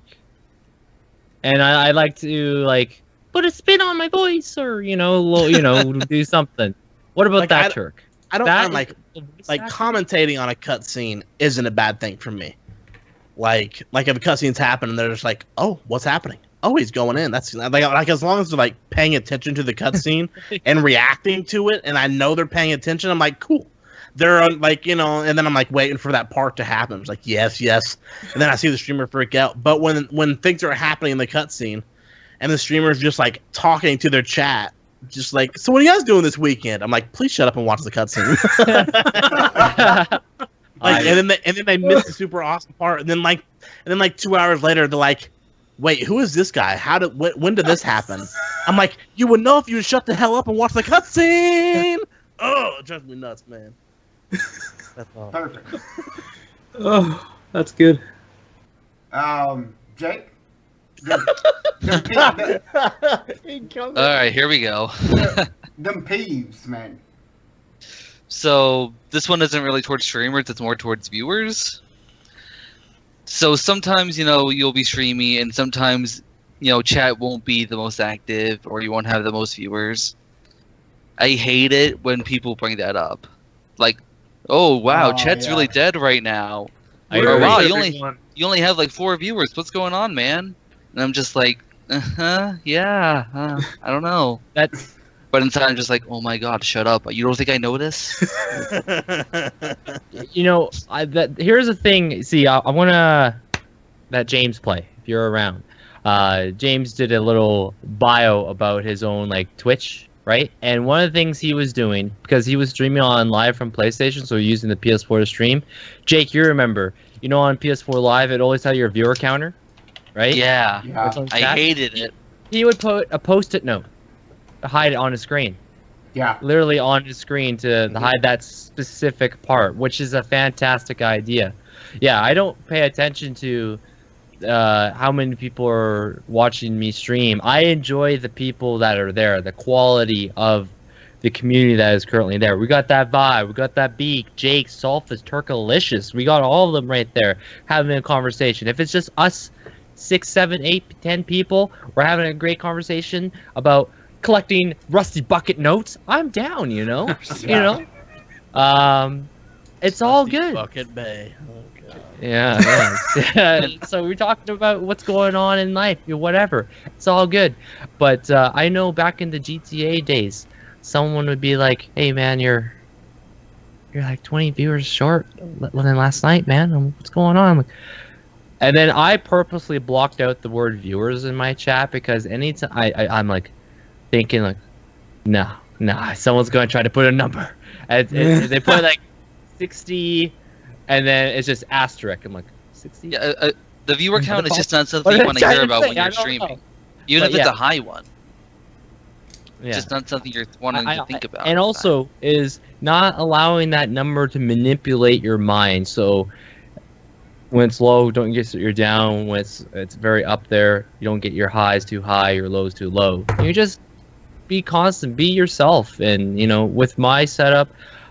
Speaker 3: And I like to, put a spin on my voice, or, do something. What about that, Turk?
Speaker 6: I don't find, like commentating on a cutscene isn't a bad thing for me. Like if a cutscene's happening, they're just like, oh, what's happening? Oh, he's going in. That's like as long as they're like paying attention to the cutscene and reacting to it, and I know they're paying attention, I'm like, cool. They're like, and then I'm like waiting for that part to happen. It's like, yes, and then I see the streamer freak out. But when things are happening in the cutscene, and the streamer's just like talking to their chat, just like, so what are you guys doing this weekend? I'm like, please shut up and watch the cutscene. And then they miss the super awesome part, and then 2 hours later they're like, wait, who is this guy? When did this happen? I'm like, you would know if you would shut the hell up and watch the cutscene. Oh, it drives me nuts, man.
Speaker 2: That's all. Perfect.
Speaker 5: Oh, that's good.
Speaker 2: Jake?
Speaker 4: All right, here we go.
Speaker 2: Them peeves, man.
Speaker 4: So this one isn't really towards streamers, it's more towards viewers. So sometimes, you'll be streaming, and sometimes, chat won't be the most active, or you won't have the most viewers. I hate it when people bring that up. Like, oh wow, chat's really dead right now. Or wow, you only have like 4 viewers. What's going on, man? And I'm just like, I don't know. But inside I'm just like, oh my god, shut up. You don't think I know this?
Speaker 3: Here's the thing. See, I want to that James play, if you're around. James did a little bio about his own Twitch, right? And one of the things he was doing, because he was streaming on live from PlayStation, so using the PS4 to stream. Jake, you remember, on PS4 Live, it always had your viewer counter, right?
Speaker 4: Yeah. I hated it.
Speaker 3: he would put a post-it note to hide it on his screen.
Speaker 2: Yeah.
Speaker 3: Literally on his screen to hide that specific part, which is a fantastic idea. Yeah, I don't pay attention to how many people are watching me stream. I enjoy the people that are there, the quality of the community that is currently there. We got that vibe, we got that Beak, Jake, Sulfus, Turkalicious. We got all of them right there having a conversation. If it's just us 6, 7, 8, 10 people, we're having a great conversation about collecting rusty bucket notes, I'm down, you know? You know? It's all good.
Speaker 6: Bucket Bay. Oh, God.
Speaker 3: Yeah. So we're talking about what's going on in life, whatever. It's all good. But I know back in the GTA days, someone would be like, "Hey man, you're like 20 viewers short than last night, man. What's going on?" And then I purposely blocked out the word viewers in my chat because anytime I'm like thinking like, nah, someone's gonna try to put a number. And they put like 60, and then it's just asterisk. I'm like 60.
Speaker 4: Yeah, the viewer count is just not something you want to hear about when you're streaming, even if it's a high one.
Speaker 3: Yeah.
Speaker 4: Just not something you're wanting to think about.
Speaker 3: And also is not allowing that number to manipulate your mind. So when it's low, don't get your down. When it's very up there, you don't get your highs too high, your lows too low. You just be constant, be yourself. And you know, with my setup,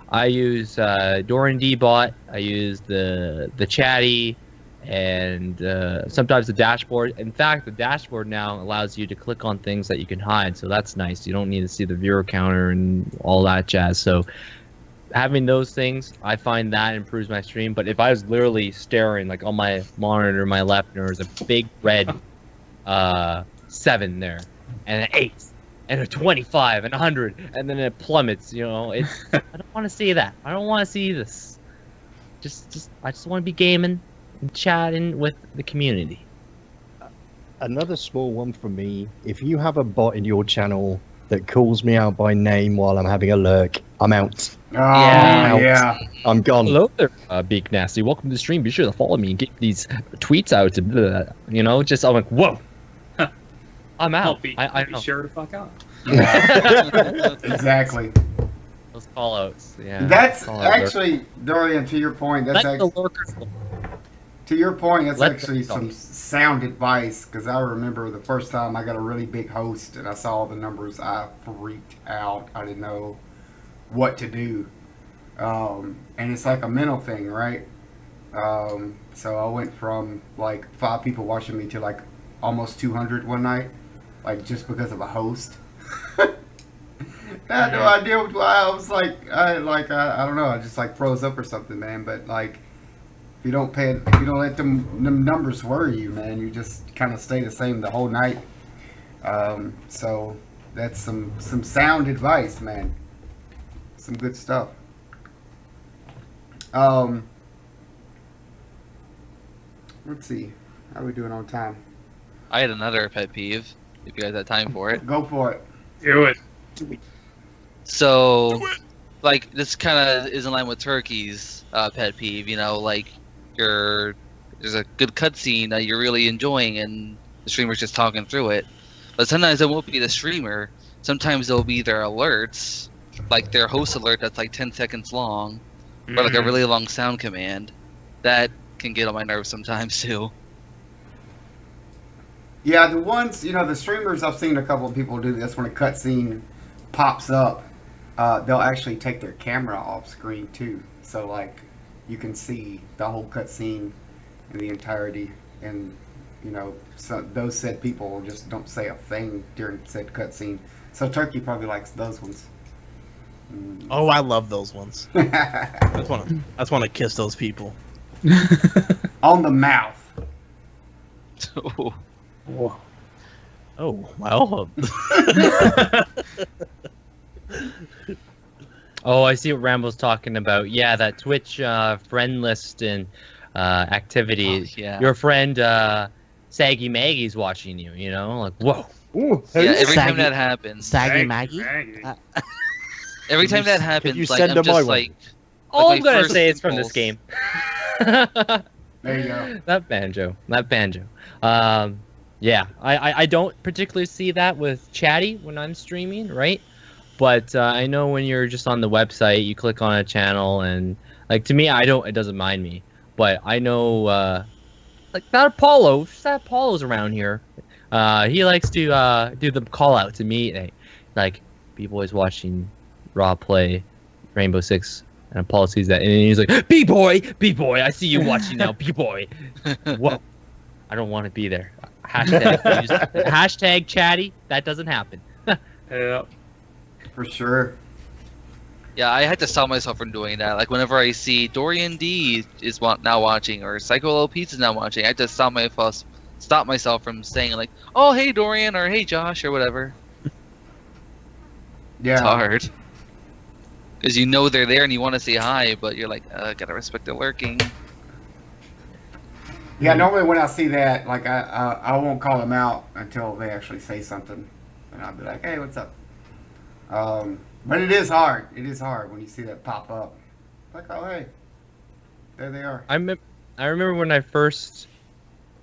Speaker 3: I use Doran D-Bot. I use the chatty, and sometimes the dashboard. In fact, the dashboard now allows you to click on things that you can hide, so that's nice. You don't need to see the viewer counter and all that jazz. So having those things, I find that improves my stream. But if I was literally staring like on my monitor, my left, and there was a big red 7 there, and an 8, and a 25, and 100, and then it plummets. You know, I don't want to see that. I don't want to see this. I just want to be gaming and chatting with the community.
Speaker 7: Another small one from me. If you have a bot in your channel that calls me out by name while I'm having a lurk, I'm out.
Speaker 2: Oh, yeah.
Speaker 7: I'm gone.
Speaker 3: Hello there, Beak Nasty. Welcome to the stream. Be sure to follow me and get these tweets out. You know, just I'm like, whoa. I'm out.
Speaker 5: Be
Speaker 3: I know.
Speaker 5: sure to fuck out.
Speaker 2: Exactly.
Speaker 3: Those call outs. Yeah.
Speaker 2: That's
Speaker 3: call out
Speaker 2: actually, Dorian, to your point, that's
Speaker 3: lurkers. Let
Speaker 2: actually,
Speaker 3: the lurkers know.
Speaker 2: to your point, that's
Speaker 3: Let
Speaker 2: actually
Speaker 3: them
Speaker 2: some sound advice, because I remember the first time I got a really big host and I saw all the numbers, I freaked out. I didn't know what to do. And it's like a mental thing, right? So I went from like 5 people watching me to like almost 200 one night, like just because of a host. I had no idea why. I was like, I don't know, I just like froze up or something, man. But like, if you don't let them numbers worry you, man, you just kind of stay the same the whole night. So that's some sound advice, man. Some good stuff. Let's see, how are we doing on time?
Speaker 4: I had another pet peeve, if you guys have time for it.
Speaker 2: Go for it.
Speaker 5: Do it.
Speaker 4: So, like, this kind of is in line with Turkey's pet peeve, you know, like, there's a good cutscene that you're really enjoying and the streamer's just talking through it. But sometimes it won't be the streamer. Sometimes it'll be their alerts, like their host alert that's like 10 seconds long, or like a really long sound command. That can get on my nerves sometimes too.
Speaker 2: Yeah, the ones, you know, the streamers, I've seen a couple of people do this when a cutscene pops up. They'll actually take their camera off screen too. So, like, you can see the whole cutscene in the entirety. And, you know, so those said people just don't say a thing during said cutscene. So, Turkey probably likes those ones.
Speaker 6: Oh, I love those ones. I just want to kiss those people.
Speaker 2: On the mouth.
Speaker 5: Whoa.
Speaker 6: Oh, well.
Speaker 3: Oh, I see what Rambo's talking about. Yeah, that Twitch friend list and activity.
Speaker 4: Oh, yeah.
Speaker 3: Your friend Saggy Maggie's watching you, you know? Like, whoa.
Speaker 7: Ooh,
Speaker 4: Yeah, every time
Speaker 6: Saggy-
Speaker 4: that happens,
Speaker 6: Saggy Maggie?
Speaker 4: every time that
Speaker 7: Can
Speaker 4: happens,
Speaker 7: you
Speaker 4: like,
Speaker 7: send
Speaker 4: I'm
Speaker 7: her my
Speaker 4: just
Speaker 7: one?
Speaker 4: like,
Speaker 3: All
Speaker 4: my
Speaker 3: I'm gonna
Speaker 4: first
Speaker 3: say is from this
Speaker 4: impulse-
Speaker 3: game.
Speaker 2: There you go.
Speaker 3: That banjo. Yeah, I don't particularly see that with Chatty when I'm streaming, right? But I know when you're just on the website, you click on a channel, and like to me, it doesn't mind me. But I know like that Apollo's around here. He likes to do the call out to me, like B-Boy's watching Raw play Rainbow Six, and Apollo sees that, and he's like, B-Boy, I see you watching now, B-Boy. Whoa, I don't want to be there. Hashtag Chatty. That doesn't happen.
Speaker 5: Yeah.
Speaker 2: For sure.
Speaker 4: Yeah, I had to stop myself from doing that. Like whenever I see Dorian D is now watching or Psycho Little Pizza is now watching, I had to stop myself from saying like, "Oh, hey Dorian" or "Hey Josh" or whatever.
Speaker 2: Yeah.
Speaker 4: It's hard because you know they're there and you want to say hi, but you're like, gotta respect the lurking.
Speaker 2: Yeah, normally when I see that, like I won't call them out until they actually say something, and I'll be like, "Hey, what's up?" But it is hard. It is hard when you see that pop up. Like, oh hey, there they are.
Speaker 3: I remember when I first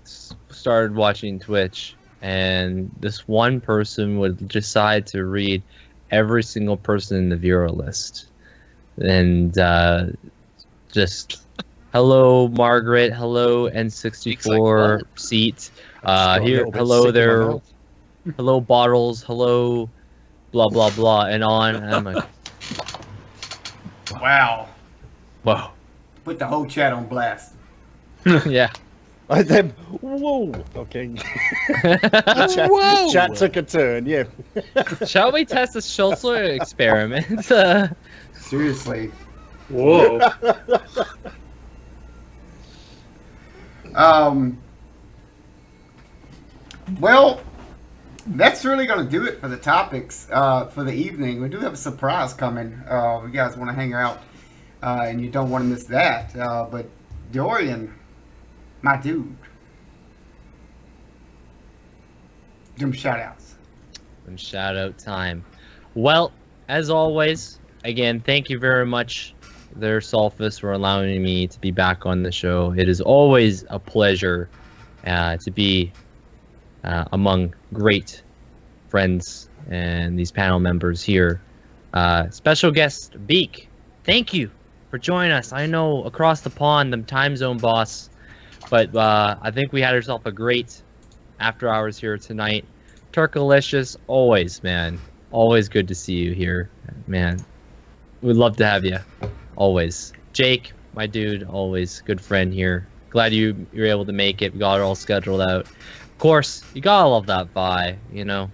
Speaker 3: started watching Twitch, and this one person would decide to read every single person in the viewer list, and just. Hello, Margaret. Hello, N64
Speaker 4: like
Speaker 3: seat.
Speaker 7: Got a
Speaker 3: Here,
Speaker 7: little bit
Speaker 3: hello
Speaker 7: sick in my
Speaker 3: there.
Speaker 7: mouth.
Speaker 3: Hello, bottles. Hello, blah blah blah, and on. And I'm like,
Speaker 2: Wow.
Speaker 3: whoa,
Speaker 2: Put the whole chat on blast.
Speaker 3: yeah.
Speaker 7: Whoa. Okay.
Speaker 3: Whoa.
Speaker 7: Chat took a turn. Yeah.
Speaker 3: Shall we test the Schulzer experiment?
Speaker 2: Seriously.
Speaker 5: Whoa.
Speaker 2: Well, that's really going to do it for the topics for the evening. We do have a surprise coming. If you guys want to hang out and you don't want to miss that. But Dorian, my dude, them shout outs.
Speaker 3: And shout out time. Well, as always, again, thank you very much, there, Solphus, for allowing me to be back on the show. It is always a pleasure to be among great friends and these panel members here. Special guest Beak, thank you for joining us. I know across the pond, the time zone boss, but I think we had ourselves a great after hours here tonight. Turkalicious, always, man. Always good to see you here, man. We'd love to have you, always. Jake, my dude, always good friend here. Glad you were able to make it. We got it all scheduled out. Of course, you gotta love that Vi, you know,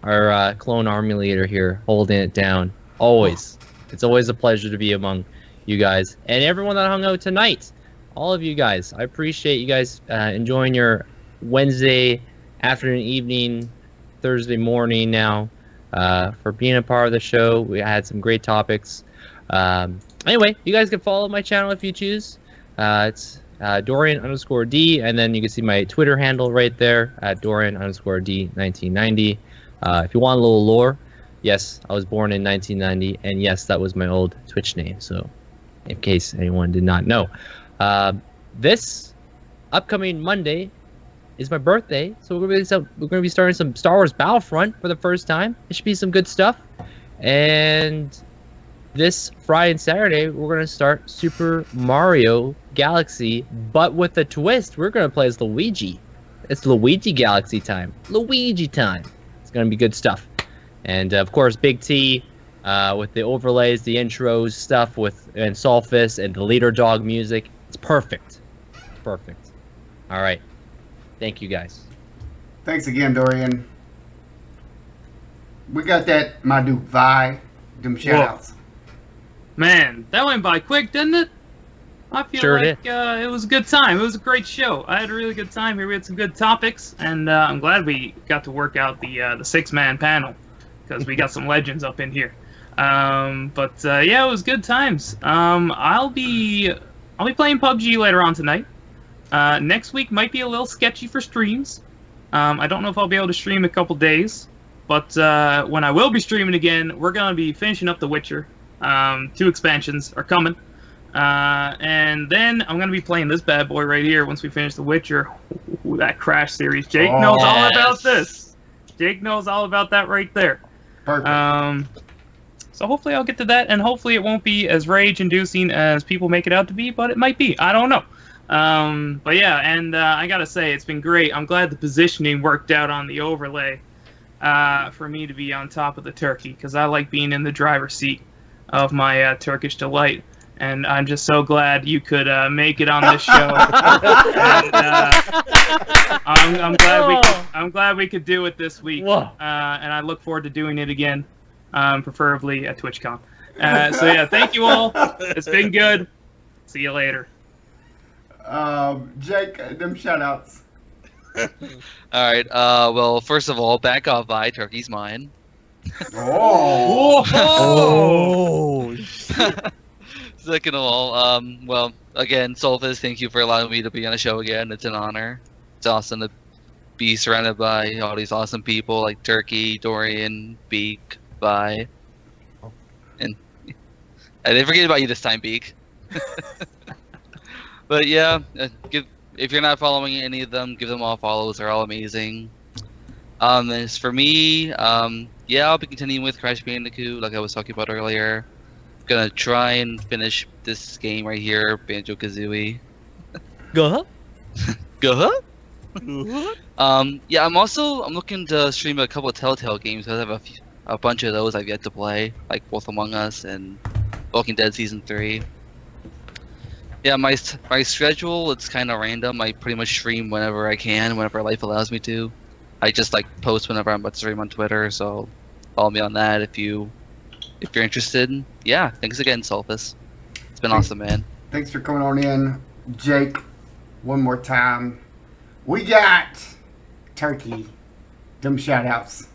Speaker 3: our clone army leader here, holding it down. Always. It's always a pleasure to be among you guys and everyone that hung out tonight. All of you guys, I appreciate you guys enjoying your Wednesday afternoon, evening, Thursday morning now. For being a part of the show. We had some great topics. Anyway, you guys can follow my channel if you choose. It's Dorian_D, and then you can see my Twitter handle right there at Dorian_D1990. If you want a little lore, yes, I was born in 1990, and yes, that was my old Twitch name. So, in case anyone did not know, this upcoming Monday is my birthday, so we're gonna be starting some Star Wars Battlefront for the first time. It should be some good stuff. And this Friday and Saturday, we're gonna start Super Mario Galaxy, but with a twist. We're gonna play as Luigi. It's Luigi Galaxy time. Luigi time. It's gonna be good stuff. And of course, Big T with the overlays, the intros stuff and Solphus and the leader dog music. It's perfect. It's perfect. All right. Thank you, guys.
Speaker 2: Thanks again, Dorian. We got that, my dude, Vi. Them shout outs.
Speaker 5: Man, that went by quick, didn't it? I feel
Speaker 3: Sure
Speaker 5: like it was a good time. It was a great show. I had a really good time here. We had some good topics, and I'm glad we got to work out the six-man panel because we got some legends up in here. Yeah, it was good times. I'll be playing PUBG later on tonight. Next week might be a little sketchy for streams. I don't know if I'll be able to stream a couple days, but when I will be streaming again, we're going to be finishing up The Witcher. 2 expansions are coming. And then I'm going to be playing this bad boy right here once we finish The Witcher. Ooh, that Crash series. Jake knows all about this. Jake knows all about that right there.
Speaker 2: Perfect.
Speaker 5: So hopefully I'll get to that, and hopefully it won't be as rage-inducing as people make it out to be, but it might be. I don't know. But yeah, and I gotta say, it's been great. I'm glad the positioning worked out on the overlay for me to be on top of the turkey, because I like being in the driver's seat of my Turkish delight. And I'm just so glad you could make it on this show. And, I'm glad we could do it this week. And I look forward to doing it again. Preferably at TwitchCon. So yeah, thank you all. It's been good. See you later.
Speaker 2: Jake, them shoutouts.
Speaker 4: All right. Well, first of all, back off, Vi. Turkey's mine.
Speaker 2: Oh.
Speaker 6: Oh.
Speaker 4: Second of all, well, again, Solfus, thank you for allowing me to be on the show again. It's an honor. It's awesome to be surrounded by all these awesome people like Turkey, Dorian, Beak, Vi, and I didn't forget about you this time, Beak. But yeah, if you're not following any of them, give them all follows. They're all amazing. As for me, yeah, I'll be continuing with Crash Bandicoot, like I was talking about earlier. Gonna try and finish this game right here, Banjo-Kazooie.
Speaker 3: Go.
Speaker 4: Go. Yeah, I'm looking to stream a couple of Telltale games. I have a bunch of those I've yet to play, like both Among Us and Walking Dead Season 3. Yeah, my schedule, it's kind of random. I pretty much stream whenever I can, whenever life allows me to. I just like post whenever I'm about to stream on Twitter, so follow me on that if you're interested. Yeah, thanks again, Solfus. It's been awesome, man.
Speaker 2: Thanks for coming on in, Jake. One more time. We got Turkey. Them shoutouts.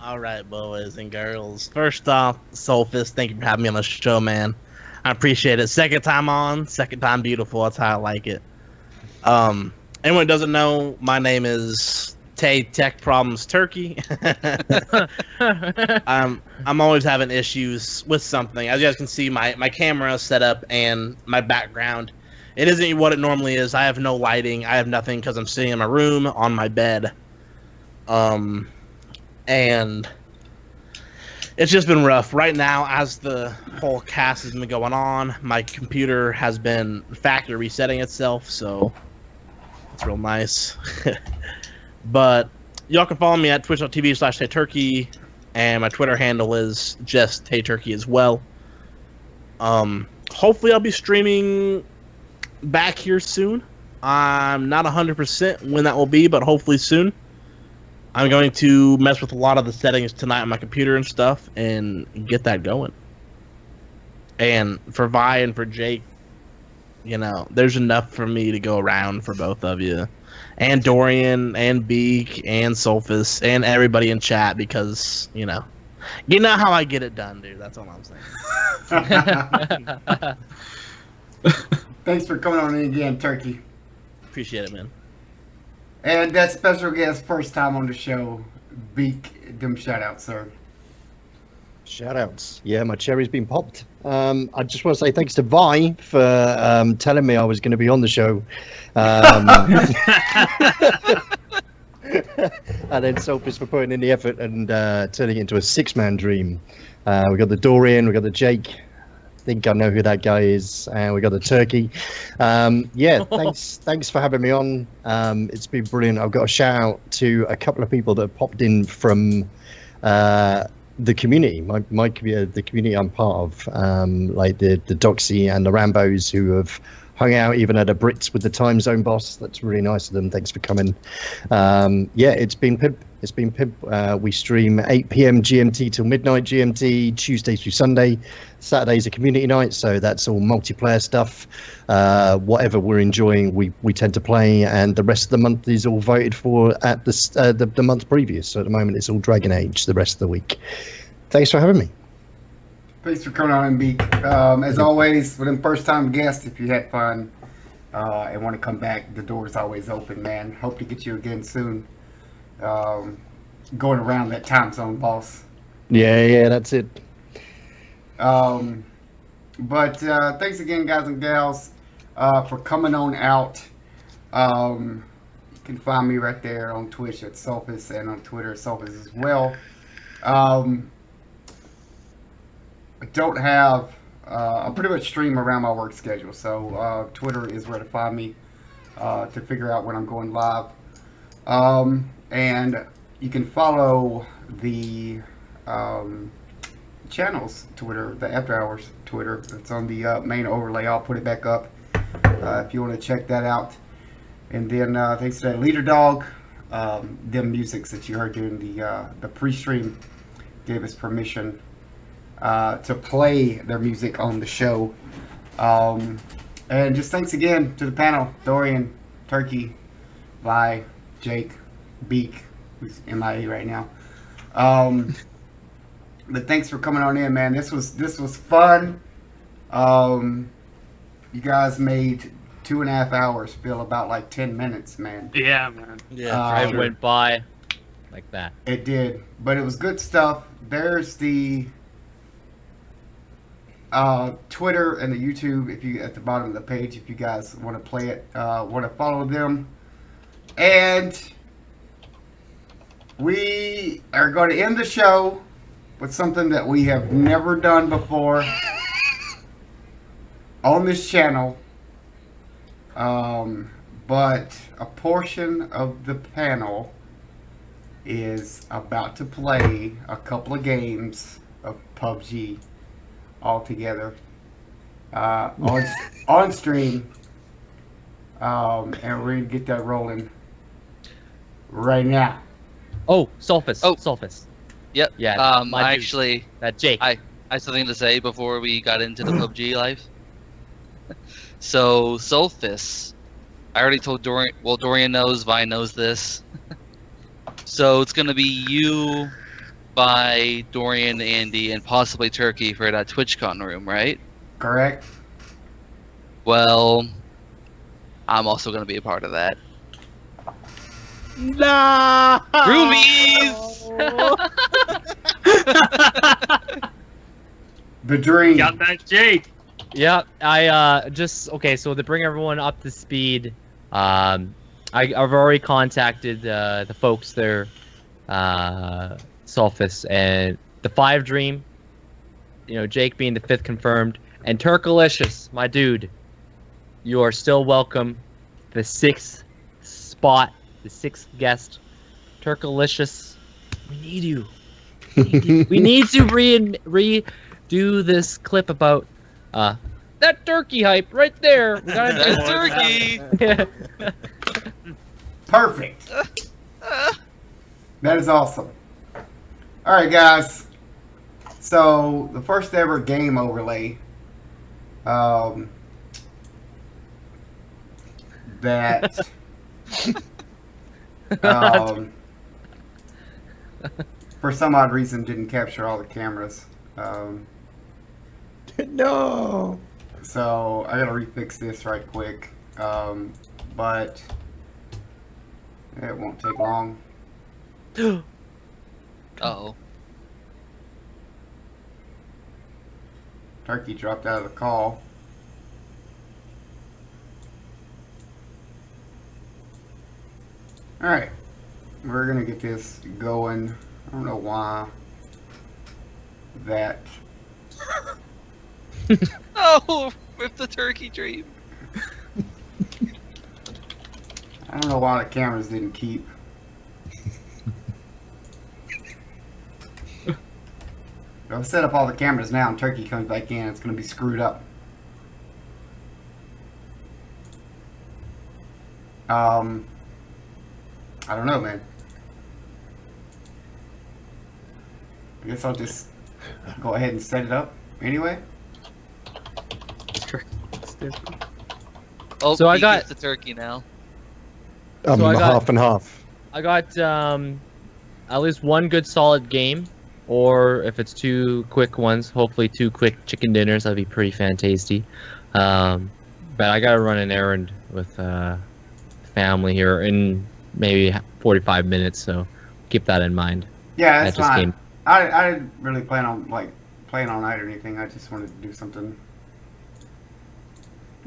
Speaker 6: All right, boys and girls. First off, Solfus, thank you for having me on the show, man. I appreciate it. Second time on, second time beautiful. That's how I like it. Anyone who doesn't know, my name is Tay Tech Problems Turkey. I'm always having issues with something. As you guys can see, my camera is set up and my background. It isn't what it normally is. I have no lighting. I have nothing because I'm sitting in my room on my bed. And it's just been rough. Right now, as the whole cast has been going on, my computer has been factory resetting itself, so it's real nice. But y'all can follow me at twitch.tv/TayTurkey, and my Twitter handle is just TayTurkey as well. Hopefully I'll be streaming back here soon. I'm not 100% when that will be, but hopefully soon. I'm going to mess with a lot of the settings tonight on my computer and stuff and get that going. And for Vi and for Jake, you know, there's enough for me to go around for both of you. And Dorian and Beak and Solfus and everybody in chat because, you know how I get it done, dude. That's all I'm saying.
Speaker 2: Thanks for coming on in again, Turkey.
Speaker 6: Appreciate it, man.
Speaker 2: And that special guest, first time on the show, Beak, them shoutouts, sir.
Speaker 7: Shoutouts. Yeah, my cherry's been popped. I just want to say thanks to Vi for telling me I was going to be on the show. And then Solfus for putting in the effort and turning it into a six-man dream. We got the Dorian, we got the Jake. I think I know who that guy is, and we got the Turkey. Yeah, thanks for having me on. It's been brilliant. I've got a shout out to a couple of people that have popped in from the community, the community I'm part of, like the Doxy and the Rambos, who have hung out even at a Brits with the time zone boss. That's really nice of them. Thanks for coming. Yeah, it's been pimp. It's been pimp. We stream 8 p.m. GMT till midnight GMT, Tuesday through Sunday. Saturday's a community night, so that's all multiplayer stuff. Whatever we're enjoying, we tend to play, and the rest of the month is all voted for at the month previous. So at the moment, it's all Dragon Age the rest of the week. Thanks for having me.
Speaker 2: Thanks for coming on and Beak. As always, with them first-time guests, if you had fun and want to come back, the door's always open, man. Hope to get you again soon. Going around that time zone, boss.
Speaker 7: Yeah, that's it.
Speaker 2: But thanks again, guys and gals, for coming on out. You can find me right there on Twitch at Sulfus and on Twitter at Sulfus as well. I don't have. I pretty much stream around my work schedule, so Twitter is where to find me to figure out when I'm going live. And you can follow the channel's Twitter, the After Hours Twitter. It's on the main overlay. I'll put it back up if you want to check that out. And then thanks to that Leader Dog, them musics that you heard during the pre-stream gave us permission to play their music on the show. And just thanks again to the panel, Dorian, Turkey, Vi, Jake, Beak, who's MIA right now. But thanks for coming on in, man. This was fun. You guys made 2.5 hours feel about like 10 minutes, man.
Speaker 5: Yeah, man.
Speaker 6: Yeah.
Speaker 3: It went by like that.
Speaker 2: It did, but it was good stuff. There's the Twitter and the YouTube, if you at the bottom of the page, if you guys want to play it, want to follow them. And we are going to end the show with something that we have never done before on this channel. But a portion of the panel is about to play a couple of games of PUBG all together on stream. And we're going to get that rolling right now.
Speaker 3: Oh, Sulfus.
Speaker 4: Oh.
Speaker 3: Sulfus.
Speaker 4: Yep.
Speaker 3: Yeah. my
Speaker 4: I
Speaker 3: dude.
Speaker 4: actually,
Speaker 3: That Jake.
Speaker 4: I had something to say before we got into the PUBG life. So, Sulfus, I already told Dorian, well, Dorian knows, Vine knows this. So, it's going to be you, by Dorian, Andy, and possibly Turkey for that TwitchCon room, right?
Speaker 2: Correct?
Speaker 4: Well, I'm also going to be a part of that.
Speaker 6: Nah.
Speaker 4: Roomies!
Speaker 2: The dream.
Speaker 5: Got that, Jake.
Speaker 3: Yeah, I just okay. So to bring everyone up to speed, I've already contacted the folks there, Sulfus and the 5 Dream. You know, Jake being the 5th confirmed, and Turkalicious, my dude. You are still welcome. The 6th spot, the 6th guest, Turkalicious. We need you. We need to redo this clip about that turkey hype right there. We gotta do
Speaker 4: That turkey!
Speaker 2: Perfect. That is awesome. All right, guys. So the first ever game overlay that for some odd reason didn't capture all the cameras.
Speaker 7: No.
Speaker 2: So I gotta refix this right quick. But it won't take long.
Speaker 4: Uh-oh.
Speaker 2: Turkey dropped out of the call. Alright. We're gonna get this going. I don't know why that
Speaker 4: Oh, with the turkey dream.
Speaker 2: I don't know why the cameras didn't keep. I'll set up all the cameras now and Turkey comes back in. It's going to be screwed up. I don't know, man. I guess I'll just go ahead and set it up anyway.
Speaker 4: Oh,
Speaker 3: So I
Speaker 4: he
Speaker 3: got-
Speaker 4: gets the turkey now.
Speaker 3: So I got-
Speaker 7: Half and half.
Speaker 3: I got at least one good solid game, or if it's 2 quick ones, hopefully 2 quick chicken dinners. That'd be pretty fantasty. But I gotta run an errand with family here in maybe 45 minutes, so keep that in mind.
Speaker 2: Yeah, that's
Speaker 3: That just
Speaker 2: fine.
Speaker 3: came-
Speaker 2: I didn't really plan on playing all night or anything. I just wanted to do something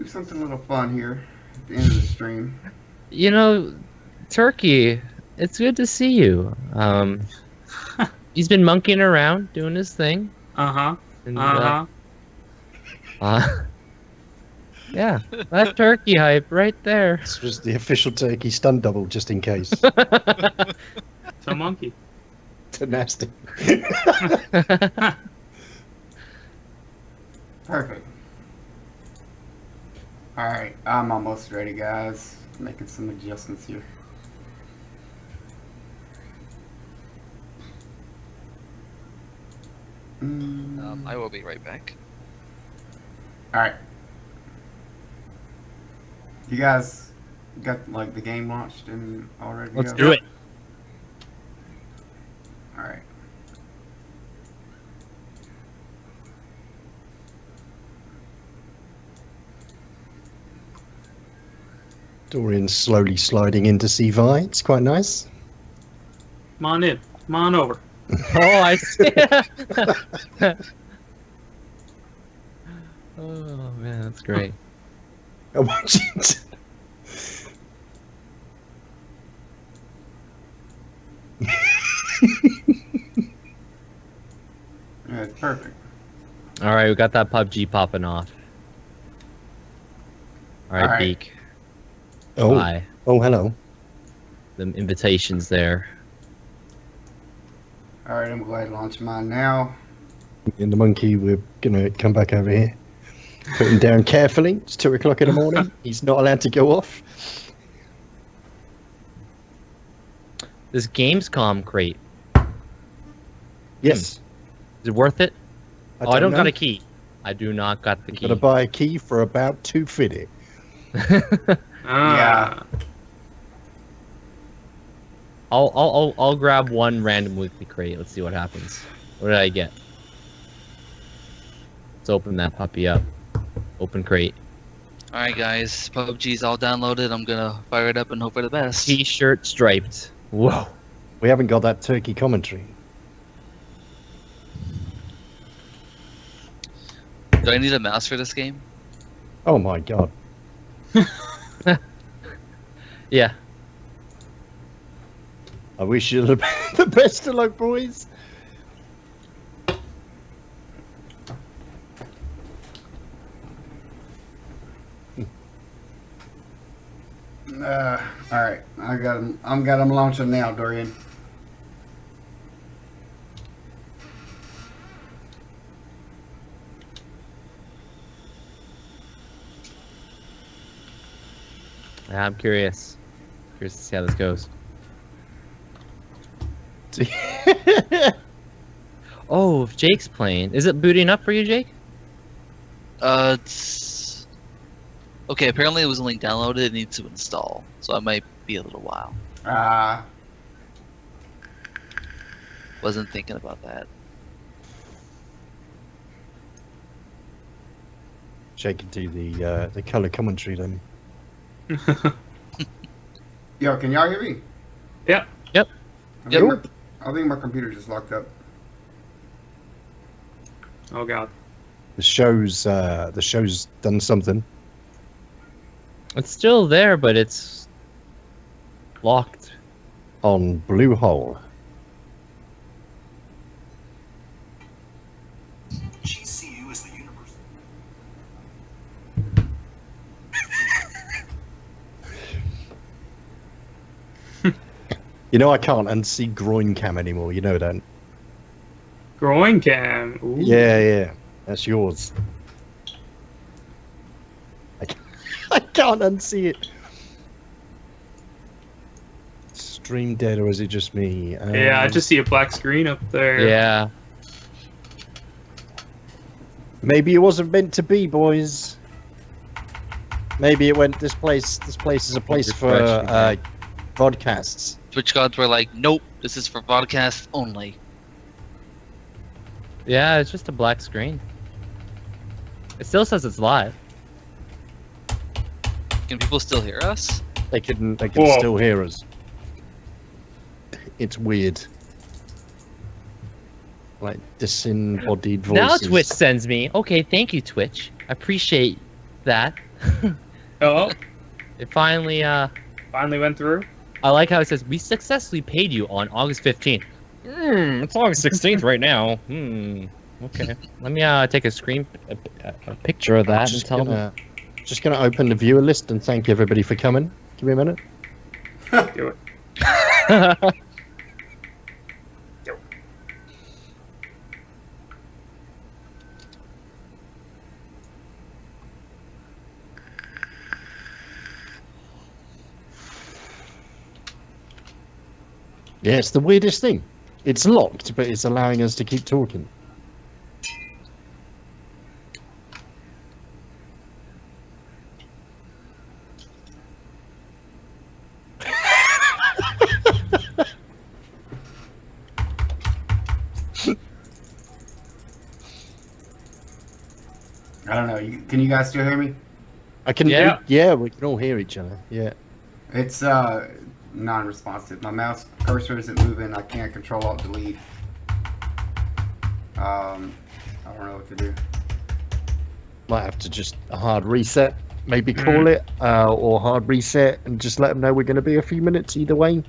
Speaker 2: do something a little fun here at the end of the stream.
Speaker 3: You know, Turkey, it's good to see you. He's been monkeying around, doing his thing.
Speaker 5: Uh-huh.
Speaker 3: And,
Speaker 5: Uh-huh.
Speaker 3: yeah, that turkey hype right there.
Speaker 7: This was the official turkey stunt double, just in case.
Speaker 5: It's a monkey.
Speaker 7: Nasty.
Speaker 2: Perfect. Alright, I'm almost ready, guys. Making some adjustments here.
Speaker 4: I will be right back.
Speaker 2: Alright. You guys got like the game launched and already?
Speaker 3: Let's do it.
Speaker 2: Alright.
Speaker 7: Dorian's slowly sliding into CV. It's quite nice.
Speaker 5: Come on in. Come on over.
Speaker 3: Oh, I see. Oh man, that's great.
Speaker 7: I want you to...
Speaker 2: Yeah, it's perfect.
Speaker 3: All right, we got that PUBG popping off. All right,
Speaker 2: All right.
Speaker 3: Beak.
Speaker 7: Oh,
Speaker 3: Bye.
Speaker 7: oh, hello.
Speaker 3: The invitations there.
Speaker 2: Alright, I'm glad to launch mine now.
Speaker 7: In the monkey, we're gonna come back over here. Put him down carefully. It's 2 o'clock in the morning. He's not allowed to go off.
Speaker 3: This Gamescom crate,
Speaker 7: Yes.
Speaker 3: is it worth it? I don't
Speaker 7: know.
Speaker 3: got a key. I do not got the key.
Speaker 7: Gotta buy a key for about $250.
Speaker 2: Yeah.
Speaker 3: I'll grab one random weekly crate. Let's see what happens. What did I get? Let's open that puppy up. Open crate.
Speaker 4: Alright, guys. PUBG's all downloaded. I'm gonna fire it up and hope for the best.
Speaker 3: T-shirt striped. Whoa.
Speaker 7: We haven't got that turkey commentary.
Speaker 4: Do I need a mouse for this game?
Speaker 7: Oh my god.
Speaker 3: Yeah.
Speaker 7: I wish you the best of luck, boys.
Speaker 2: Alright, I got him. I'm got him launching now, Dorian.
Speaker 3: Yeah, I'm curious. Curious to see how this goes. Oh, if Jake's playing. Is it booting up for you, Jake?
Speaker 4: It's... Okay, apparently it was only downloaded. It needs to install. So it might be a little while. Wasn't thinking about that.
Speaker 7: Jake can do the color commentary then.
Speaker 2: Yo, can y'all hear me?
Speaker 5: Yep.
Speaker 2: I think my computer just locked up.
Speaker 5: Oh god.
Speaker 7: The show's done something.
Speaker 3: It's still there, but it's locked.
Speaker 7: On Bluehole.
Speaker 1: GCU is the universe.
Speaker 7: You know I can't unsee groin cam anymore. You know that.
Speaker 5: Groin cam. Ooh.
Speaker 7: Yeah. That's yours. I can't unsee it. Stream dead, or is it just me?
Speaker 5: Yeah, I just see a black screen up there.
Speaker 3: Yeah.
Speaker 7: Maybe it wasn't meant to be, boys. Maybe it went. This place is a place for vodcasts.
Speaker 4: Twitch gods were like, nope, this is for vodcast only.
Speaker 3: Yeah, it's just a black screen. It still says it's live.
Speaker 4: Can people still hear us?
Speaker 7: They can
Speaker 5: Whoa.
Speaker 7: still hear us. It's weird. Like disembodied voices.
Speaker 3: Now Twitch sends me. Okay, thank you, Twitch. I appreciate that.
Speaker 5: Oh,
Speaker 3: It finally.
Speaker 5: finally went through.
Speaker 3: I like how it says we successfully paid you on August 15th. It's August 16th right now. Okay. Let me take a picture of that and tell them.
Speaker 7: Just gonna open the viewer list and thank everybody for coming. Give me a minute.
Speaker 5: Do it.
Speaker 7: Yeah, it's the weirdest thing. It's locked, but it's allowing us to keep talking.
Speaker 2: I don't know. Can you guys still hear me?
Speaker 7: I can.
Speaker 3: Yeah.
Speaker 7: Yeah, we can all hear each other. Yeah.
Speaker 2: It's non-responsive. My mouse cursor isn't moving. I can't control alt delete. I don't know what to do.
Speaker 7: Might have to just a hard reset, maybe call it, or hard reset, and just let them know we're going to be a few minutes either way.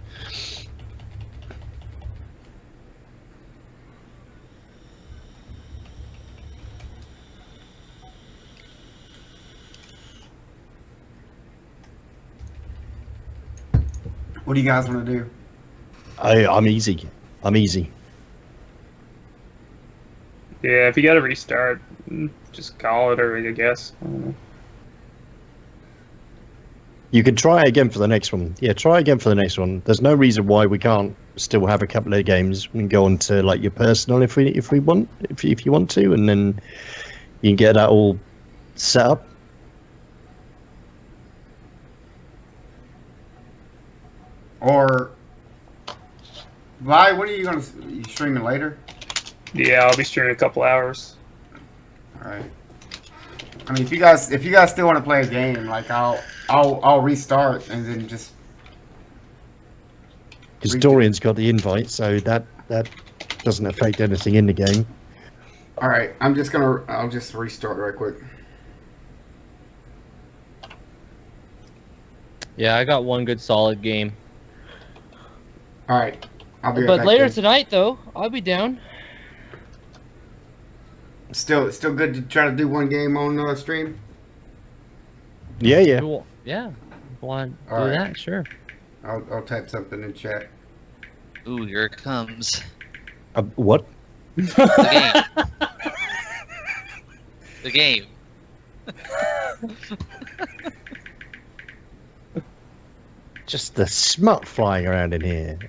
Speaker 2: What do you guys want to do?
Speaker 7: I'm easy. I'm easy.
Speaker 5: Yeah, if you got to restart, just call it, or I guess. I don't know.
Speaker 7: You could try again for the next one. Yeah, try again for the next one. There's no reason why we can't still have a couple of games. We can go on to like your personal if we want, if you want to, and then you can get that all set up.
Speaker 2: Or, Vi, when are you streaming later?
Speaker 5: Yeah, I'll be streaming a couple hours.
Speaker 2: All right. I mean, if you guys still want to play a game, like I'll restart and then just.
Speaker 7: Because Dorian's got the invite, so that doesn't affect anything in the game.
Speaker 2: All right, I'll just restart right quick.
Speaker 3: Yeah, I got one good solid game.
Speaker 2: All right, I'll be right
Speaker 3: But
Speaker 2: back.
Speaker 3: later
Speaker 2: then.
Speaker 3: tonight, though, I'll be down.
Speaker 2: Still good to try to do one game on stream.
Speaker 7: Yeah.
Speaker 3: Cool. Yeah. Want to do
Speaker 2: All right.
Speaker 3: that? Sure.
Speaker 2: I'll type something in chat.
Speaker 4: Ooh, here it comes.
Speaker 7: What?
Speaker 4: The game. The game.
Speaker 7: Just the smut flying around in here.